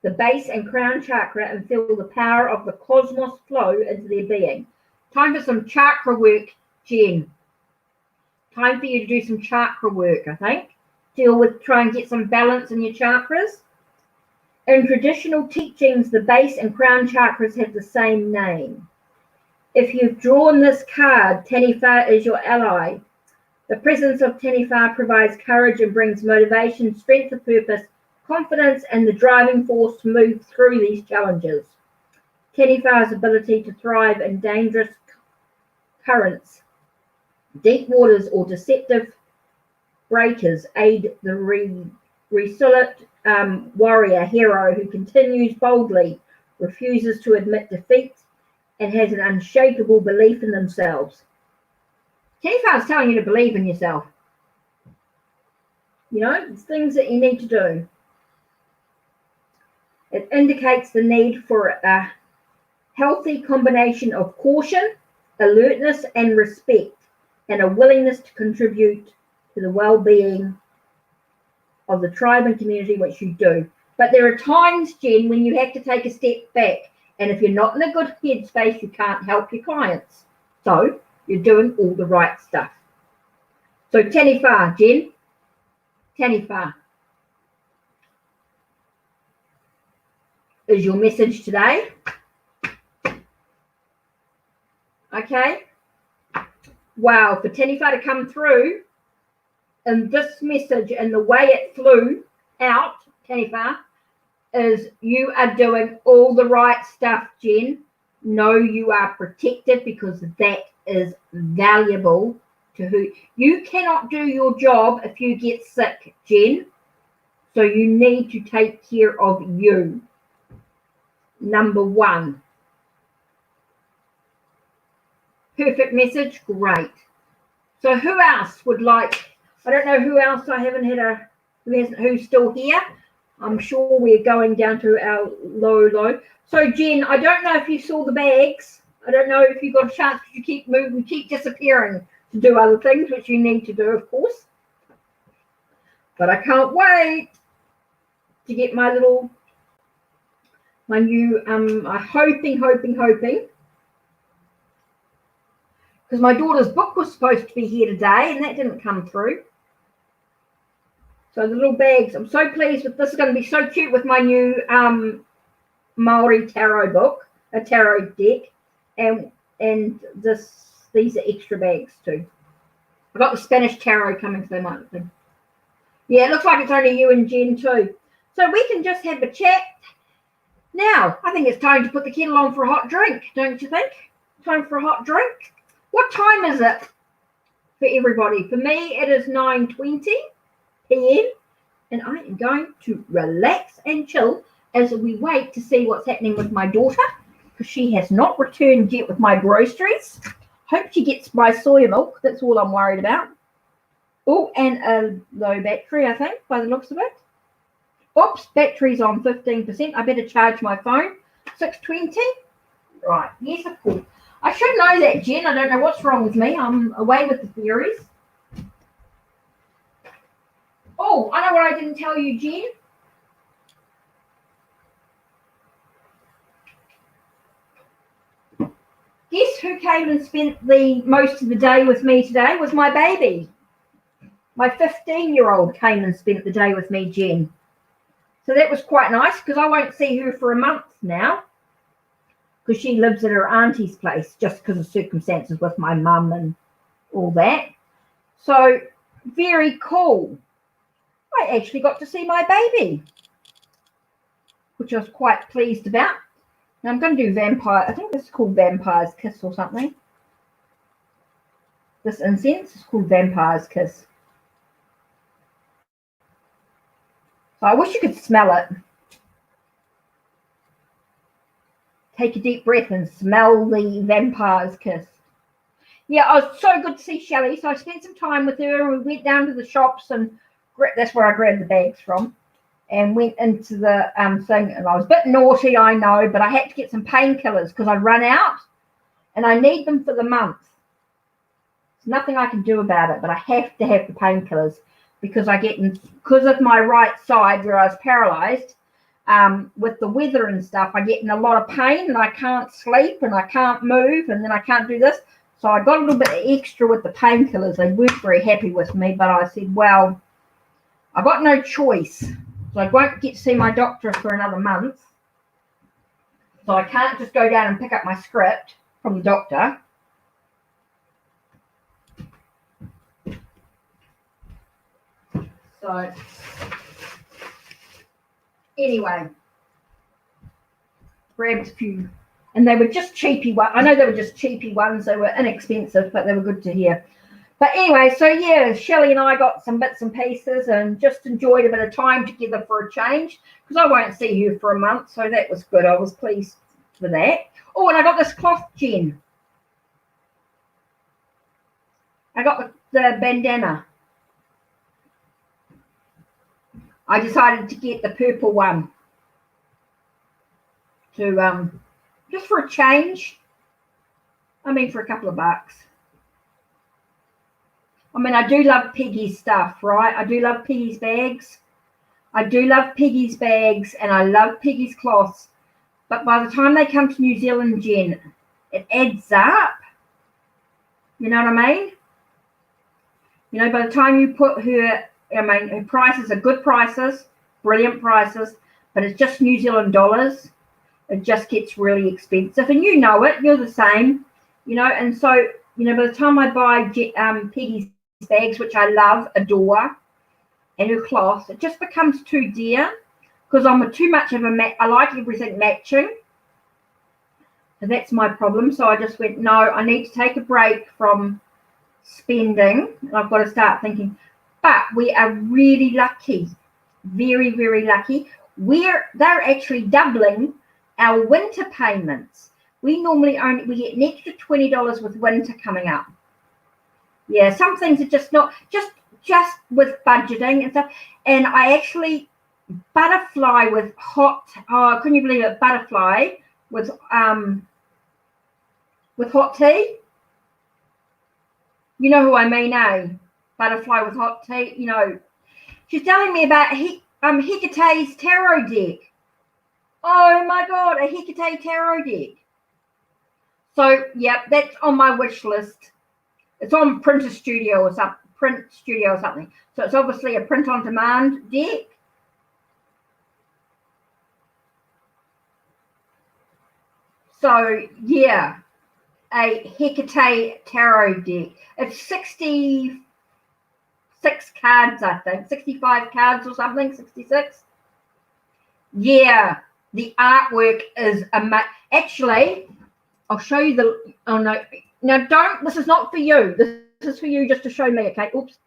the base and crown chakra, and feel the power of the cosmos flow into their being. Time for some chakra work, Jen. Time for you to do some chakra work, I think. Try and get some balance in your chakras. In traditional teachings, the base and crown chakras have the same name. If you've drawn this card, Taniwha is your ally. The presence of Taniwha provides courage and brings motivation, strength of purpose, confidence, and the driving force to move through these challenges. Taniwha's ability to thrive in dangerous currents, deep waters, or deceptive breakers aid the resolute warrior hero who continues boldly, refuses to admit defeat, and has an unshakable belief in themselves. Taniwha is telling you to believe in yourself. You know, it's things that you need to do. It indicates the need for a healthy combination of caution, alertness, and respect, and a willingness to contribute to the well-being of the tribe and community, which you do. But there are times, Jen, when you have to take a step back, and if you're not in a good headspace, you can't help your clients. So you're doing all the right stuff. So Taniwha, Jen, Taniwha is your message today. Okay. Wow, for Taniwha to come through and this message and the way it flew out, Taniwha, is you are doing all the right stuff, Jen. Know you are protected because that is valuable to who. You cannot do your job if you get sick, Jen. So you need to take care of you. Number one. Perfect message, great. So who else would like, I don't know who else I haven't had who's still here. I'm sure we're going down to our low. So Jen, I don't know if you saw the bags. I don't know if you got a chance because you keep moving, keep disappearing to do other things, which you need to do, of course. But I can't wait to get my new, I'm hoping, because my daughter's book was supposed to be here today and that didn't come through. So the little bags, I'm so pleased with this. Is going to be so cute with my new Maori tarot book, a tarot deck, and these are extra bags too. I've got the Spanish tarot coming, so they might think. Yeah, it looks like it's only you and Jen too. So we can just have a chat. Now, I think it's time to put the kettle on for a hot drink, don't you think? Time for a hot drink. What time is it for everybody? For me, it is 9:20 p.m. and I am going to relax and chill as we wait to see what's happening with my daughter because she has not returned yet with my groceries. Hope she gets my soy milk. That's all I'm worried about. Oh, and a low battery, I think, by the looks of it. Oops, battery's on 15%. I better charge my phone. 6:20. Right, yes, of course. I should know that, Jen. I don't know what's wrong with me. I'm away with the fairies. Oh, I know what I didn't tell you, Jen. Guess who came and spent the most of the day with me today was my baby. My 15-year-old came and spent the day with me, Jen. So that was quite nice because I won't see her for a month now because she lives at her auntie's place just because of circumstances with my mum and all that. So very cool. I actually got to see my baby, which I was quite pleased about. Now I'm going to do vampire. I think this is called Vampire's Kiss or something. This incense is called Vampire's Kiss. So I wish you could smell it. Take a deep breath and smell the Vampire's Kiss. Yeah, it was so good to see Shelley. So I spent some time with her and we went down to the shops and that's where I grabbed the bags from and went into the thing. And I was a bit naughty, I know, but I had to get some painkillers because I'd run out and I need them for the month. There's nothing I can do about it, but I have to have the painkillers because because of my right side where I was paralyzed, with the weather and stuff, I get in a lot of pain and I can't sleep and I can't move and then I can't do this. So I got a little bit extra with the painkillers. They weren't very happy with me, but I said, well, I got no choice. So I won't get to see my doctor for another month. So I can't just go down and pick up my script from the doctor. So anyway, grabbed a few, and they were just cheapy ones. I know they were just cheapy ones. They were inexpensive, but they were good to hear. But anyway, so yeah, Shelley and I got some bits and pieces and just enjoyed a bit of time together for a change, because I won't see her for a month, so that was good. I was pleased for that. Oh, and I got this cloth, Jen. I got the bandana. I decided to get the purple one to just for a change. I mean, for a couple of bucks. I mean, I do love Peggy's stuff, right? I do love Peggy's bags. I do love Peggy's bags, and I love Peggy's cloths. But by the time they come to New Zealand, Jen, it adds up. You know what I mean? You know, by the time you put her, I mean, her prices are good prices, brilliant prices, but it's just New Zealand dollars. It just gets really expensive, and you know it. You're the same, you know. And so, you know, by the time I buy Peggy's bags, which I love, adore, and her cloth, it just becomes too dear, because I'm too much of a I like everything matching. So that's my problem. So I just went, no, I need to take a break from spending, and I've got to start thinking. But we are really lucky, very, very lucky. They're actually doubling our winter payments. We normally we get an extra $20 with winter coming up. Yeah, some things are just not just with budgeting and stuff. And I actually butterfly with hot. Oh, couldn't you believe it? Butterfly with hot tea. You know who I mean, eh? Butterfly with hot tea. You know, she's telling me about Hecate's tarot deck. Oh my God, a Hecate tarot deck. So, yep, that's on my wish list. It's on Print Studio or something. So it's obviously a print on demand deck. So yeah, a Hecate tarot deck. It's 66 cards, I think. 65 cards or something, 66. Yeah, the artwork is actually, I'll show you the, oh no, don't, this is not for you. This is for you just to show me, okay? Oops.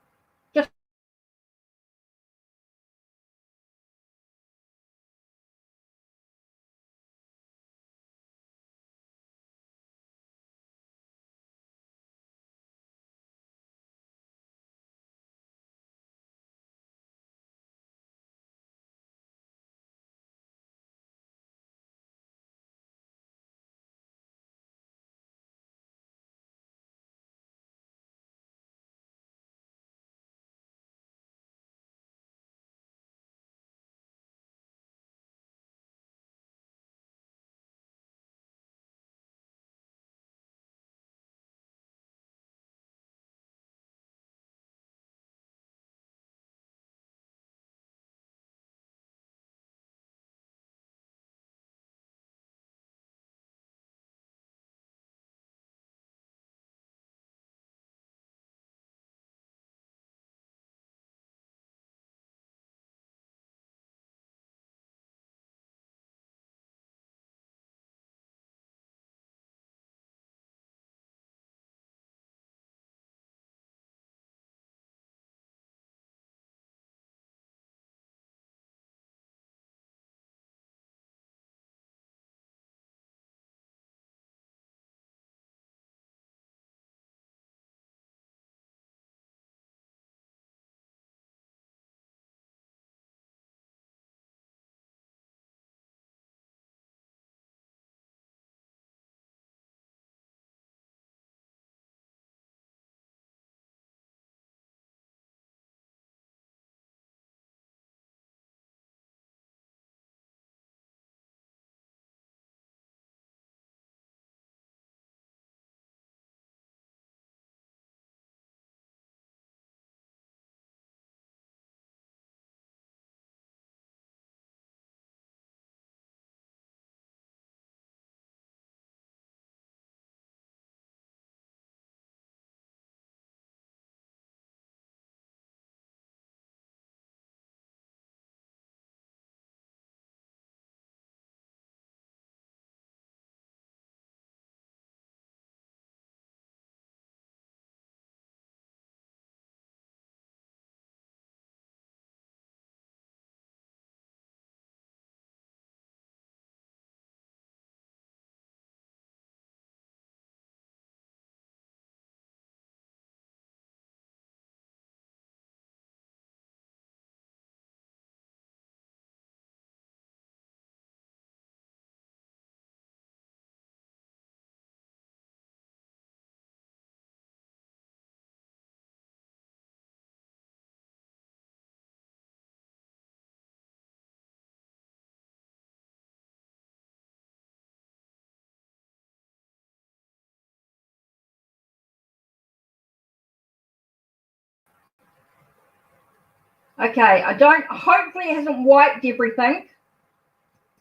Okay, hopefully it hasn't wiped everything.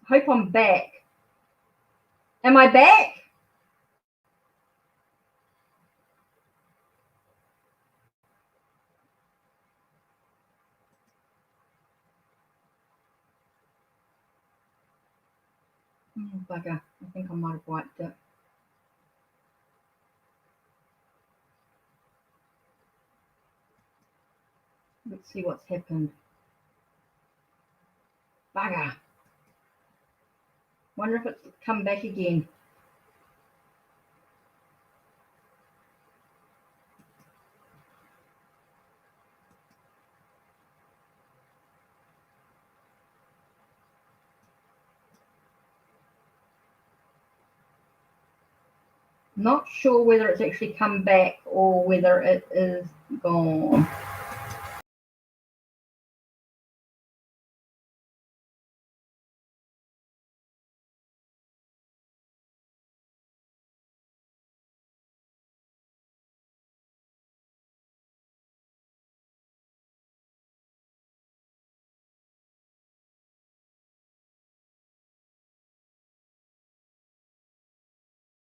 Hope I'm back. Am I back? Oh, bugger. I think I might have wiped it. Let's see what's happened. Bugger. Wonder if it's come back again. Not sure whether it's actually come back or whether it is gone.